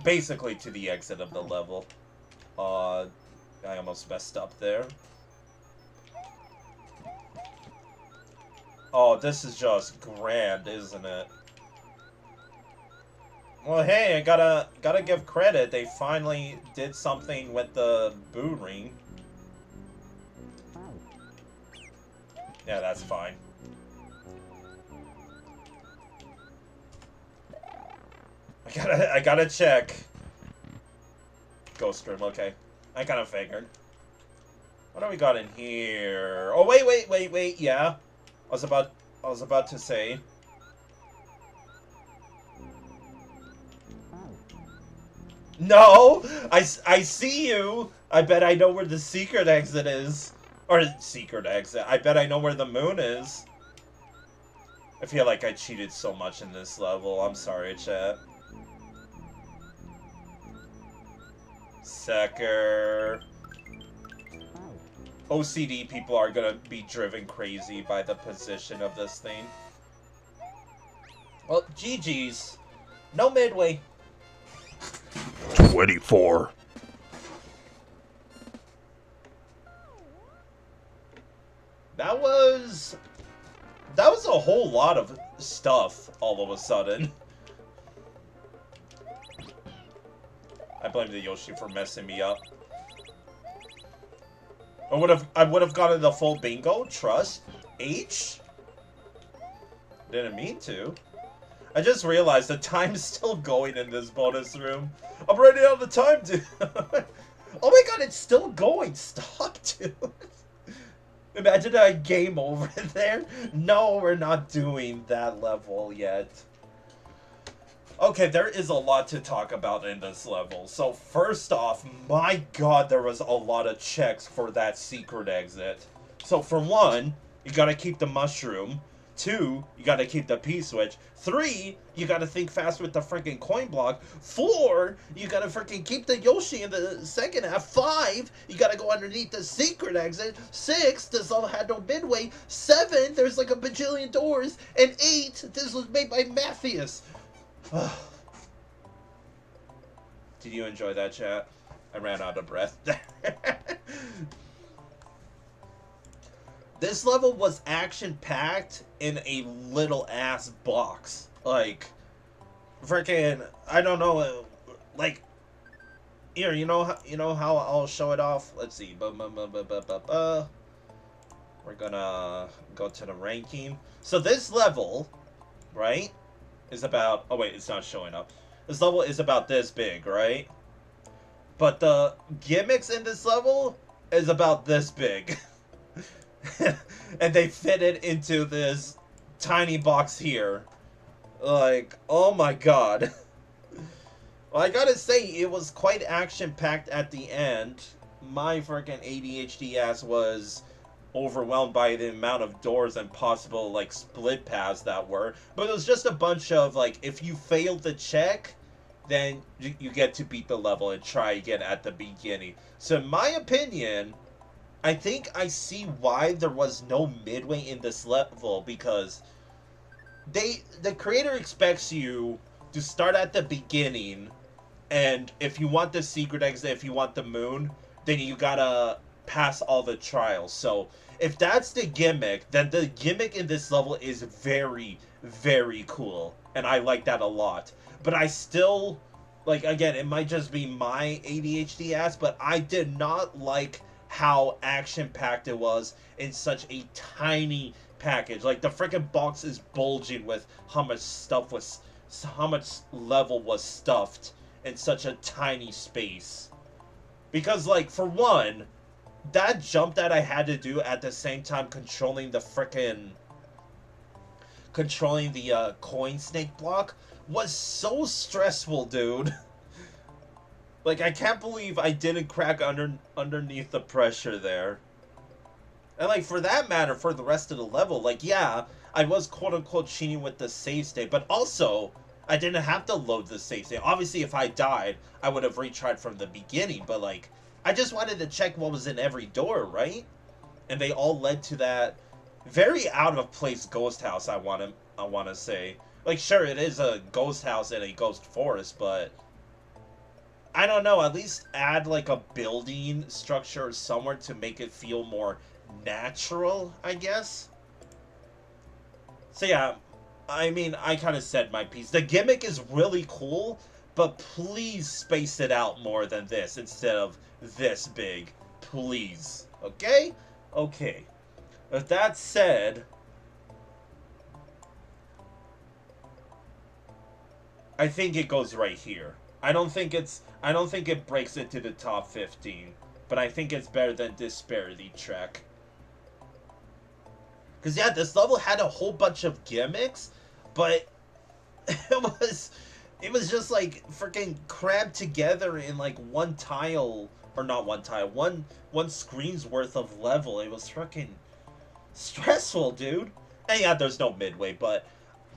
Speaker 1: basically to the exit of the level. I almost messed up there. Oh, this is just grand, isn't it? Well, hey, I gotta give credit. They finally did something with the boo ring. Yeah, that's fine. I gotta check. Ghost room, okay. I kind of figured. What do we got in here? Oh, wait, yeah. I was about to say. No! I see you! I bet I know where the secret exit is. Or, secret exit. I bet I know where the moon is. I feel like I cheated so much in this level. I'm sorry, chat. Sucker. OCD people are gonna be driven crazy by the position of this thing. Well, GG's. No midway.
Speaker 2: 24.
Speaker 1: That was a whole lot of stuff all of a sudden. I blame the Yoshi for messing me up. I would have gotten the full bingo. Trust H. Didn't mean to. I just realized the time's still going in this bonus room. I'm running out of time, dude. Oh my god, it's still going. Stop, dude. Imagine a game over there. No, we're not doing that level yet. Okay, there is a lot to talk about in this level. So first off, my god, there was a lot of checks for that secret exit. So for one, you gotta keep the mushroom. 2, you gotta keep the P-switch. 3, you gotta think fast with the freaking coin block. 4, you gotta freaking keep the Yoshi in the second half. 5, you gotta go underneath the secret exit. 6, this all had no midway. 7, there's like a bajillion doors. And 8, this was made by Matthias. Did you enjoy that, chat? I ran out of breath. This level was action-packed in a little-ass box. Like, freaking, I don't know, like, here, you know how I'll show it off? Let's see. Where We're gonna go to the ranking. So this level, right, is about... Oh, wait, it's not showing up. This level is about this big, right? But the gimmicks in this level is about this big. And they fit it into this tiny box here. Like, oh my god. Well, I gotta say, it was quite action-packed at the end. My freaking ADHD ass was overwhelmed by the amount of doors and possible, like, split paths that were. But it was just a bunch of, like, if you failed the check, then you get to beat the level and try again at the beginning. So in my opinion, I think I see why there was no midway in this level, because the creator expects you to start at the beginning, and if you want the secret exit, if you want the moon, then you gotta pass all the trials. So if that's the gimmick, then the gimmick in this level is very, very cool, and I like that a lot. But I still, like, again, it might just be my ADHD ass, but I did not like how action-packed it was in such a tiny package. Like, the freaking box is bulging with how much stuff was, how much level was stuffed in such a tiny space. Because, like, for one, that jump that I had to do at the same time controlling the coin snake block was so stressful, dude. Like, I can't believe I didn't crack underneath the pressure there. And, like, for that matter, for the rest of the level, like, yeah, I was quote-unquote cheating with the save state, but also, I didn't have to load the save state. Obviously, if I died, I would have retried from the beginning, but, like, I just wanted to check what was in every door, right? And they all led to that very out-of-place ghost house, I wanna say. Like, sure, it is a ghost house in a ghost forest, but I don't know, at least add, like, a building structure somewhere to make it feel more natural, I guess. So, yeah, I mean, I kind of said my piece. The gimmick is really cool, but please space it out more than this instead of this big. Please. Okay? Okay. With that said, I think it goes right here. I don't think it breaks into the top 15, but I think it's better than Disparity Trek. Because, yeah, this level had a whole bunch of gimmicks, but it was just, like, freaking crammed together in, like, one tile, or not one tile, one screen's worth of level. It was freaking stressful, dude. And, yeah, there's no midway, but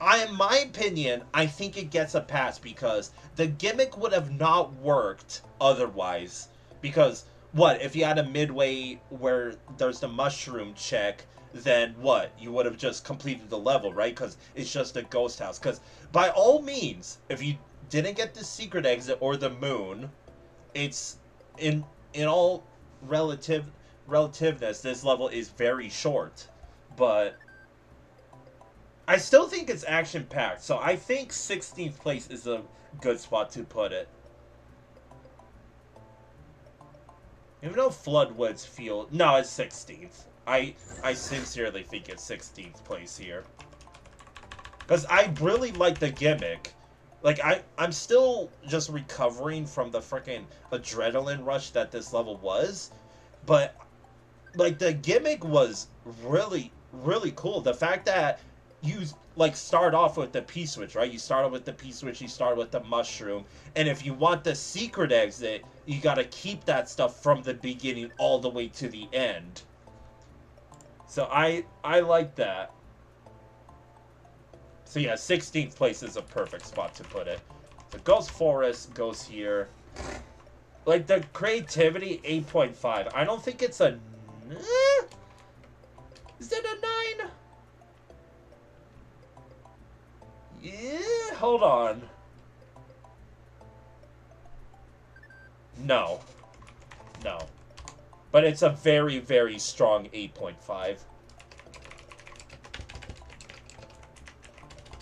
Speaker 1: in my opinion, I think it gets a pass because the gimmick would have not worked otherwise. Because, what, if you had a midway where there's the mushroom check, then what? You would have just completed the level, right? Because it's just a ghost house. Because, by all means, if you didn't get the secret exit or the moon, it's, in all relativeness, this level is very short. But I still think it's action-packed, so I think 16th place is a good spot to put it. Even though Floodwoods feel... No, it's 16th. I sincerely think it's 16th place here. Because I really like the gimmick. Like, I'm still just recovering from the freaking adrenaline rush that this level was. But, like, the gimmick was really, really cool. The fact that you, like, start off with the P-switch, right? You start off with the P-switch, you start with the mushroom. And if you want the secret exit, you gotta keep that stuff from the beginning all the way to the end. So I like that. So yeah, 16th place is a perfect spot to put it. So Ghost Forest goes here. Like, the creativity, 8.5. I don't think it's a... Is it a 9? Yeah, hold on. No. No. But it's a very, very strong 8.5.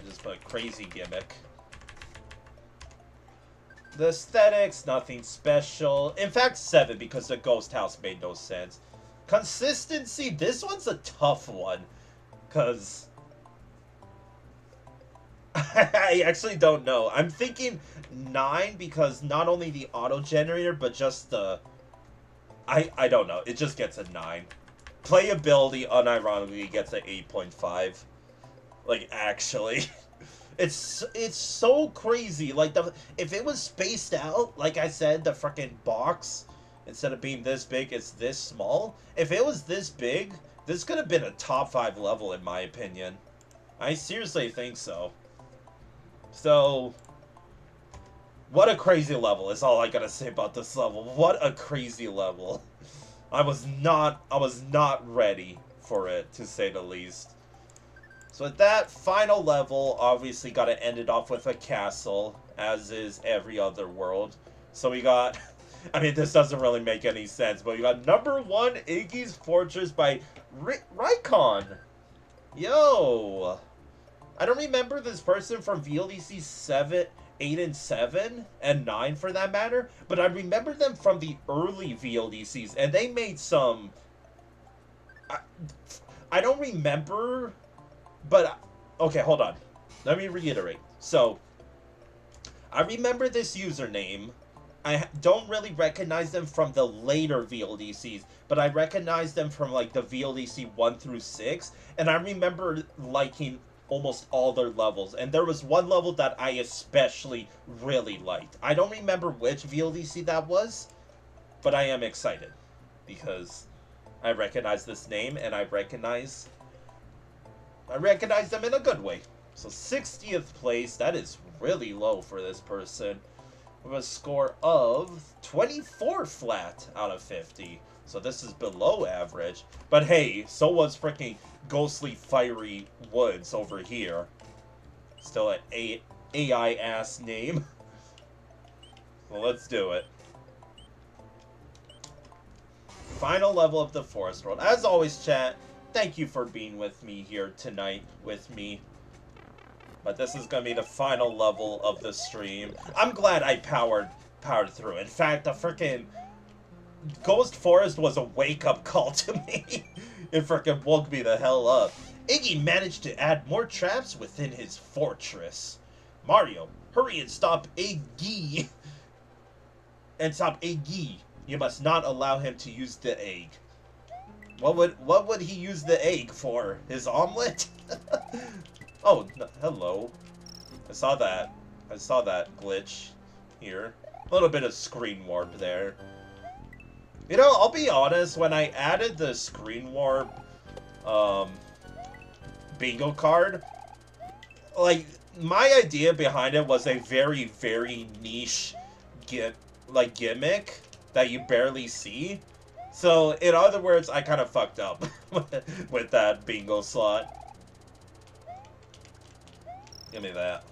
Speaker 1: Just a crazy gimmick. The aesthetics, nothing special. In fact, 7, because the ghost house made no sense. Consistency, this one's a tough one. Because I actually don't know. I'm thinking 9 because not only the auto-generator, but just the... I don't know. It just gets a 9. Playability, unironically, gets an 8.5. Like, actually. It's so crazy. Like, if it was spaced out, like I said, the freaking box, instead of being this big, it's this small. If it was this big, this could have been a top 5 level, in my opinion. I seriously think so. So, what a crazy level is all I gotta say about this level. What a crazy level. I was not ready for it, to say the least. So with that final level, obviously got to end it off with a castle, as is every other world. So we got, I mean, this doesn't really make any sense, but we got number 1, Iggy's Fortress by Rykon. Yo! I don't remember this person from VLDC 7, 8, and 7, and 9 for that matter, but I remember them from the early VLDCs, and they made some... I don't remember, but... Okay, hold on. Let me reiterate. So, I remember this username. I don't really recognize them from the later VLDCs, but I recognize them from, like, the VLDC 1 through 6, and I remember liking almost all their levels, and there was one level that I especially really liked. I don't remember which VLDC that was, but I am excited, because I recognize this name, and I recognize them in a good way. So 60th place, that is really low for this person, with a score of 24 flat out of 50. So this is below average. But hey, so was freaking Ghostly Fiery Woods over here. Still an AI ass name. Well, let's do it. Final level of the Forest World. As always, chat, thank you for being with me here tonight with me. But this is going to be the final level of the stream. I'm glad I powered through. In fact, the freaking Ghost Forest was a wake-up call to me. It freaking woke me the hell up. Iggy managed to add more traps within his fortress. Mario, hurry and stop Iggy. You must not allow him to use the egg. What would he use the egg for? His omelet? Oh, no, hello. I saw that glitch here. A little bit of screen warp there. You know, I'll be honest, when I added the screen warp bingo card, like, my idea behind it was a very, very niche gimmick that you barely see. So, in other words, I kind of fucked up with that bingo slot. Give me that.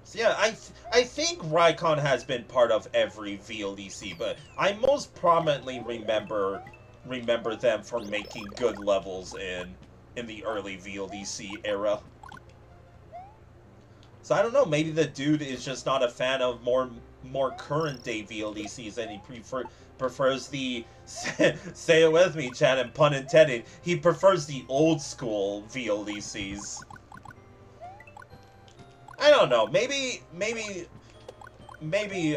Speaker 1: So yeah, I think Rykon has been part of every VLDC, but I most prominently remember them for making good levels in the early VLDC era. So I don't know, maybe the dude is just not a fan of more current day VLDCs, and he prefers the say it with me, chat, and pun intended, he prefers the old school VLDCs. I don't know. Maybe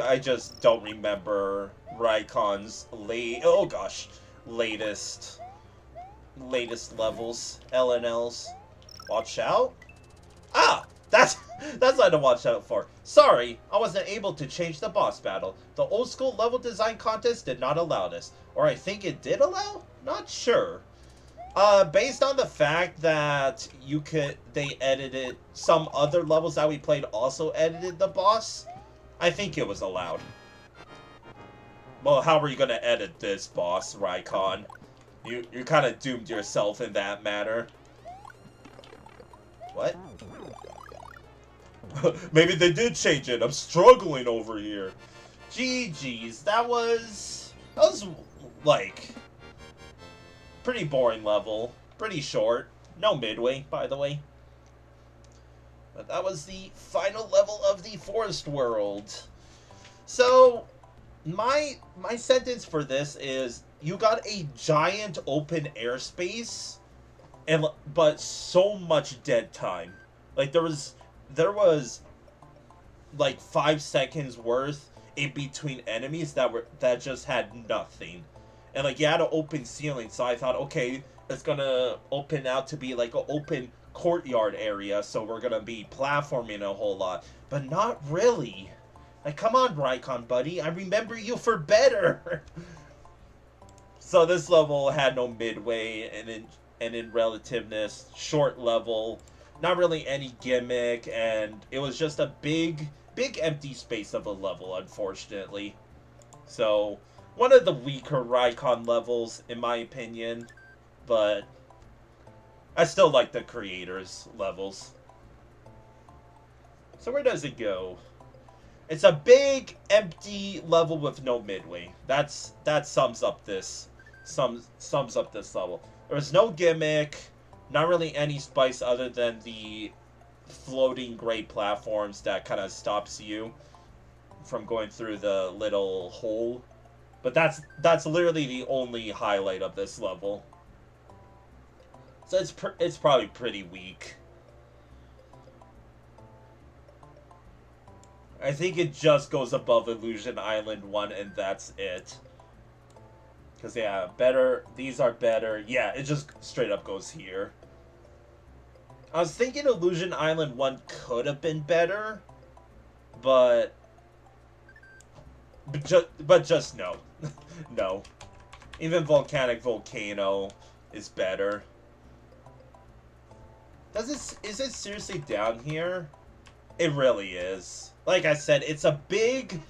Speaker 1: I just don't remember Rykon's latest levels, LNLs. Watch out! Ah, that's not to watch out for. Sorry, I wasn't able to change the boss battle. The old school level design contest did not allow this, or I think it did allow. Not sure. Based on the fact that they edited some other levels that we played also edited the boss, I think it was allowed. Well, how are you gonna edit this boss, Rykon? You kind of doomed yourself in that manner. What? Maybe they did change it. I'm struggling over here. GG's. That was like pretty boring level. Pretty short. No midway, by the way. But that was the final level of the Forest World. So, my sentence for this is, you got a giant open airspace, and but so much dead time. Like there was like 5 seconds worth in between enemies that just had nothing, and like you had an open ceiling. So I thought, okay, it's gonna open out to be like an open courtyard area, so we're gonna be platforming a whole lot, but not really. Like, come on, Rykon, buddy, I remember you for better. So this level had no midway, and in relativeness, short level, not really any gimmick, and it was just a big empty space of a level, unfortunately. So one of the weaker Rykon levels, in my opinion, but I still like the creators' levels. So where does it go? It's a big empty level with no midway. That sums up this level. There's no gimmick, not really any spice other than the floating gray platforms that kind of stops you from going through the little hole. But that's literally the only highlight of this level. So it's probably pretty weak. I think it just goes above Illusion Island 1, and that's it. Because, yeah, better. These are better. Yeah, it just straight up goes here. I was thinking Illusion Island 1 could have been better, but just no. No. Even Volcanic Volcano is better. Is it seriously down here? It really is. Like I said, it's a big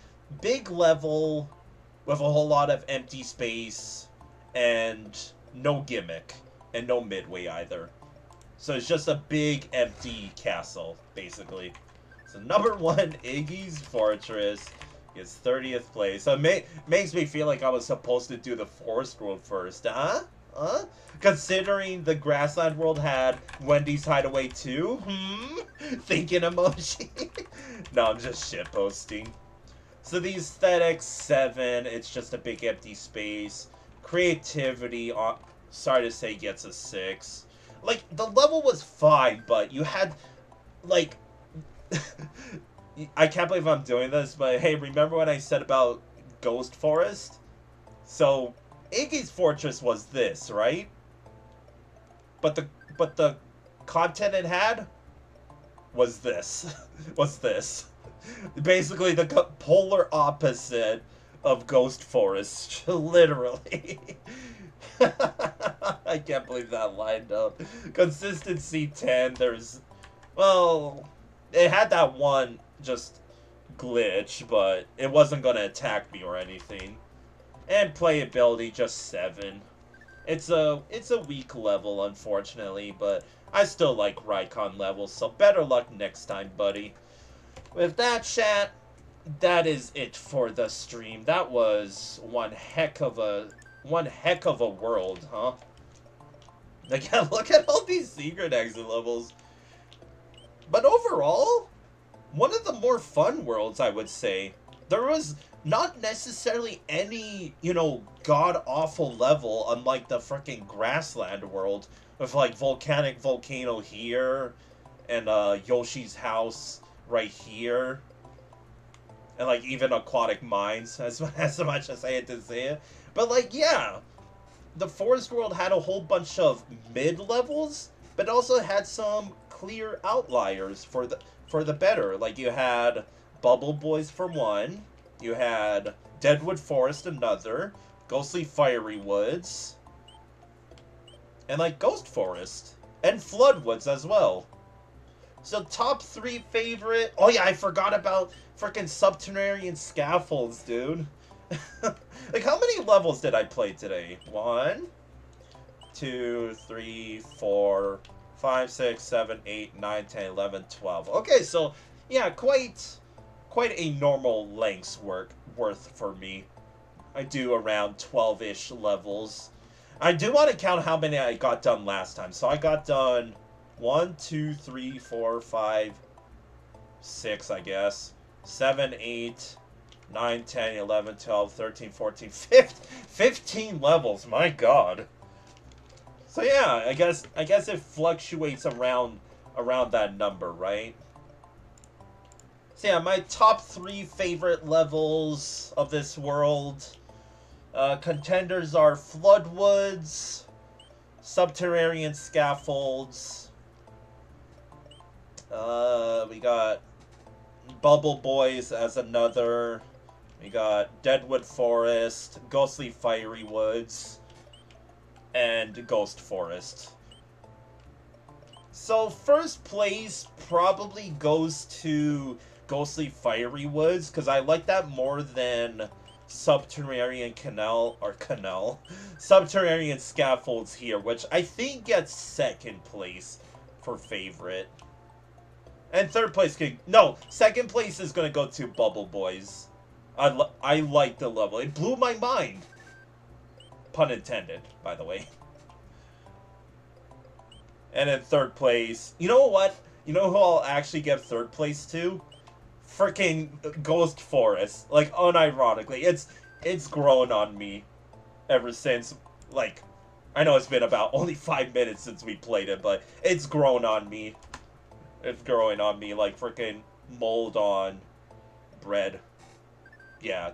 Speaker 1: level with a whole lot of empty space and no gimmick and no midway either. So it's just a big empty castle, basically. So number 1, Iggy's Fortress is 30th place. So it makes me feel like I was supposed to do the Forest World first, huh? Huh? Considering the Grassland World had Wendy's Hideaway too? Thinking emoji? No, I'm just shitposting. So the aesthetics, 7. It's just a big empty space. Creativity, sorry to say, gets a 6. Like, the level was fine, but you had, like... I can't believe I'm doing this, but hey, remember when I said about Ghost Forest? So, Iggy's Fortress was this, right? But the content it had was this. Was this. Basically the polar opposite of Ghost Forest. Literally. I can't believe that lined up. Consistency 10, there's... Well, it had that one just glitch, but it wasn't going to attack me or anything. And playability, just 7. It's a weak level, unfortunately, but I still like Rykon levels, so better luck next time, buddy. With that, chat, that is it for the stream. That was one heck of a world, huh? Like, look at all these secret exit levels. But overall, one of the more fun worlds, I would say. There was not necessarily any, god-awful level, unlike the freaking Grassland world, with, like, Volcanic Volcano here, and, Yoshi's house right here, and, like, even Aquatic Mines, as much as I hate to say it. But, like, yeah, the Forest World had a whole bunch of mid-levels, but also had some clear outliers for the better. Like, you had Bubble Boys for one, you had Deadwood Forest another, Ghostly Fiery Woods, and, like, Ghost Forest, and Floodwoods as well. So, top 3 favorite... Oh, yeah, I forgot about freaking Subterranean Scaffolds, dude. Like, how many levels did I play today? 1, 2, 3, 4, 5, 6, 7, 8, 9, 10, 11, 12. Okay, so, yeah, quite a normal length's worth for me. I do around 12-ish levels. I do want to count how many I got done last time. So I got done 1, 2, 3, 4, 5, 6, I guess. 7, 8, 9, 10, 11, 12, 13, 14, 15 levels. My god. So yeah, I guess it fluctuates around that number, right? So yeah, my top 3 favorite levels of this world. Contenders are Floodwoods, Subterranean Scaffolds. We got Bubble Boys as another. We got Deadwood Forest, Ghostly Fiery Woods, and Ghost Forest. So first place probably goes to Ghostly Fiery Woods, because I like that more than Subterranean Subterranean Scaffolds here, which I think gets second place for favorite. And third place second place is going to go to Bubble Boys. I like the level. It blew my mind. Pun intended, by the way. And in third place, you know what? You know who I'll actually give third place to? Freaking Ghost Forest. Like, unironically. It's grown on me ever since, like, I know it's been about only 5 minutes since we played it, but it's grown on me. It's growing on me like freaking mold on bread. Yeah,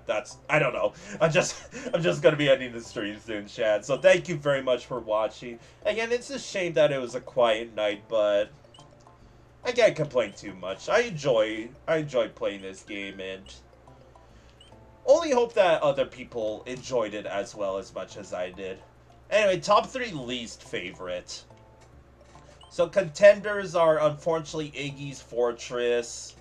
Speaker 1: I don't know. I'm just gonna be ending the stream soon, Chad. So thank you very much for watching. Again, it's a shame that it was a quiet night, but I can't complain too much. I enjoy playing this game, and only hope that other people enjoyed it as well as much as I did. Anyway, top 3 least favorite. So contenders are unfortunately Iggy's Fortress,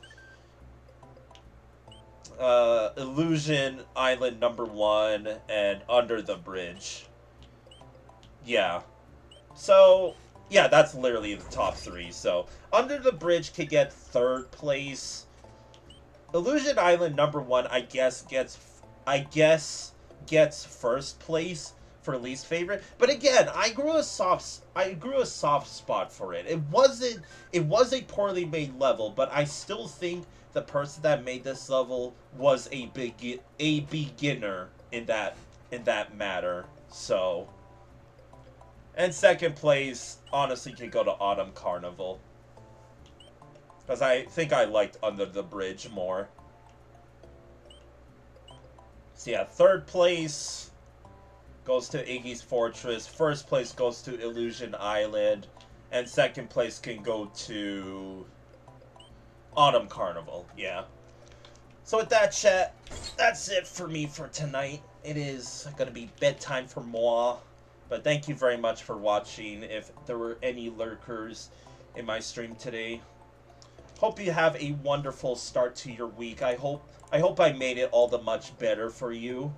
Speaker 1: Illusion Island #1, and Under the Bridge. Yeah. So, yeah, that's literally the top 3. So, Under the Bridge could get third place. Illusion Island #1, I guess gets first place for least favorite. But again, I grew a soft spot for it. It was a poorly made level, but I still think the person that made this level was a beginner in that matter. So, and second place honestly could go to Autumn Carnival, because I think I liked Under the Bridge more. So yeah, third place goes to Iggy's Fortress, first place goes to Illusion Island, and second place can go to Autumn Carnival. Yeah. So with that, chat, that's it for me for tonight. It is going to be bedtime for moi. But thank you very much for watching. If there were any lurkers in my stream today, hope you have a wonderful start to your week. I hope I made it all the much better for you.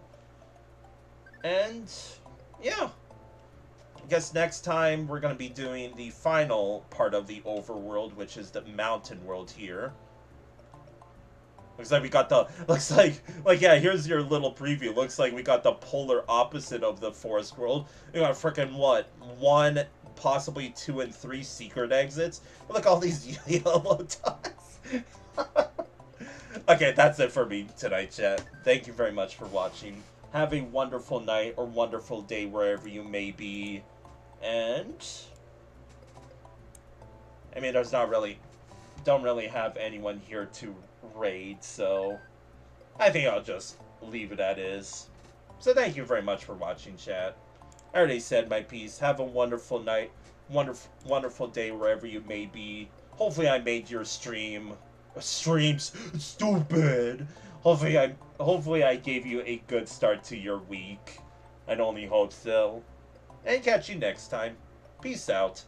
Speaker 1: And yeah, I guess next time we're going to be doing the final part of the overworld, which is the mountain world here. Looks like we got the, yeah, here's your little preview. Looks like we got the polar opposite of the forest world. We got freaking, what, 1, possibly 2 and 3 secret exits. Look, all these yellow dots. Okay, that's it for me tonight, chat. Thank you very much for watching. Have a wonderful night or wonderful day wherever you may be. And I mean, don't really have anyone here to raid, so I think I'll just leave it as is. So thank you very much for watching, chat. I already said my piece. Have a wonderful night, wonderful day wherever you may be. Hopefully I made your streams stupid. Hopefully I gave you a good start to your week. I only hope so. And catch you next time. Peace out.